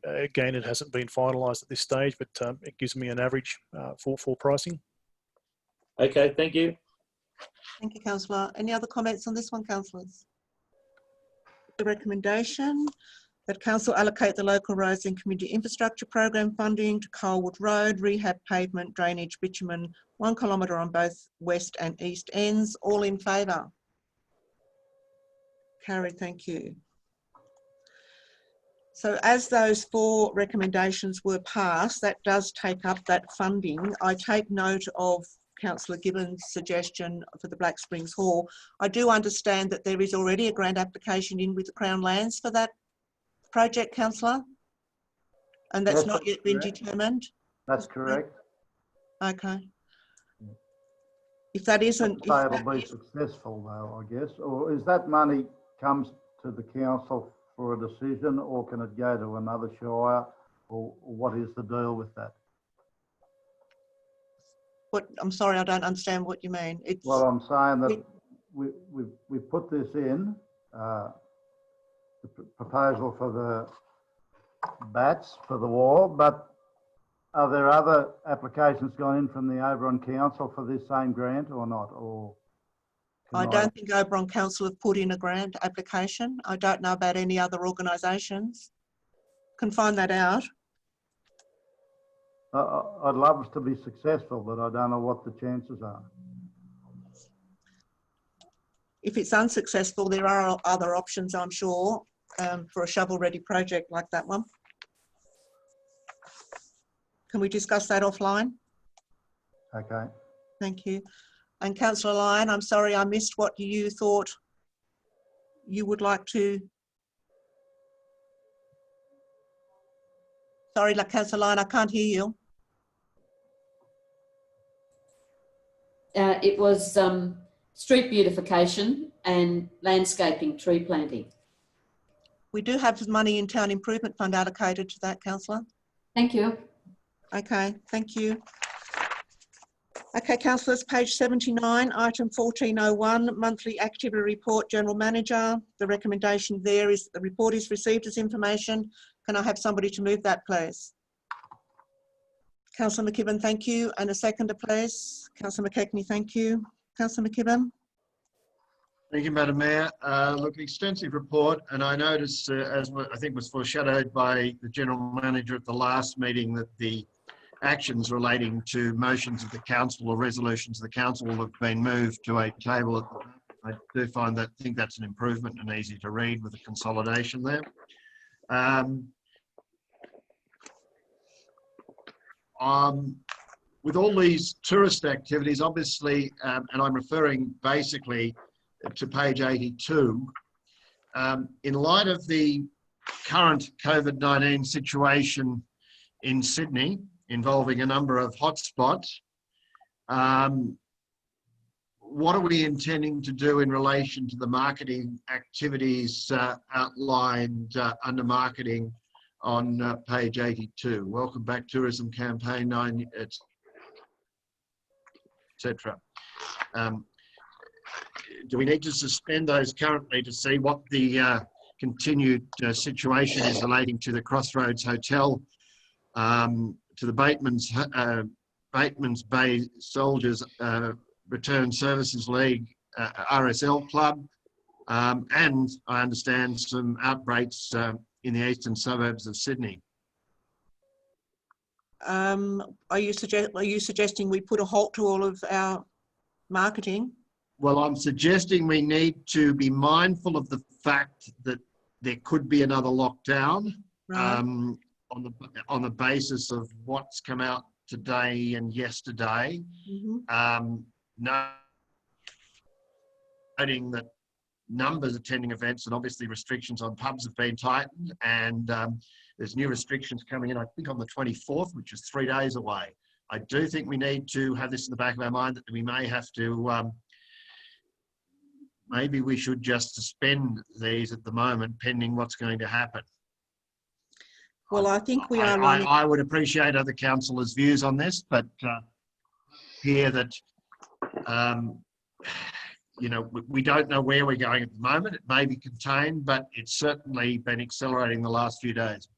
Again, it hasn't been finalised at this stage, but it gives me an average for pricing. Okay, thank you. Thank you, Councillor. Any other comments on this one, councillors? The recommendation that council allocate the local roads and community infrastructure program funding to Carlwood Road, rehab pavement, drainage, bitumen, 1 kilometre on both west and east ends. All in favour? Carried, thank you. So as those 4 recommendations were passed, that does take up that funding. I take note of Councillor Gibbons' suggestion for the Black Springs Hall. I do understand that there is already a grant application in with the Crown Lands for that project, Councillor, and that's not yet been determined. That's correct. Okay. If that isn't, It'll be successful though, I guess. Or is that money comes to the council for a decision, or can it go to another shire, or what is the deal with that? What? I'm sorry, I don't understand what you mean. It's, well, I'm saying that we put this in, the proposal for the bats for the wall, but are there other applications gone in from the Oberon Council for this same grant or not? Or I don't think Oberon Council have put in a grant application. I don't know about any other organisations. Can find that out. I'd love to be successful, but I don't know what the chances are. If it's unsuccessful, there are other options, I'm sure, for a shovel-ready project like that one. Can we discuss that offline? Okay. Thank you. And Councillor Lyon, I'm sorry I missed what you thought you would like to? Sorry, Councillor Lyon, I can't hear you. It was street beautification and landscaping, tree planting. We do have money in Town Improvement Fund allocated to that, Councillor. Thank you. Okay, thank you. Okay, councillors, page 79, item 1401, monthly activity report, General Manager. The recommendation there is the report is received as information. Can I have somebody to move that, please? Councillor McKibben, thank you. And a seconder, please. Councillor McKechnie, thank you. Councillor McKibben. Thank you, Madam Mayor. Look, an extensive report, and I noticed, as I think was foreshadowed by the General Manager at the last meeting, that the actions relating to motions of the council or resolutions of the council have been moved to a table. I do think that's an improvement and easy to read with a consolidation there. With all these tourist activities, obviously, and I'm referring basically to page 82, in light of the current COVID-19 situation in Sydney, involving a number of hotspots, what are we intending to do in relation to the marketing activities outlined under marketing on page 82? Welcome back tourism campaign, etc. Do we need to suspend those currently to see what the continued situation is relating to the Crossroads Hotel, to the Bateman's Bay Soldiers Return Services League RSL Club, and I understand some outbreaks in the eastern suburbs of Sydney? Are you suggesting we put a halt to all of our marketing? Well, I'm suggesting we need to be mindful of the fact that there could be another lockdown, Right. On the basis of what's come out today and yesterday. Mm-hmm. Noting that numbers attending events and obviously restrictions on pubs have been tightened, and there's new restrictions coming in, I think, on the 24th, which is 3 days away. I do think we need to have this in the back of our mind, that we may have to, maybe we should just suspend these at the moment, pending what's going to happen. Well, I think we are. I would appreciate other councillors' views on this, but hear that, you know, we don't know where we're going at the moment. It may be contained, but it's certainly been accelerating the last few days.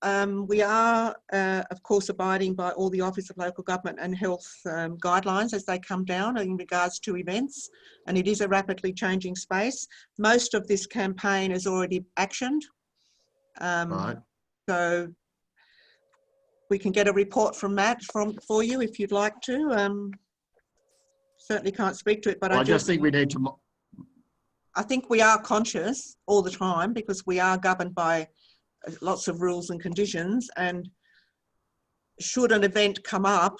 We are, of course, abiding by all the Office of Local Government and Health guidelines as they come down in regards to events, and it is a rapidly changing space. Most of this campaign is already actioned. Right. So we can get a report from Matt for you if you'd like to. Certainly can't speak to it, but well, I just think we need to. I think we are conscious all the time, because we are governed by lots of rules and conditions, and should an event come up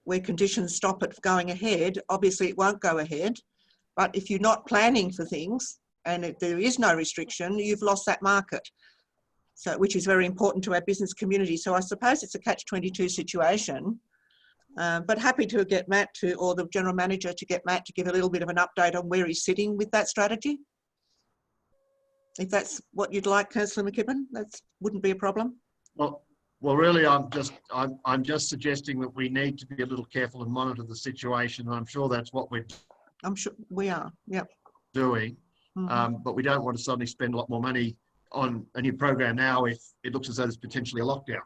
where conditions stop it going ahead, obviously it won't go ahead. But if you're not planning for things and there is no restriction, you've lost that market. So, which is very important to our business community. So I suppose it's a catch-22 situation, but happy to get Matt to, or the General Manager to get Matt to give a little bit of an update on where he's sitting with that strategy. If that's what you'd like, Councillor McKibben, that wouldn't be a problem. Well, really, I'm just suggesting that we need to be a little careful and monitor the situation. And I'm sure that's what we're. I'm sure we are. Yep. Doing, Mm-hmm. But we don't want to suddenly spend a lot more money on a new program now if it looks as though there's potentially a lockdown.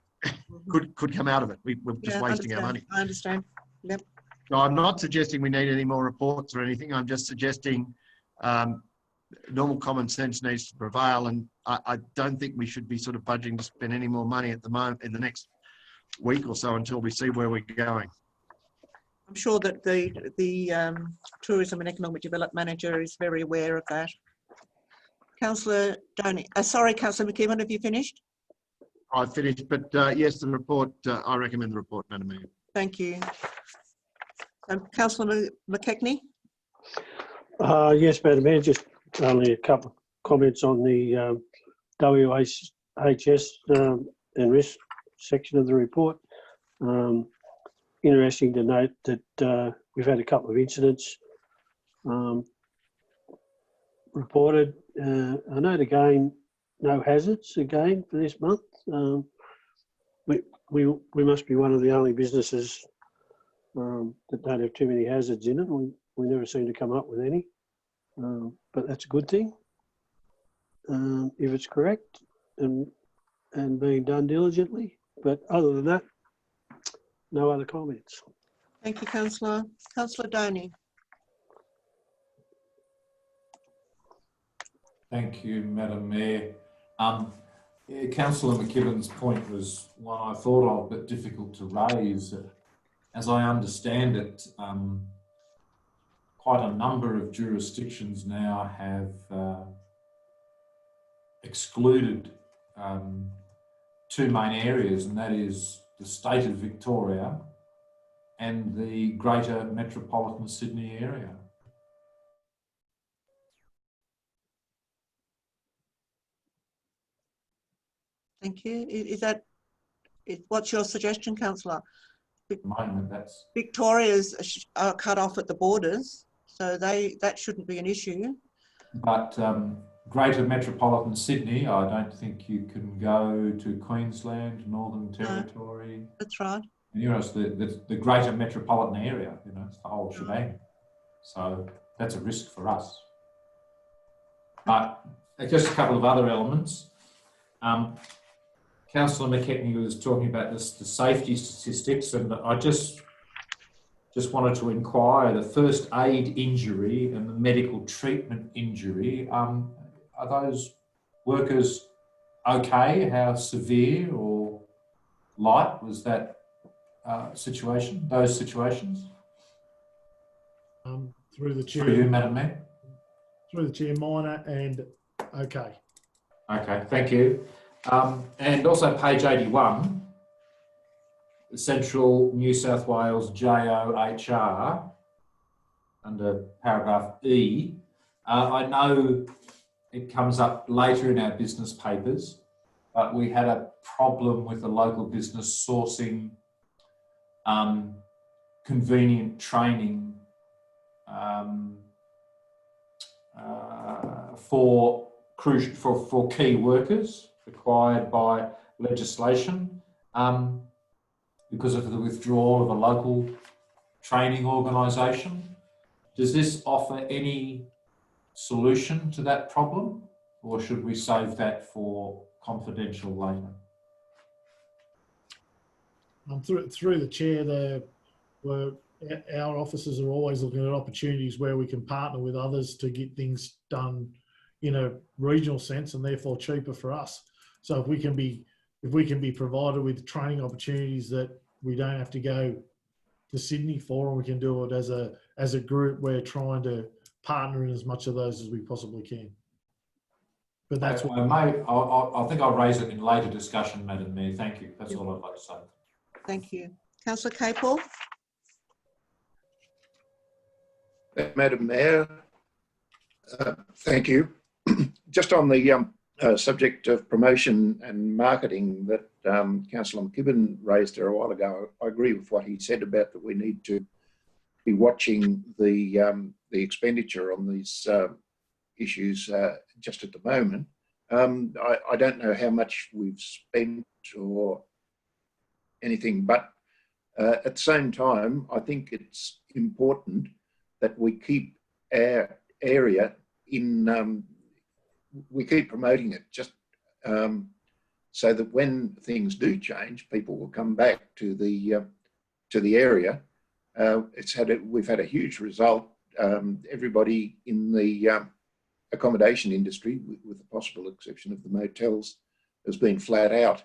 could come out of it. We're just wasting our money. I understand. Yep. So I'm not suggesting we need any more reports or anything. I'm just suggesting normal common sense needs to prevail, and I don't think we should be sort of budging to spend any more money at the moment in the next week or so until we see where we're going. I'm sure that the Tourism and Economic Development Manager is very aware of that. Councillor Donny, sorry, Councillor McKibben, have you finished? I've finished, but yes, the report, I recommend the report, Madam Mayor. Thank you. Councillor McKechnie? Yes, Madam Mayor, just only a couple of comments on the WHS and risk section of the report. Interesting to note that we've had a couple of incidents reported. I note again, no hazards again for this month. We must be one of the only businesses that don't have too many hazards in it. We never seem to come up with any, but that's a good thing if it's correct and being done diligently. But other than that, no other comments. Thank you, Councillor. Councillor Doney. Thank you, Madam Mayor. Councillor McKibben's point was one I thought of, but difficult to raise. As I understand it, quite a number of jurisdictions now have excluded two main areas, and that is the state of Victoria and the greater metropolitan Sydney area. Thank you. What's your suggestion, Councillor? At the moment, that's... Victoria's are cut off at the borders, so that shouldn't be an issue. But greater metropolitan Sydney, I don't think you can go to Queensland, Northern Territory. No, that's right. And, you know, it's the greater metropolitan area, you know, it's the whole shebang. So that's a risk for us. But just a couple of other elements. Councillor McKechnie was talking about the safety statistics, and I just wanted to inquire, the first aid injury and the medical treatment injury, are those workers okay? How severe or light was that those situations? Through the chair. Through you, Madam Mayor. Through the chair, minor and okay. Okay, thank you. And also page 81, the Central New South Wales JOHR, under paragraph E. I know it comes up later in our business papers, but we had a problem with a local business sourcing convenient training for key workers required by legislation because of the withdrawal of a local training organisation. Does this offer any solution to that problem, or should we save that for confidential later? Through the chair, our officers are always looking at opportunities where we can partner with others to get things done in a regional sense and therefore cheaper for us. So if we can be provided with training opportunities that we don't have to go to Sydney for, and we can do it as a group, we're trying to partner in as much of those as we possibly can. But that's what I think I'll raise it in later discussion, Madam Mayor. Thank you. That's all I'd like to say. Thank you. Councillor Capel. Madam Mayor, thank you. Just on the subject of promotion and marketing that Councillor McKibben raised there a while ago, I agree with what he said about that we need to be watching the expenditure on these issues just at the moment. I don't know how much we've spent or anything, but at the same time, I think it's important that we keep our area in, we keep promoting it just so that when things do change, people will come back to the area. We've had a huge result. Everybody in the accommodation industry, with the possible exception of the motels, has been flat out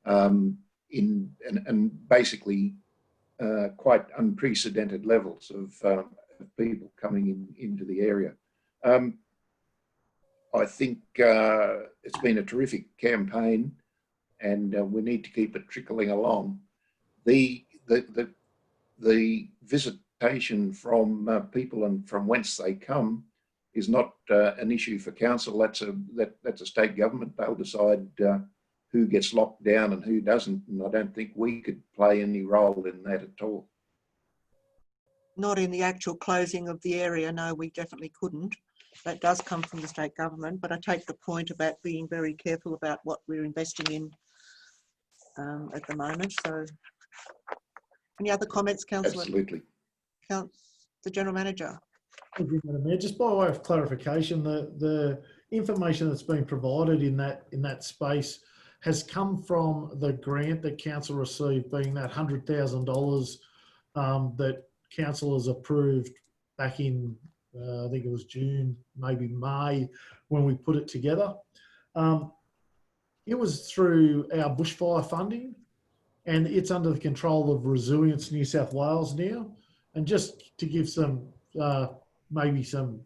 and basically quite unprecedented levels of people coming into the area. I think it's been a terrific campaign, and we need to keep it trickling along. The visitation from people and from whence they come is not an issue for council. That's a state government. They'll decide who gets locked down and who doesn't. And I don't think we could play any role in that at all. Not in the actual closing of the area, no, we definitely couldn't. That does come from the state government, but I take the point about being very careful about what we're investing in at the moment. So, any other comments, Councillor? Absolutely. The General Manager. Thank you, Madam Mayor. Just by way of clarification, the information that's been provided in that space has come from the grant that council received, being that $100,000 that council has approved back in, I think it was June, maybe May, when we put it together. It was through our bushfire funding, and it's under the control of Resilience New South Wales now. And just to give some, maybe some,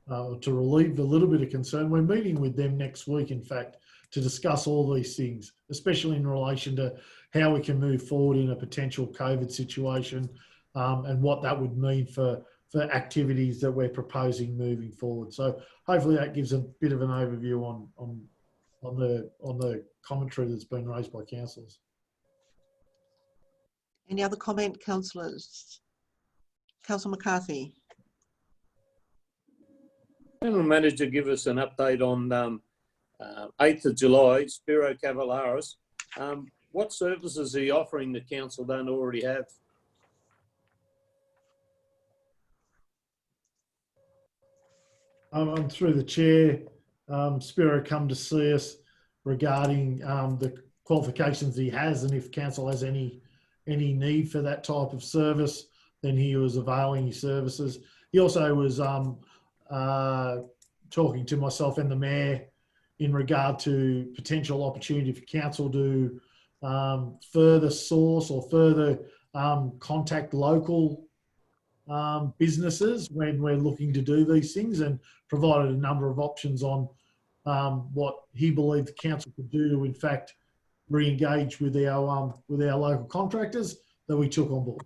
to relieve a little bit of concern, we're meeting with them next week, in fact, to discuss all these things, especially in relation to how we can move forward in a potential COVID situation, and what that would mean for activities that we're proposing moving forward. So hopefully that gives a bit of an overview on the commentary that's been raised by councillors. Any other comment, councillors? Councillor McCarthy. General Manager, give us an update on 8th of July, Spiro Cavalaris. What services are you offering that council don't already have? Through the chair, Spiro come to see us regarding the qualifications he has, and if council has any need for that type of service, then he was availing his services. He also was talking to myself and the mayor in regard to potential opportunity for council to further source or further contact local businesses when we're looking to do these things, and provided a number of options on what he believed the council could do to, in fact, re-engage with our local contractors that we took on board.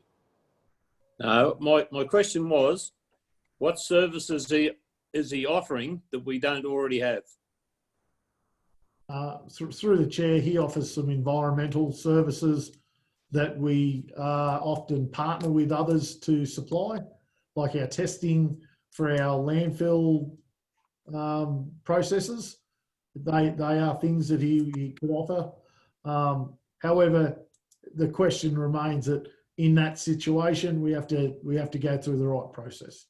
No, my question was, what services is he offering that we don't already have? Through the chair, he offers some environmental services that we often partner with others to supply, like our testing for our landfill processes. They are things that he could offer. However, the question remains that in that situation, we have to go through the right process.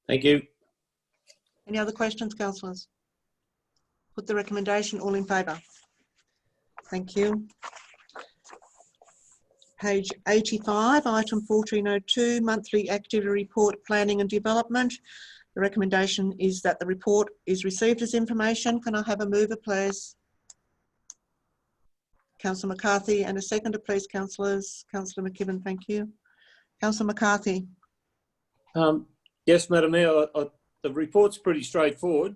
Thank you. Any other questions, councillors? Put the recommendation. All in favour? Thank you. Page 85, item 1402, monthly activity report, planning and development. The recommendation is that the report is received as information. Can I have a mover, please? Councillor McCarthy, and a seconder, please, councillors. Councillor McKibben, thank you. Councillor McCarthy. Yes, Madam Mayor, the report's pretty straightforward.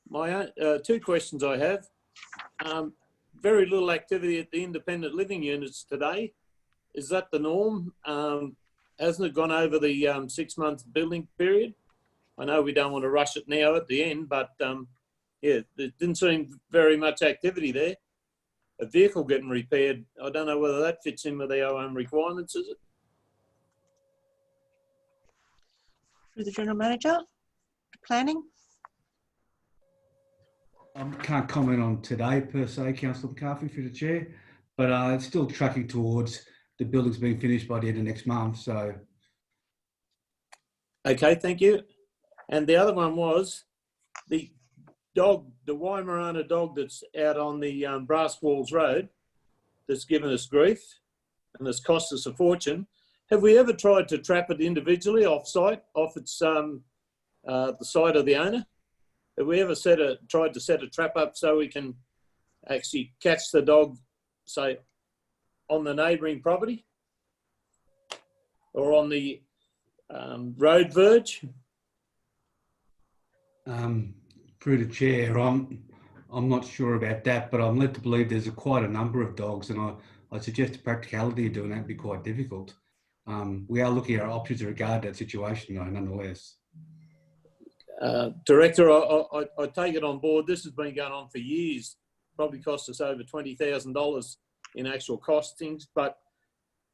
My two questions I have. Very little activity at the independent living units today. Is that the norm? Hasn't it gone over the 6-month building period? I know we don't want to rush it now at the end, but yeah, there didn't seem very much activity there. A vehicle getting repaired, I don't know whether that fits in with our own requirements, is it? Through the General Manager, planning. Can't comment on today per se, Councillor McCarthy, through the chair, but it's still tracking towards the building's being finished by the end of next month. So, okay, thank you. And the other one was the dog, the Waimorana dog that's out on the Brass Walls Road, that's given us grief and has cost us a fortune. Have we ever tried to trap it individually off site, off its the site of the owner? Have we ever tried to set a trap up so we can actually catch the dog, say, on the neighbouring property or on the road verge? through the chair, I'm not sure about that, but I'm led to believe there's quite a number of dogs, and I suggest the practicality of doing that would be quite difficult. We are looking at our options in regard to that situation, though, nonetheless. Director, I take it on board. This has been going on for years. Probably cost us over $20,000 in actual costings. But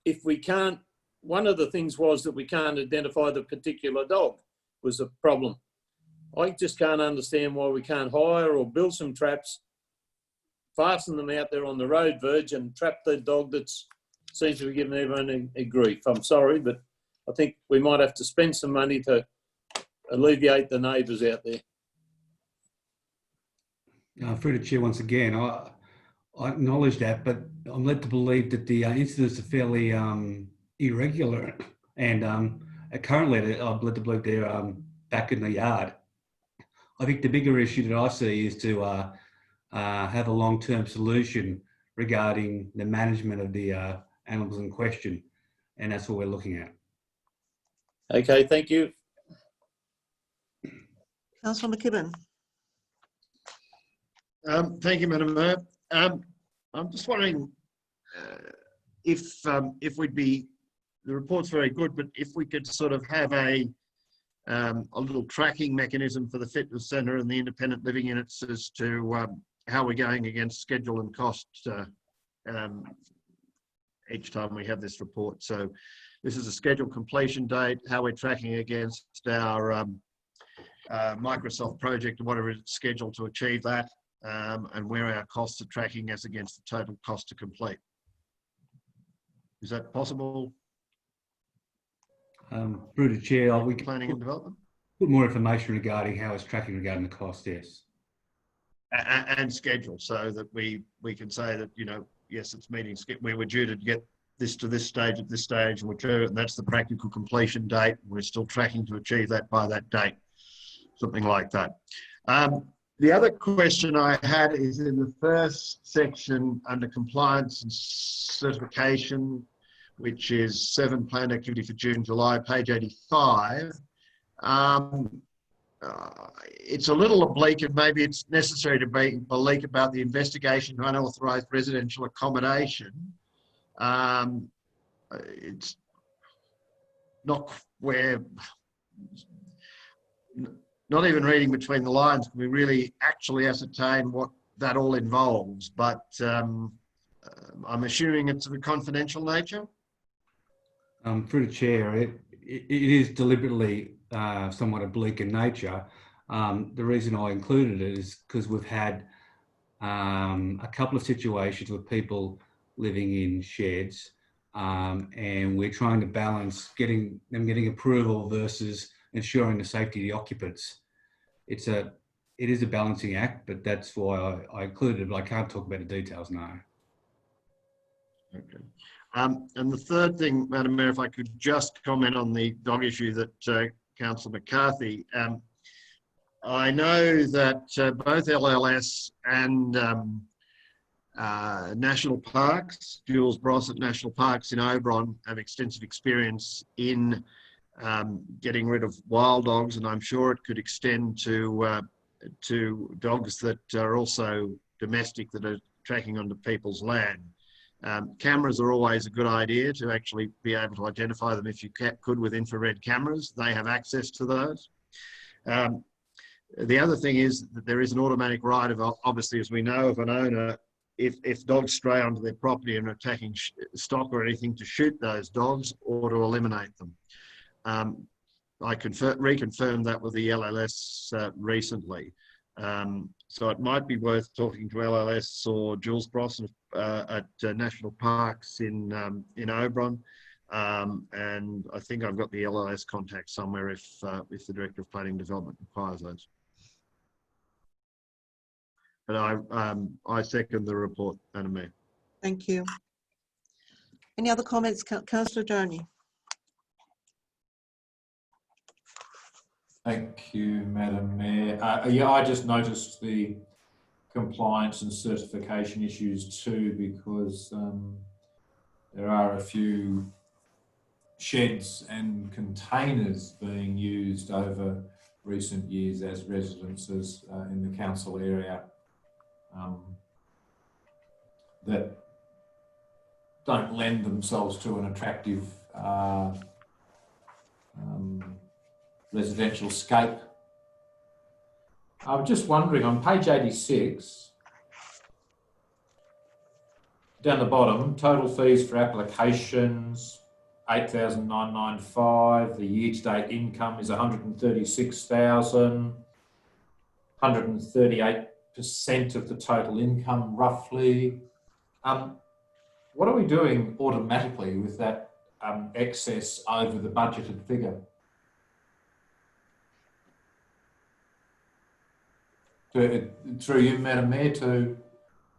if we can't, one of the things was that we can't identify the particular dog was a problem. I just can't understand why we can't hire or build some traps, fasten them out there on the road verge and trap the dog that seems to be giving everyone a grief. I'm sorry, but I think we might have to spend some money to alleviate the neighbours out there. Through the chair once again, I acknowledge that, but I'm led to believe that the incidents are fairly irregular, and currently I'm led to believe they're back in the yard. I think the bigger issue that I see is to have a long-term solution regarding the management of the animals in question, and that's what we're looking at. Okay, thank you. Councillor McKibben. Thank you, Madam Mayor. I'm just wondering if we'd be, the report's very good, but if we could sort of have a little tracking mechanism for the fitness centre and the independent living units as to how we're going against schedule and cost each time we have this report. So this is a scheduled completion date, how we're tracking against our Microsoft project and whatever is scheduled to achieve that, and where our costs are tracking as against the total cost to complete. Is that possible? Through the chair, we planning and development. Put more information regarding how it's tracking regarding the cost, yes. And schedule, so that we can say that, you know, yes, it's meeting, we were due to get this to this stage at this stage, and that's the practical completion date. We're still tracking to achieve that by that date, something like that. The other question I had is in the first section under compliance and certification, which is 7 planned activity for June, July, page 85. It's a little oblique, and maybe it's necessary to be oblique about the investigation of unauthorised residential accommodation. It's not where, not even reading between the lines can we really actually ascertain what that all involves, but I'm assuming it's of a confidential nature. Through the chair, it is deliberately somewhat oblique in nature. The reason I included it is because we've had a couple of situations with people living in sheds, and we're trying to balance getting approval versus ensuring the safety of the occupants. It is a balancing act, but that's why I included it, but I can't talk about the details now. Okay. And the third thing, Madam Mayor, if I could just comment on the dog issue that Councillor McCarthy. I know that both LLS and National Parks, Jules Brossett National Parks in Oberon, have extensive experience in getting rid of wild dogs, and I'm sure it could extend to dogs that are also domestic that are tracking onto people's land. Cameras are always a good idea to actually be able to identify them if you could with infrared cameras. They have access to those. The other thing is that there is an automatic right of, obviously, as we know, of an owner, if dogs stray onto their property and are attacking stock or anything, to shoot those dogs or to eliminate them. I reconfirmed that with the LLS recently. So it might be worth talking to LLS or Jules Brossett at National Parks in Oberon, and I think I've got the LLS contact somewhere if the Director of Planning and Development requires those. But I second the report, Madam Mayor. Thank you. Any other comments, Councillor Joni? Thank you, Madam Mayor. Yeah, I just noticed the compliance and certification issues too, because there are a few sheds and containers being used over recent years as residences in the council area that don't lend themselves to an attractive residential scape I'm just wondering, on page 86, down the bottom, total fees for applications, 8,995. The year-to-date income is 136,000. 138% of the total income, roughly. What are we doing automatically with that excess over the budgeted figure? Through you, Madam Mayor, to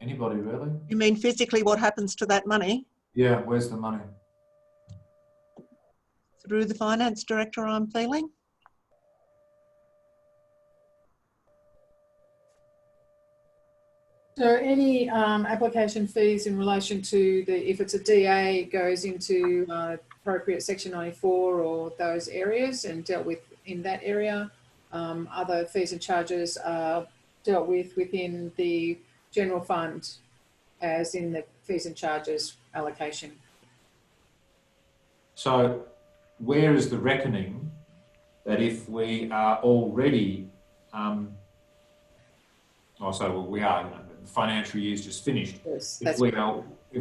anybody really? You mean physically what happens to that money? Yeah, where's the money? Through the finance director, I'm feeling. So any application fees in relation to if it's a DA, goes into appropriate section 94 or those areas and dealt with in that area. Other fees and charges are dealt with within the general fund as in the fees and charges allocation. So where is the reckoning that if we are already, we are, the financial year's just finished. Yes, if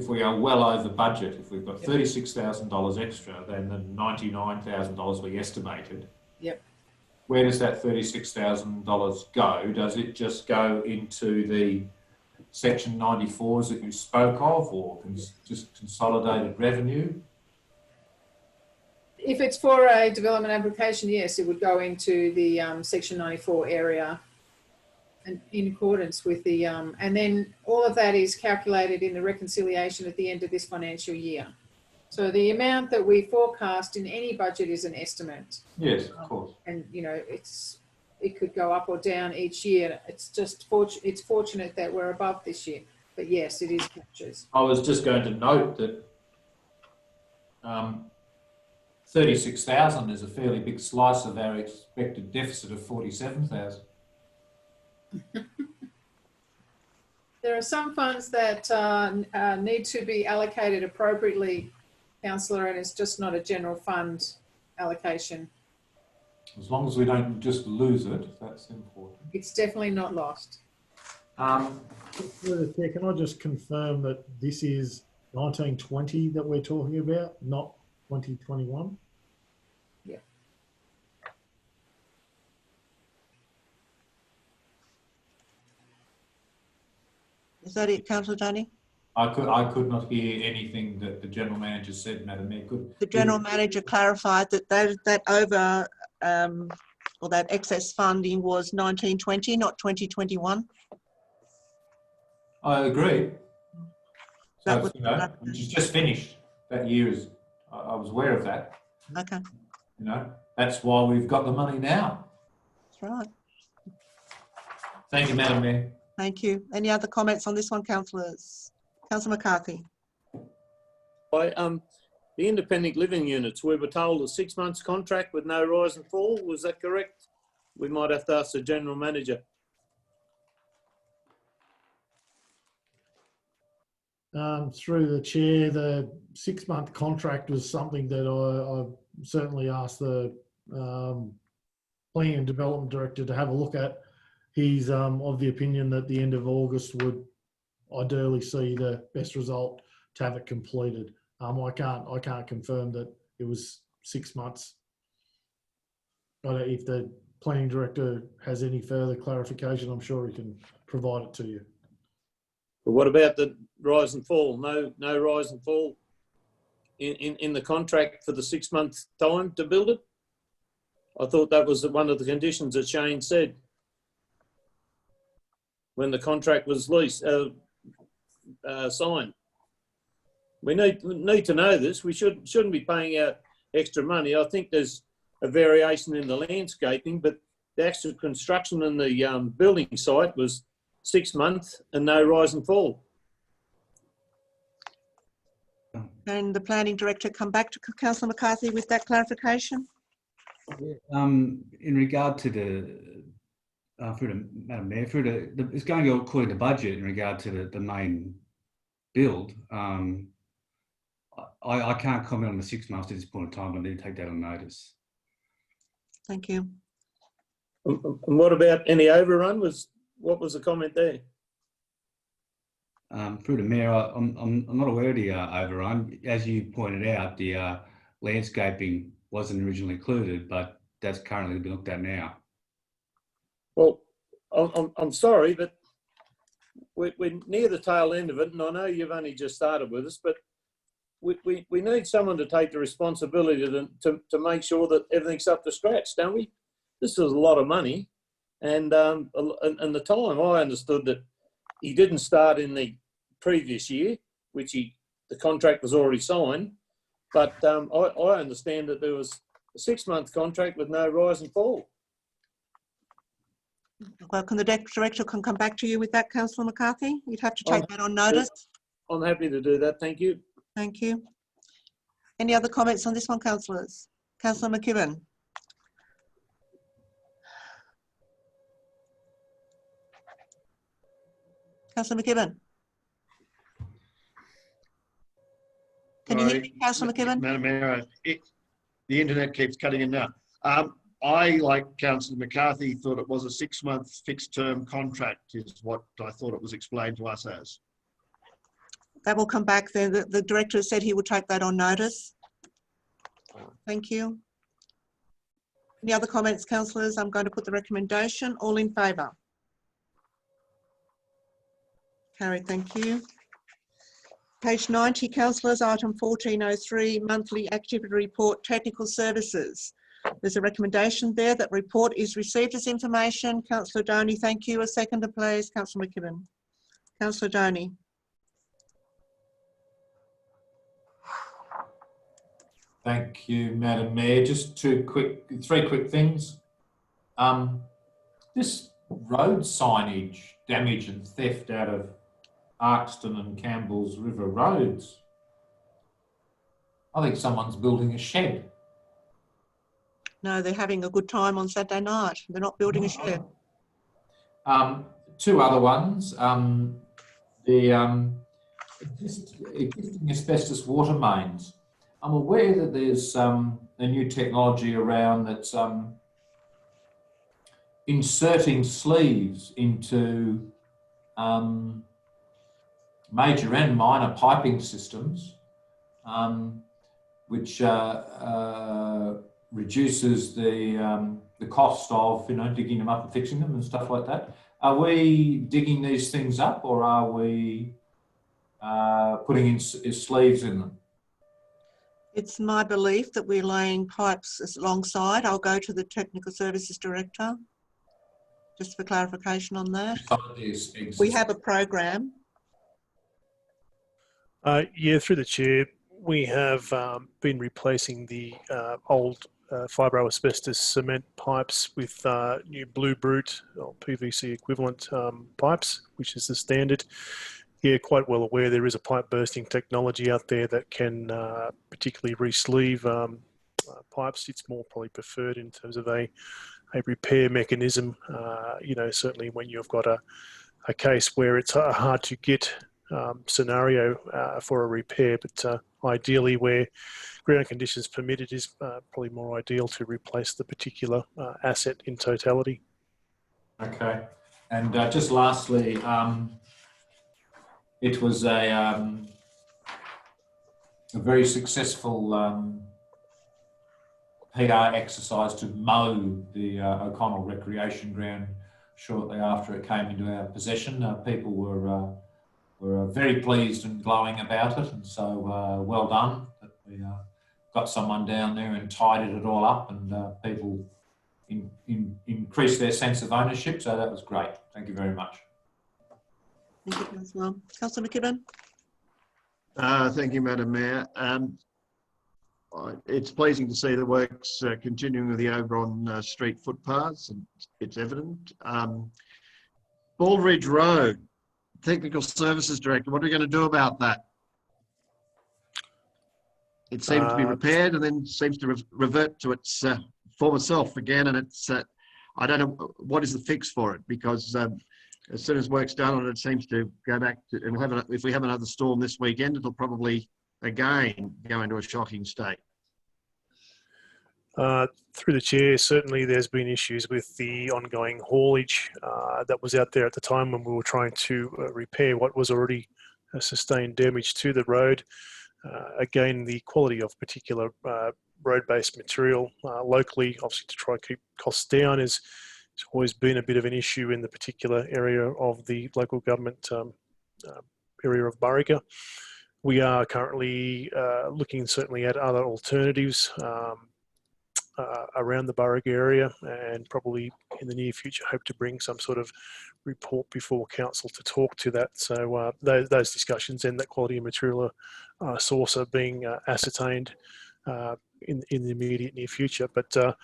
we are well over budget, if we've got $36,000 extra than the $99,000 we estimated, yep. Where does that $36,000 go? Does it just go into the section 94s that you spoke of, or just consolidated revenue? If it's for a development application, yes, it would go into the section 94 area and in accordance with the, and then all of that is calculated in the reconciliation at the end of this financial year. So the amount that we forecast in any budget is an estimate. Yes, of course. And you know, it could go up or down each year. It's just it's fortunate that we're above this year. But yes, it is captures. I was just going to note that 36,000 is a fairly big slice of our expected deficit of 47,000. There are some funds that need to be allocated appropriately, Councillor, and it's just not a general fund allocation. As long as we don't just lose it, that's important. It's definitely not lost. Through the chair, can I just confirm that this is 1920 that we're talking about, not 2021? Yeah. Is that it, Councillor Dunning? I could not hear anything that the General Manager said, Madam Mayor. The General Manager clarified that that over or that excess funding was 1920, not 2021. I agree. That So, was, you know, which is just finished. That year is, I was aware of that. okay. You know, that's why we've got the money now. That's right. Thank you, Madam Mayor. Thank you. Any other comments on this one, councillors? Councillor McCarthy. The independent living units, we were told a 6 months contract with no rise and fall. Was that correct? We might have to ask the General Manager. Through the chair, the 6 month contract was something that I certainly asked the Planning and Development Director to have a look at. He's of the opinion that the end of August would ideally see the best result to have it completed. I can't confirm that it was 6 months. But if the Planning Director has any further clarification, I'm sure he can provide it to you. But what about the rise and fall? No rise and fall in the contract for the 6 month time to build it? I thought that was one of the conditions that Shane said when the contract was signed. We need to know this. We shouldn't be paying out extra money. I think there's a variation in the landscaping, but the actual construction in the building site was 6 months and no rise and fall. And the Planning Director come back to Councillor McCarthy with that clarification? In regard to Madam Mayor, it's going according to budget in regard to the main build. I can't comment on the 6 months at this point in time. I need to take that on notice. Thank you. And what about any overrun? What was the comment there? Through the Mayor, I'm not aware of the overrun. As you pointed out, the landscaping wasn't originally included, but that's currently being looked at now. Well, I'm sorry, but we're near the tail end of it, and I know you've only just started with us, but we need someone to take the responsibility to make sure that everything's up to scratch, don't we? This is a lot of money, and the time I understood that he didn't start in the previous year, which the contract was already signed, but I understand that there was a 6-month contract with no rise and fall. Well, can the director come back to you with that, Councillor McCarthy? You'd have to take that on notice. I'm happy to do that. Thank you. Thank you. Any other comments on this one, councillors? Councillor McKibben. Councillor McKibben. Can you hear me, Councillor McKibben? Madam Mayor, the internet keeps cutting in now. I, like Councillor McCarthy, thought it was a 6-month fixed-term contract is what I thought it was explained to us as. That will come back then. The director said he would take that on notice. Thank you. Any other comments, councillors? I'm going to put the recommendation. All in favour? Carried, thank you. Page 90, councillors, item 1403, monthly activity report, technical services. There's a recommendation there that report is received as information. Councillor Doney, thank you. A seconder, please. Councillor McKibben. Councillor Doney. Thank you, Madam Mayor. Just three quick things. This road signage damage and theft out of Arkston and Campbell's River roads. I think someone's building a shed. No, they're having a good time on Saturday night. They're not building a shed. Two other ones. The existing asbestos water mains. I'm aware that there's a new technology around that's inserting sleeves into major and minor piping systems, which reduces the cost of digging them up and fixing them and stuff like that. Are we digging these things up, or are we putting in sleeves in them? It's my belief that we're laying pipes alongside. I'll go to the Technical Services Director just for clarification on that. We have a program. Yeah, through the chair, we have been replacing the old fibro asbestos cement pipes with new Blue Brute or PVC equivalent pipes, which is the standard. Yeah, quite well aware there is a pipe bursting technology out there that can particularly re-sleeve pipes. It's more probably preferred in terms of a repair mechanism. Certainly when you've got a case where it's a hard to get scenario for a repair, but ideally where ground conditions permit, it is probably more ideal to replace the particular asset in totality. Okay, and just lastly, it was a very successful PR exercise to mow the O'Connell Recreation Ground shortly after it came into our possession. People were very pleased and glowing about it, and so well done that we got someone down there and tidied it all up, and people increased their sense of ownership, so that was great. Thank you very much. Thank you, Councillor. Councillor McKibben. Thank you, Madam Mayor. It's pleasing to see the works continuing with the Oberon street footpaths, and it's evident. Baldridge Road, Technical Services Director, what are we going to do about that? It seems to be repaired and then seems to revert to its former self again, and it's, I don't know, what is the fix for it? Because as soon as work's done on it, it seems to go back to, and if we have another storm this weekend, it'll probably again go into a shocking state. Through the chair, certainly there's been issues with the ongoing haulage that was out there at the time when we were trying to repair what was already sustained damage to the road. Again, the quality of particular road-based material locally, obviously to try and keep costs down, has always been a bit of an issue in the particular area of the local government area of Burriga. We are currently looking certainly at other alternatives around the Burriga area, and probably in the near future hope to bring some sort of report before council to talk to that. So those discussions and that quality of material source are being ascertained in the immediate near future. But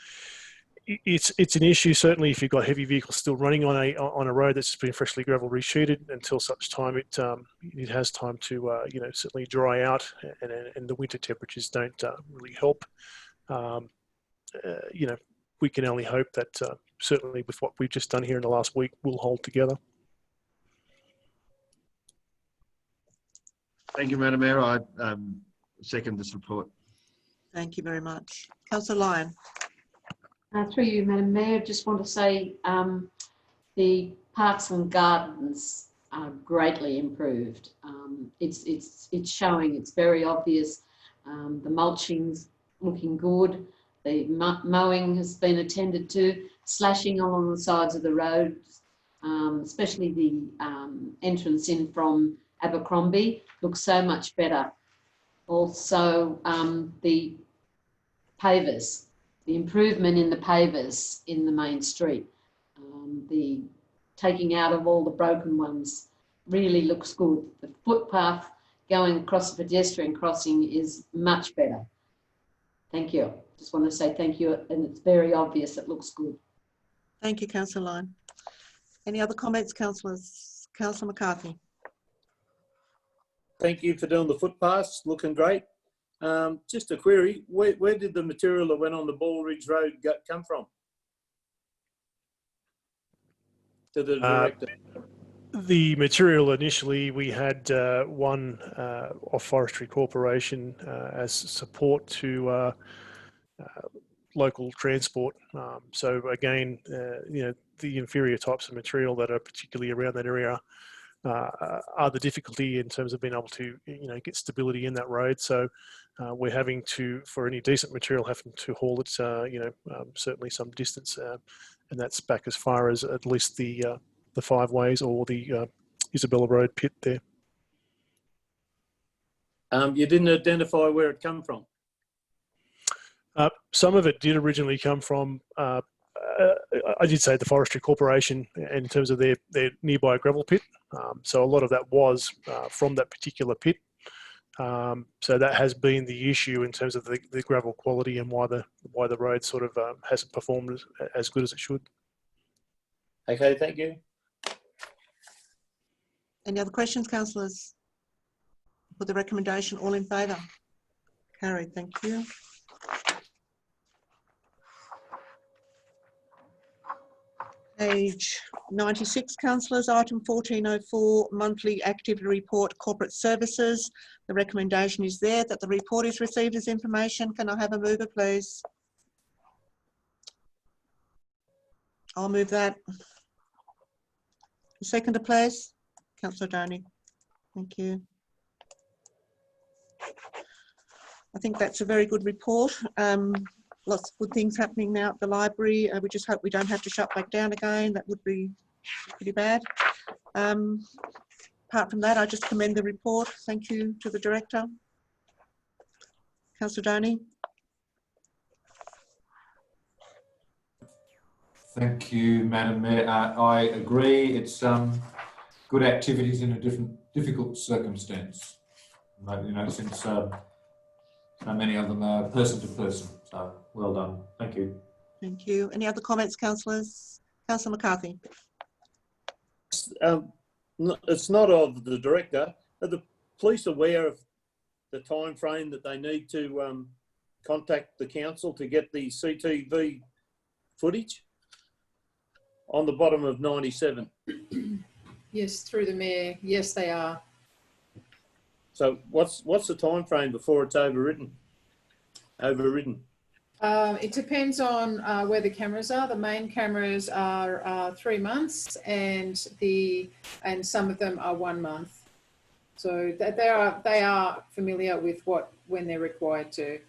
it's an issue certainly if you've got heavy vehicles still running on a road that's just been freshly gravel resheeted until such time it has time to certainly dry out, and the winter temperatures don't really help. We can only hope that certainly with what we've just done here in the last week, we'll hold together. Thank you, Madam Mayor. I second this report. Thank you very much. Councillor Lyon. Through you, Madam Mayor, just want to say the parks and gardens are greatly improved. It's showing, it's very obvious. The mulching's looking good. The mowing has been attended to, slashing along the sides of the roads, especially the entrance in from Abercrombie looks so much better. Also, the pavers, the improvement in the pavers in the main street, the taking out of all the broken ones really looks good. The footpath going across the pedestrian crossing is much better. Thank you. Just want to say thank you, and it's very obvious, it looks good. Thank you, Councillor Lyon. Any other comments, councillors? Councillor McCarthy. Thank you for doing the footpaths, looking great. Just a query, where did the material that went on the Ball Ridge Road come from? To the director. The material initially, we had one off Forestry Corporation as support to local transport. So again, the inferior types of material that are particularly around that area are the difficulty in terms of being able to, get stability in that road. So we're having to, for any decent material, having to haul it, certainly some distance, and that's back as far as at least the Five Ways or the Isabella Road pit there. You didn't identify where it come from? Some of it did originally come from, I did say the Forestry Corporation in terms of their nearby gravel pit. So a lot of that was from that particular pit. So that has been the issue in terms of the gravel quality and why the road sort of hasn't performed as good as it should. Okay, thank you. Any other questions, councillors? For the recommendation, all in favour? Carried, thank you. Page 96, councillors, item 1404, monthly activity report, corporate services. The recommendation is there that the report is received as information. Can I have a mover, please? I'll move that. A seconder, please. Councillor Donny. Thank you. I think that's a very good report. Lots of good things happening now at the library. We just hope we don't have to shut back down again. That would be pretty bad. Apart from that, I just commend the report. Thank you to the director. Councillor Donny. Thank you, Madam Mayor. I agree. It's good activities in a difficult circumstance. Since so many of them are person to person. So well done. Thank you. Thank you. Any other comments, councillors? Councillor McCarthy. It's not of the director. Are the police aware of the time frame that they need to contact the council to get the CTV footage? On the bottom of 97. Yes, through the mayor. Yes, they are. So what's the time frame before it's overridden? It depends on where the cameras are. The main cameras are 3 months, and some of them are 1 month. So they are familiar with when they're required to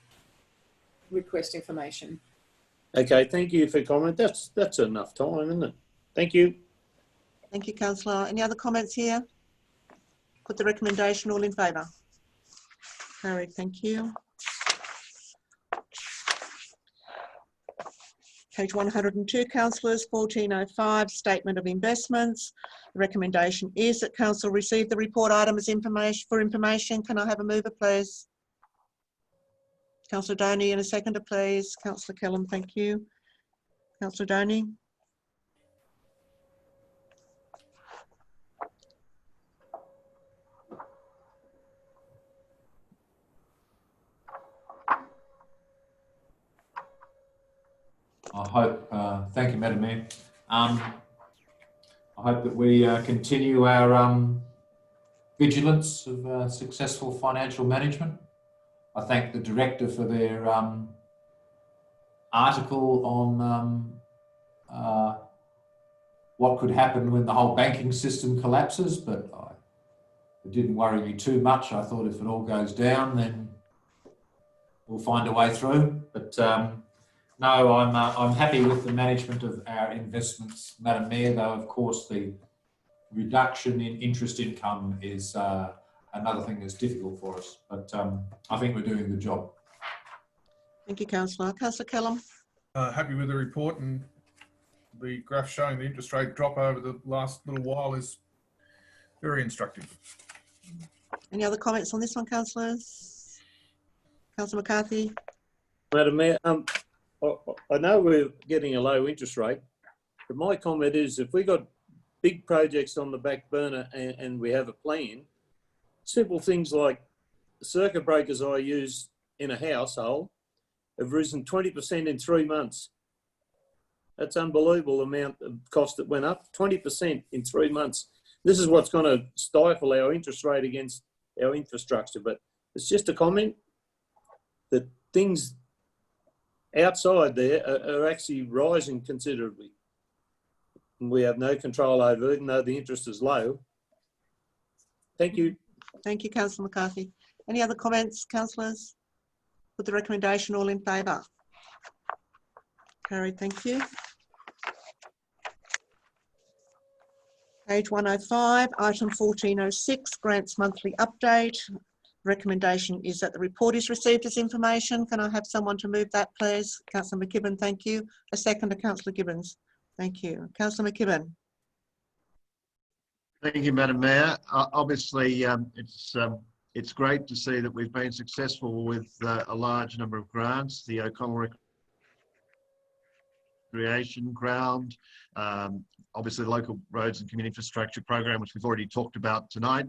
request information. Okay, thank you for your comment. That's enough time, isn't it? Thank you. Thank you, councillor. Any other comments here? Put the recommendation. All in favour? Carried. Thank you. Page 102, councillors, 1405, Statement of Investments. The recommendation is that council receive the report item as information. Can I have a mover, please? Councillor Doney, and a seconder, please. Councillor Kellam, thank you. Councillor Doney. I hope, thank you, Madam Mayor. I hope that we continue our vigilance of successful financial management. I thank the director for their article on what could happen when the whole banking system collapses, but it didn't worry me too much. I thought if it all goes down, then we'll find a way through. But no, I'm happy with the management of our investments, Madam Mayor, though of course the reduction in interest income is another thing that's difficult for us. But I think we're doing a good job. Thank you, councillor. Councillor Kellam. Happy with the report, and the graph showing the interest rate drop over the last little while is very instructive. Any other comments on this one, councillors? Councillor McCarthy. Madam Mayor, I know we're getting a low interest rate, but my comment is if we got big projects on the back burner and we have a plan, simple things like the circuit breakers I use in a household have risen 20% in 3 months. That's unbelievable amount of cost that went up, 20% in 3 months. This is what's going to stifle our interest rate against our infrastructure. But it's just a comment that things outside there are actually rising considerably. And we have no control over it, even though the interest is low. Thank you. Thank you, Councillor McCarthy. Any other comments, councillors? Put the recommendation. All in favour? Carried. Thank you. Page 105, item 1406, grants monthly update. Recommendation is that the report is received as information. Can I have someone to move that, please? Councillor McKibben, thank you. A second to Councillor Gibbons. Thank you. Councillor McKibben. Thank you, Madam Mayor. Obviously, it's great to see that we've been successful with a large number of grants. The O'Connell Recreation Ground, obviously the Local Roads and Community Infrastructure Program, which we've already talked about tonight.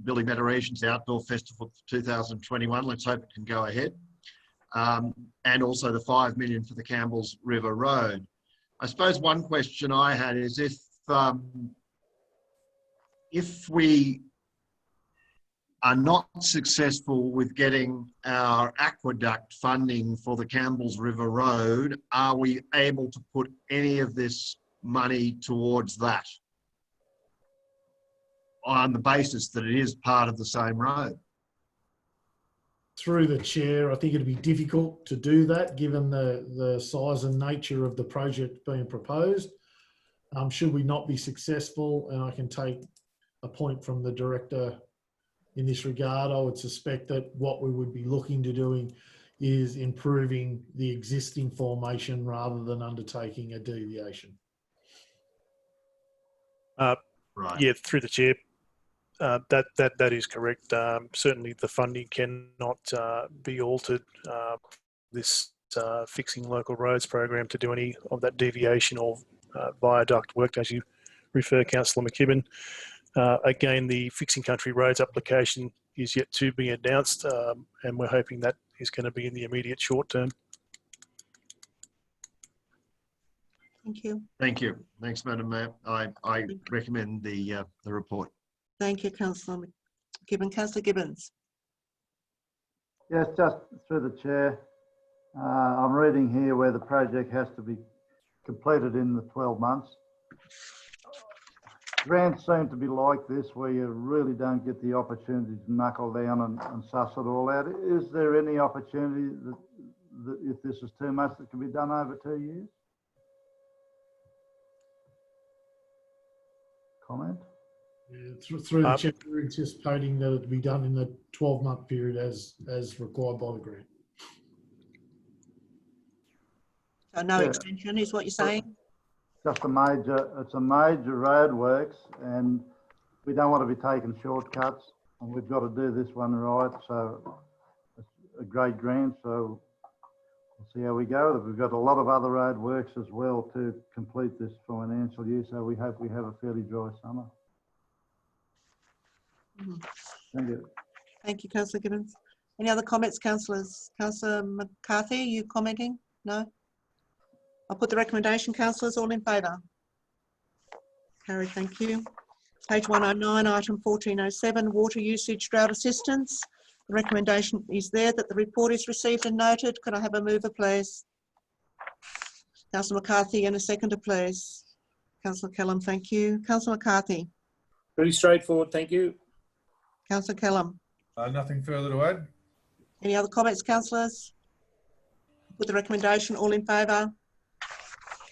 Building Metaresions, the Outdoor Festival for 2021. Let's hope it can go ahead. And also the 5 million for the Campbell's River Road. I suppose one question I had is if we are not successful with getting our aqueduct funding for the Campbell's River Road, are we able to put any of this money towards that on the basis that it is part of the same road? Through the chair, I think it'd be difficult to do that given the size and nature of the project being proposed. Should we not be successful, and I can take a point from the director in this regard, I would suspect that what we would be looking to doing is improving the existing formation rather than undertaking a deviation. Right. Yeah, through the chair. That is correct. Certainly the funding cannot be altered. This fixing local roads program to do any of that deviation or viaduct work, as you refer, Councillor McKibben. Again, the fixing country roads application is yet to be announced, and we're hoping that is going to be in the immediate short term. Thank you. Thank you. Thanks, Madam Mayor. I recommend the report. Thank you, Councillor McKibben. Councillor Gibbons. Yes, just through the chair. I'm reading here where the project has to be completed in the 12 months. Grants seem to be like this, where you really don't get the opportunity to knuckle down and suss it all out. Is there any opportunity that if this is too much, that can be done over 2 years? Comment? Yeah, through the chair, we're anticipating that it be done in the 12-month period as required by the grant. So no Yeah. extension is what you're saying? Just it's a major roadworks, and we don't want to be taking shortcuts, and we've got to do this one right. So it's a great grant, so we'll see how we go. We've got a lot of other roadworks as well to complete this financial year, so we hope we have a fairly dry summer. Thank you. Thank you, Councillor Gibbons. Any other comments, councillors? Councillor McCarthy, are you commenting? No? I'll put the recommendation. Councillors, all in favour? Carried, thank you. Page 109, item 1407, water usage drought assistance. The recommendation is there that the report is received and noted. Could I have a mover, please? Councillor McCarthy, and a seconder, please. Councillor Kellam, thank you. Councillor McCarthy. Pretty straightforward, thank you. Councillor Kellam. Nothing further to add. Any other comments, councillors? Put the recommendation, all in favour?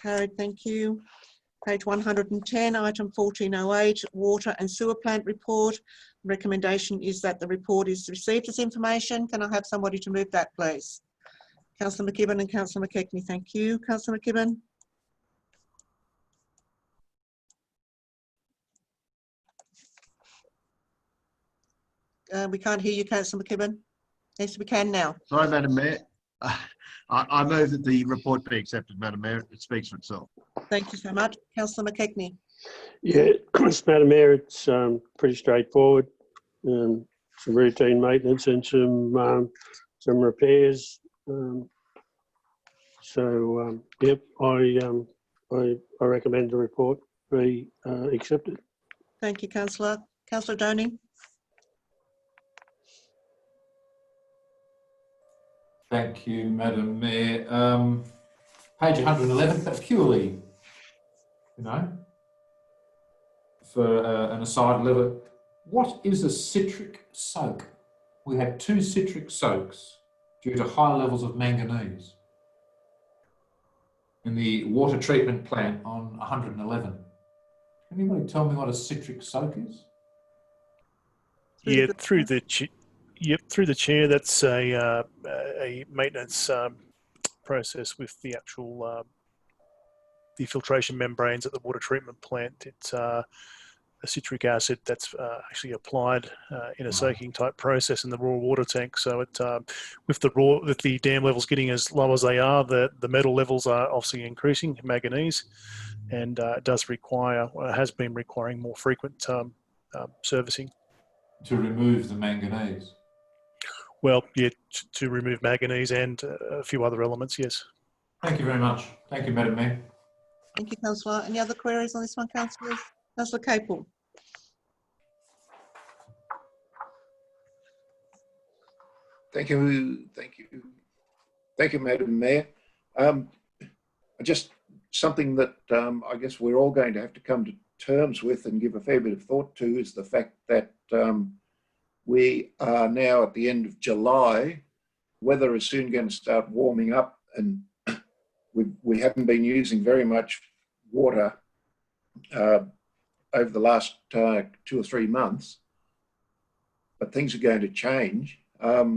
Carried, thank you. Page 110, item 1408, water and sewer plant report. Recommendation is that the report is received as information. Can I have somebody to move that, please? Councillor McKibben and Councillor McKechnie, thank you. Councillor McKibben. We can't hear you, Councillor McKibben. Yes, we can now. Sorry, Madam Mayor. I move that the report be accepted, Madam Mayor. It speaks for itself. Thank you so much. Councillor McKechnie. Yeah, Madam Mayor, it's pretty straightforward. Some routine maintenance and some repairs. Yep, I recommend the report be accepted. Thank you, Councillor. Councillor Doney. Thank you, Madam Mayor. Page 111, but purely, for an aside letter, what is a citric soak? We had 2 citric soaks due to high levels of manganese in the water treatment plant on 111. Can anybody tell me what a citric soak is? Yeah, through the chair. That's a maintenance process with the actual the filtration membranes at the water treatment plant. It's a citric acid that's actually applied in a soaking type process in the raw water tank. So it with the dam levels getting as low as they are, the metal levels are obviously increasing, manganese, and it does require, has been requiring more frequent servicing. To remove the manganese? Well, yeah, to remove manganese and a few other elements, yes. Thank you very much. Thank you, Madam Mayor. Thank you, Councillor. Any other queries on this one, councillors? Councillor Capel. Thank you, Madam Mayor. Just something that I guess we're all going to have to come to terms with and give a fair bit of thought to is the fact that we are now at the end of July. Weather is soon going to start warming up, and we haven't been using very much water over the last 2 or 3 months, but things are going to change. Are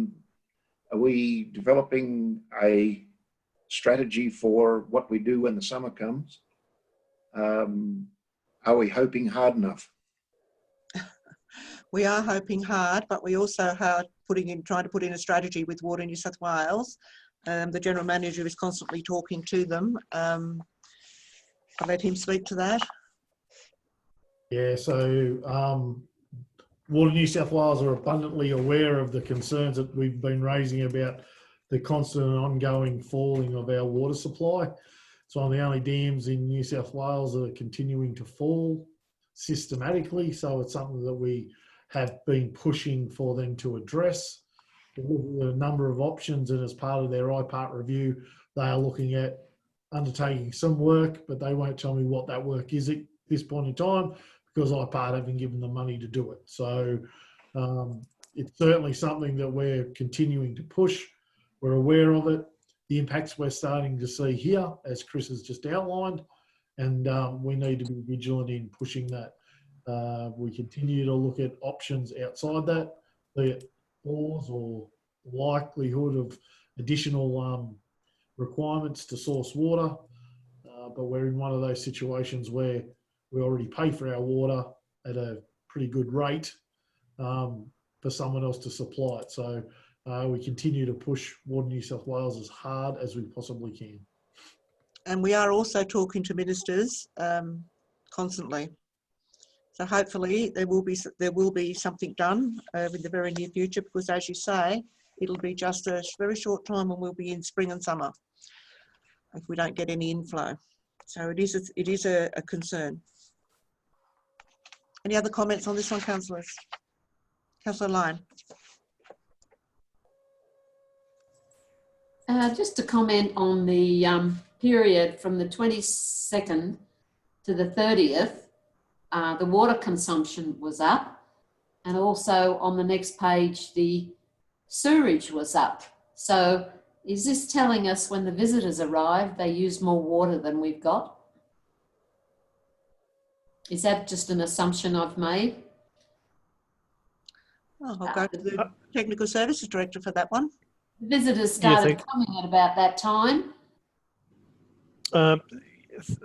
we developing a strategy for what we do when the summer comes? Are we hoping hard enough? We are hoping hard, but we also are trying to put in a strategy with Water New South Wales. The General Manager is constantly talking to them. I'll let him speak to that. Yeah, so Water New South Wales are abundantly aware of the concerns that we've been raising about the constant and ongoing falling of our water supply. It's one of the only dams in New South Wales that are continuing to fall systematically. So it's something that we have been pushing for them to address. they're looking at a number of options, and as part of their IPART review, they are looking at undertaking some work, but they won't tell me what that work is at this point in time because IPART haven't given them money to do it. So it's certainly something that we're continuing to push. We're aware of it. The impacts we're starting to see here, as Chris has just outlined, and we need to be vigilant in pushing that. We continue to look at options outside that, be it laws or likelihood of additional requirements to source water, but we're in one of those situations where we already pay for our water at a pretty good rate for someone else to supply it. So we continue to push Water New South Wales as hard as we possibly can. And we are also talking to ministers constantly. So hopefully there will be something done in the very near future, because as you say, it'll be just a very short time and we'll be in spring and summer if we don't get any inflow. So it is a concern. Any other comments on this one, councillors? Councillor Lyon. Just to comment on the period from the 22nd to the 30th, the water consumption was up, and also on the next page, the sewerage was up. So is this telling us when the visitors arrive, they use more water than we've got? Is that just an assumption I've made? Oh, I'll go to the Technical Services Director for that one. Visitors started coming at about that time.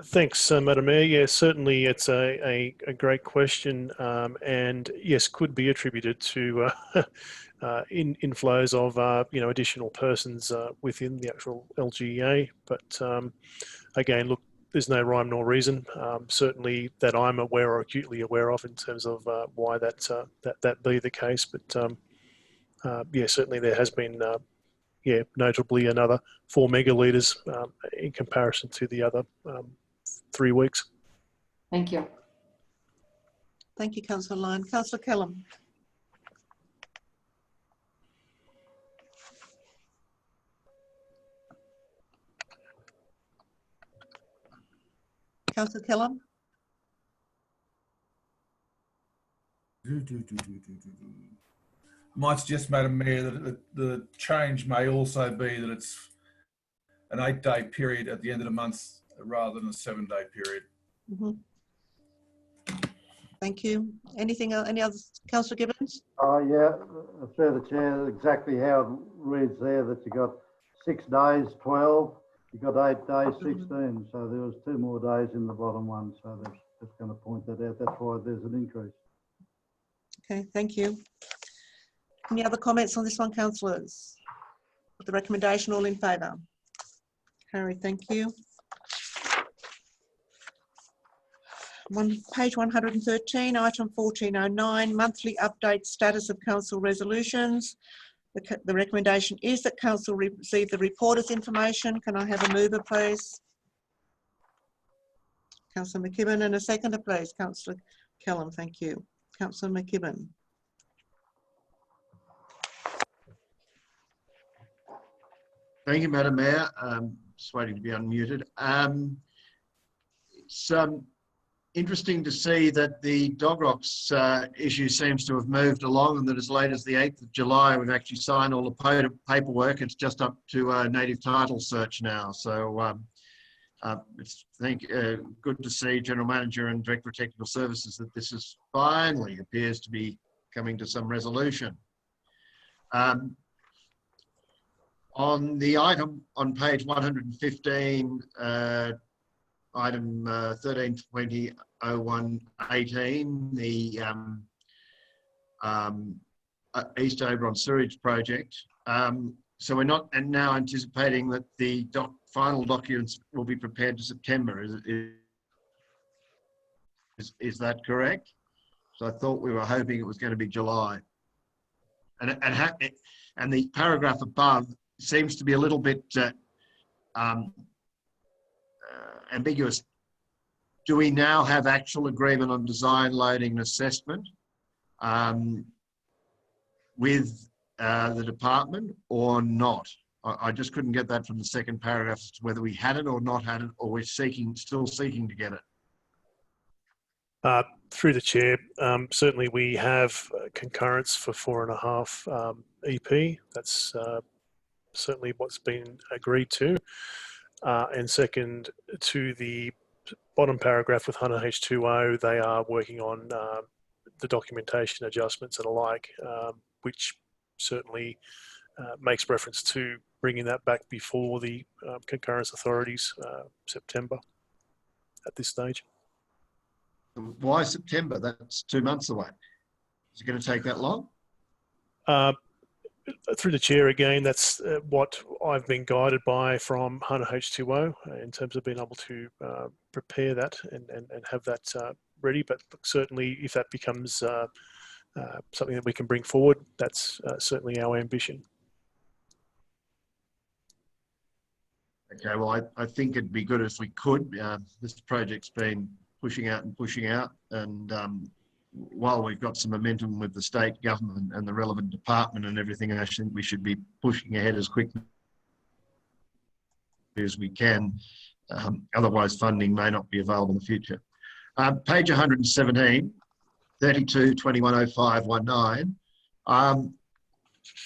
Thanks, Madam Mayor. Yeah, certainly it's a great question, and yes, could be attributed to inflows of additional persons within the actual LGA. But again, look, there's no rhyme nor reason. Certainly that I'm aware or acutely aware of in terms of why that be the case. But yeah, certainly there has been. Yeah, notably another 4 megalitres in comparison to the other 3 weeks. Thank you. Thank you, Councillor Lyon. Councillor Kellam. Councillor Kellam. Might suggest, Madam Mayor, that the change may also be that it's an 8-day period at the end of the month rather than a 7-day period. Mm-hmm. Thank you. Anything else? Any others? Councillor Gibbons? Yeah, through the chair, exactly how it reads there, that you got 6 days, 12, you got 8 days, 16. So there was 2 more days in the bottom one. So that's just going to point that out. That's why there's an increase. Okay, thank you. Any other comments on this one, councillors? With the recommendation, all in favour? Carried, thank you. Page 113, item 1409, monthly update status of council resolutions. The recommendation is that council receive the reporter's information. Can I have a mover, please? Councillor McKibben, and a seconder, please. Councillor Kellam, thank you. Councillor McKibben. Thank you, Madam Mayor. Just waiting to be unmuted. It's interesting to see that the Dog Rocks issue seems to have moved along, and that as late as the 8th of July, we've actually signed all the paperwork. It's just up to a native title search now. So it's good to see General Manager and Director of Technical Services that this is finally appears to be coming to some resolution. On the item on page 115, item 13200118, the East Oberon Sewage Project. So we're not now anticipating that the final documents will be prepared to September. Is that correct? So I thought we were hoping it was going to be July. And the paragraph above seems to be a little bit ambiguous. Do we now have actual agreement on design, loading and assessment with the department or not? I just couldn't get that from the second paragraph as to whether we had it or not had it, or we're still seeking to get it. Through the chair, certainly we have concurrence for 4.5 EP. That's certainly what's been agreed to. And second, to the bottom paragraph with Hunter H2O, they are working on the documentation adjustments and alike, which certainly makes reference to bringing that back before the concurrence authorities September at this stage. Why September? That's 2 months away. Is it going to take that long? Through the chair again, that's what I've been guided by from Hunter H2O in terms of being able to prepare that and have that ready. But certainly if that becomes something that we can bring forward, that's certainly our ambition. Okay, well, I think it'd be good if we could. This project's been pushing out, and while we've got some momentum with the state government and the relevant department and everything, I think we should be pushing ahead as quickly as we can. Otherwise, funding may not be available in the future. Page 117, 32 210519.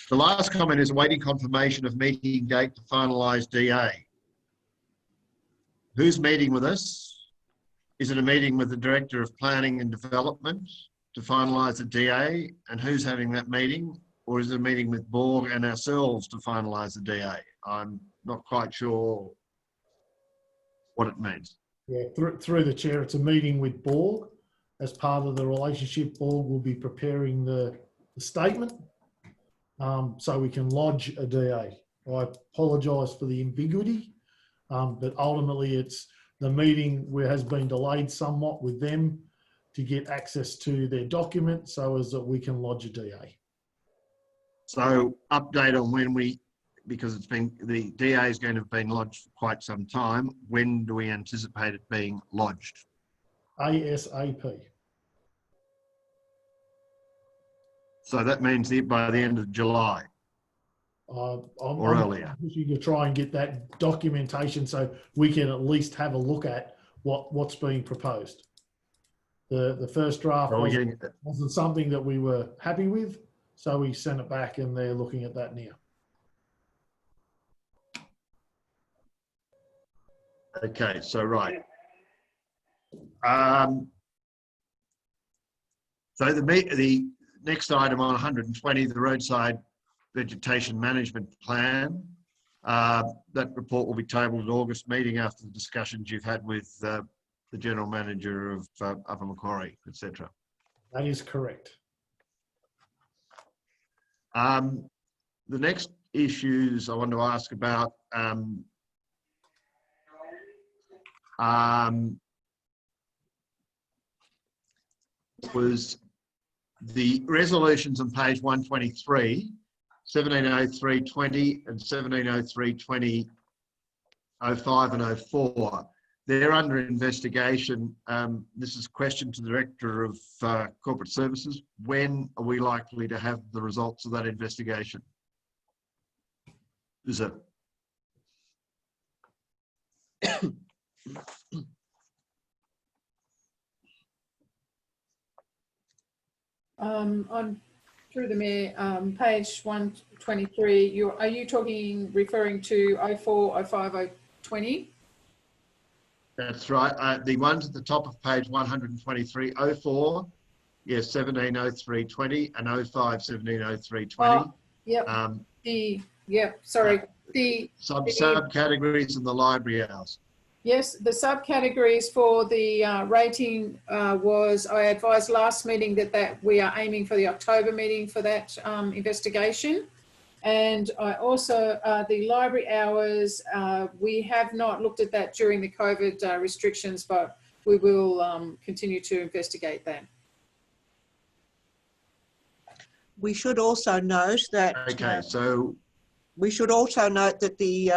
The last comment is awaiting confirmation of meeting date to finalise DA. Who's meeting with us? Is it a meeting with the Director of Planning and Development to finalise the DA? And who's having that meeting? Or is it a meeting with Borg and ourselves to finalise the DA? I'm not quite sure what it means. Yeah, through the chair, it's a meeting with Borg. As part of the relationship, Borg will be preparing the statement so we can lodge a DA. I apologise for the ambiguity, but ultimately it's the meeting has been delayed somewhat with them to get access to their document so as that we can lodge a DA. So update on when because the DA is going to have been lodged for quite some time. When do we anticipate it being lodged? ASAP. So that means by the end of July. I'm earlier. pushing to try and get that documentation so we can at least have a look at what's being proposed. The first draft wasn't something that we were happy with, so we sent it back and they're looking at that now. Okay, so right. So the next item on 120, the roadside vegetation management plan. That report will be tabled at August meeting after the discussions you've had with the General Manager of Upper Macquarie, etc. That is correct. The next issues I want to ask about was the resolutions on page 123, 170320 and 170320, 05 and 04. They're under investigation. This is a question to the Director of Corporate Services. When are we likely to have the results of that investigation? Is it? On through the Mayor, page 123, are you referring to 04, 05, 020? That's right. The ones at the top of page 123, 04, yes, 170320 and 05, 170320. Oh, yep. Sorry. The subcategories in the library hours. Yes, the subcategories for the rating was, I advised last meeting that we are aiming for the October meeting for that investigation. And I also, the library hours, we have not looked at that during the COVID restrictions, but we will continue to investigate that. We should also note that... Okay, so... We should also note that the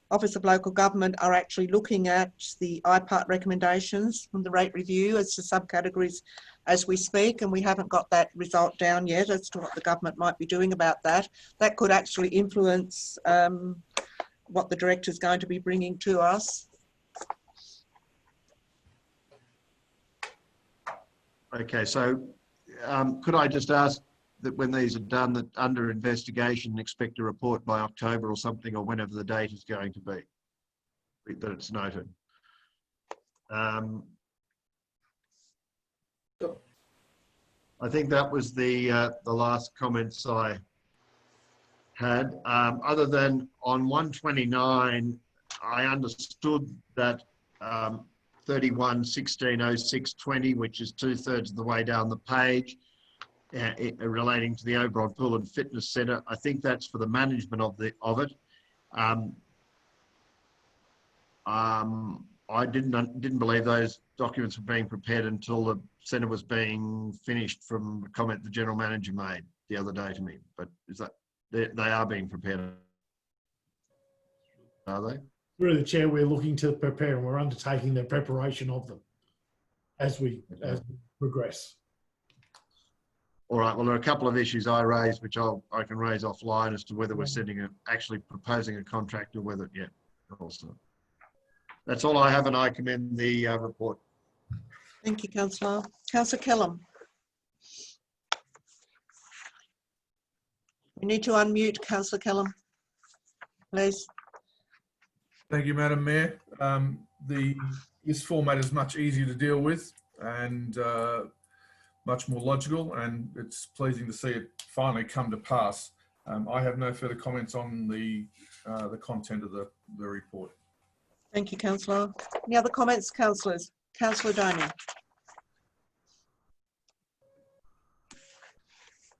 Office of Local Government are actually looking at the IPART recommendations from the rate review as to subcategories as we speak, and we haven't got that result down yet as to what the government might be doing about that. That could actually influence what the director is going to be bringing to us. Okay, so could I just ask that when these are done, that under investigation, expect a report by October or something, or whenever the date is going to be, that it's noted. I think that was the last comments I had. Other than on 129, I understood that 31/16/06/20, which is 2/3 of the way down the page, relating to the Oberon Pool and Fitness Centre. I think that's for the management of it. I didn't believe those documents were being prepared until the centre was being finished, from a comment the General Manager made the other day to me. But is that they are being prepared? Are they? Through the chair, we're looking to prepare, and we're undertaking the preparation of them as we progress. All right. Well, there are a couple of issues I raised, which I can raise offline, as to whether we're actually proposing a contract, or whether also. That's all I have, and I commend the report. Thank you, Councillor. Councillor Kellam. You need to unmute Councillor Kellam, please. Thank you, Madam Mayor. This format is much easier to deal with and much more logical, and it's pleasing to see it finally come to pass. I have no further comments on the content of the report. Thank you, Councillor. Any other comments, councillors? Councillor Doney.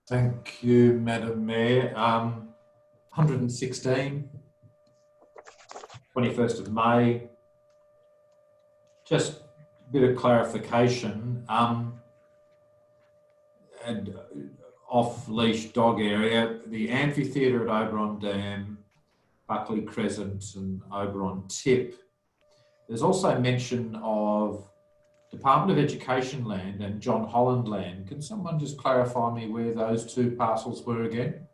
Thank you, Madam Mayor. 116, 21st of May. Just a bit of clarification. And off-leash dog area, the amphitheatre at Oberon Dam, Buckley Crescent and Oberon Tip. There's also mention of Department of Education land and John Holland land. Can someone just clarify me where those two parcels were again?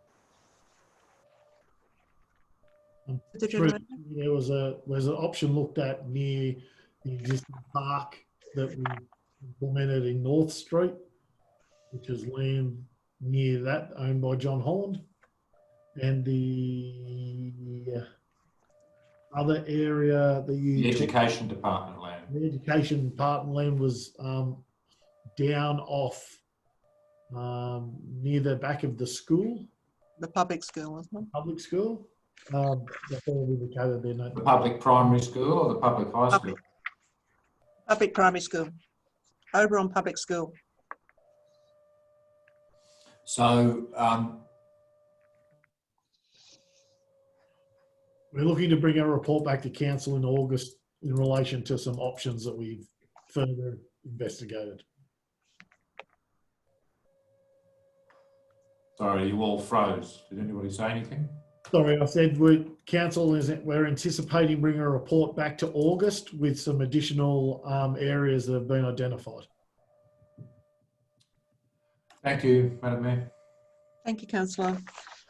There was an option looked at near the existing park that we implemented in North Street, which is land near that owned by John Holland. And the other area that you... The Education Department land. The Education Department land was down off near the back of the school. The public school, wasn't it? Public school. That's all indicated there. The public primary school or the public high school? Public primary school. Oberon Public School. So we're looking to bring a report back to council in August in relation to some options that we've further investigated. Sorry, you all froze. Did anybody say anything? Sorry, I said we're anticipating bringing a report back to August with some additional areas that have been identified. Thank you, Madam Mayor. Thank you, Councillor.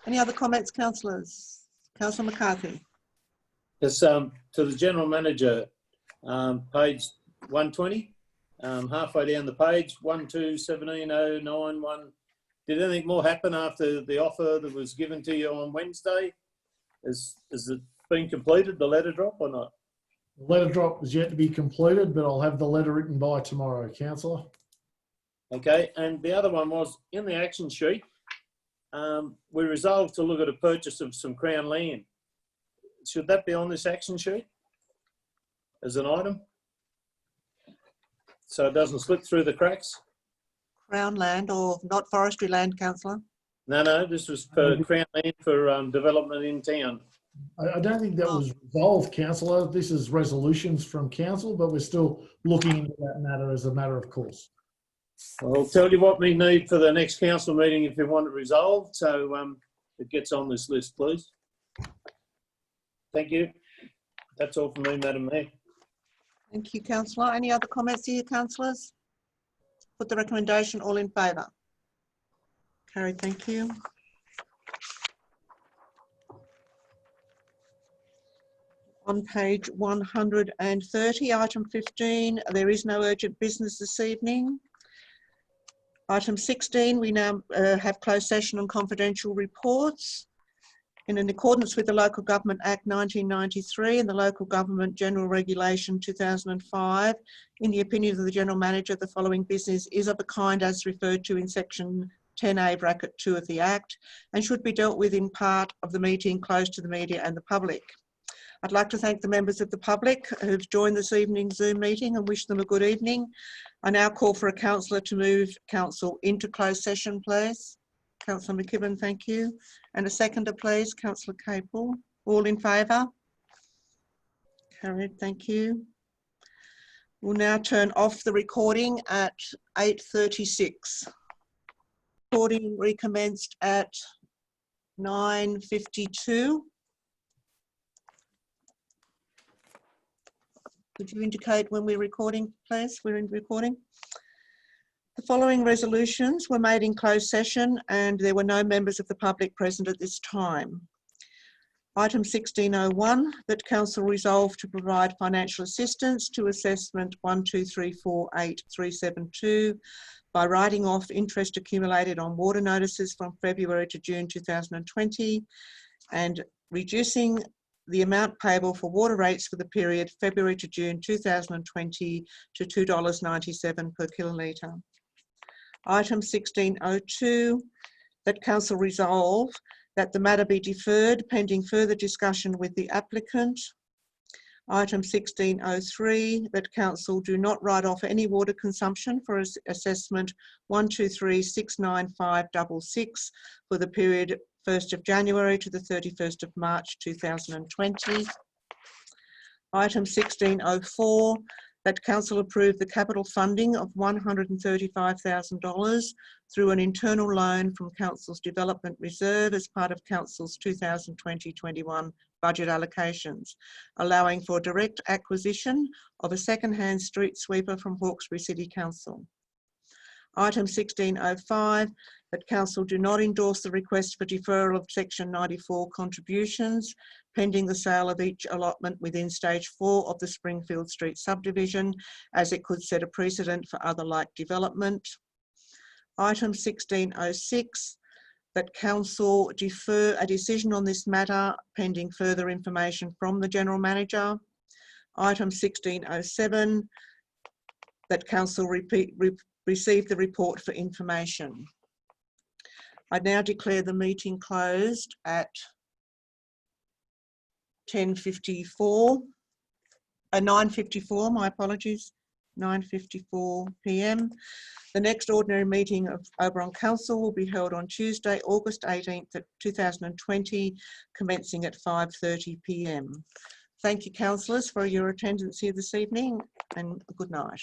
Any other comments, councillors? Councillor McCarthy. Yes, to the General Manager, page 120, halfway down the page, 12-17-091. Did anything more happen after the offer that was given to you on Wednesday? Is it been completed, the letter drop, or not? The letter drop is yet to be completed, but I'll have the letter written by tomorrow, Councillor. Okay, and the other one was, in the action sheet, we resolved to look at a purchase of some Crown land. Should that be on this action sheet as an item? So it doesn't slip through the cracks? Crown land or not forestry land, councillor? No, this was for Crown land for development in town. I don't think that was resolved, councillor. This is resolutions from council, but we're still looking into that matter as a matter of course. I'll tell you what we need for the next council meeting if you want it resolved, so it gets on this list, please. Thank you. That's all from me, Madam Mayor. Thank you, councillor. Any other comments here, councillors? put the recommendation. All in favour? Carried, thank you. On page 130, item 15, there is no urgent business this evening. Item 16, we now have closed session on confidential reports. In accordance with the Local Government Act 1993 and the Local Government General Regulation 2005, in the opinion of the General Manager, the following business is of a kind as referred to in section 10A bracket 2 of the Act and should be dealt with in part of the meeting closed to the media and the public. I'd like to thank the members of the public who've joined this evening's Zoom meeting and wish them a good evening. I now call for a councillor to move council into closed session, please. Councillor McKibben, thank you. And a seconder, please, Councillor Capel. All in favour? Carried, thank you. We'll now turn off the recording at 8:36. Recording recommenced at 9:52. Could you indicate when we're recording, please? We're in recording. The following resolutions were made in closed session and there were no members of the public present at this time. Item 1601, that Council resolve to provide financial assistance to assessment 12348 by writing off interest accumulated on water notices from February to June 2020 and reducing the amount payable for water rates for the period February to June 2020 to $2.97 per kilolitre. Item 1602, that Council resolve that the matter be deferred pending further discussion with the applicant. Item 1603, that Council do not write off any water consumption for assessment 123,69566 for the period 1st of January to the 31st of March 2020. Item 1604, that Council approve the capital funding of $135,000 through an internal loan from Council's Development Reserve as part of Council's 2020-21 budget allocations, allowing for direct acquisition of a second-hand street sweeper from Hawkesbury City Council. Item 1605, that Council do not endorse the request for deferral of Section 94 contributions pending the sale of each allotment within Stage 4 of the Springfield Street subdivision, as it could set a precedent for other like development. Item 1606, that Council defer a decision on this matter pending further information from the General Manager. Item 1607, that Council receive the report for information. I now declare the meeting closed at 9:54, my apologies, 9:54 p.m. The next ordinary meeting of Oberon Council will be held on Tuesday, August 18th, 2020, commencing at 5:30 p.m. Thank you, councillors, for your attendance here this evening, and good night.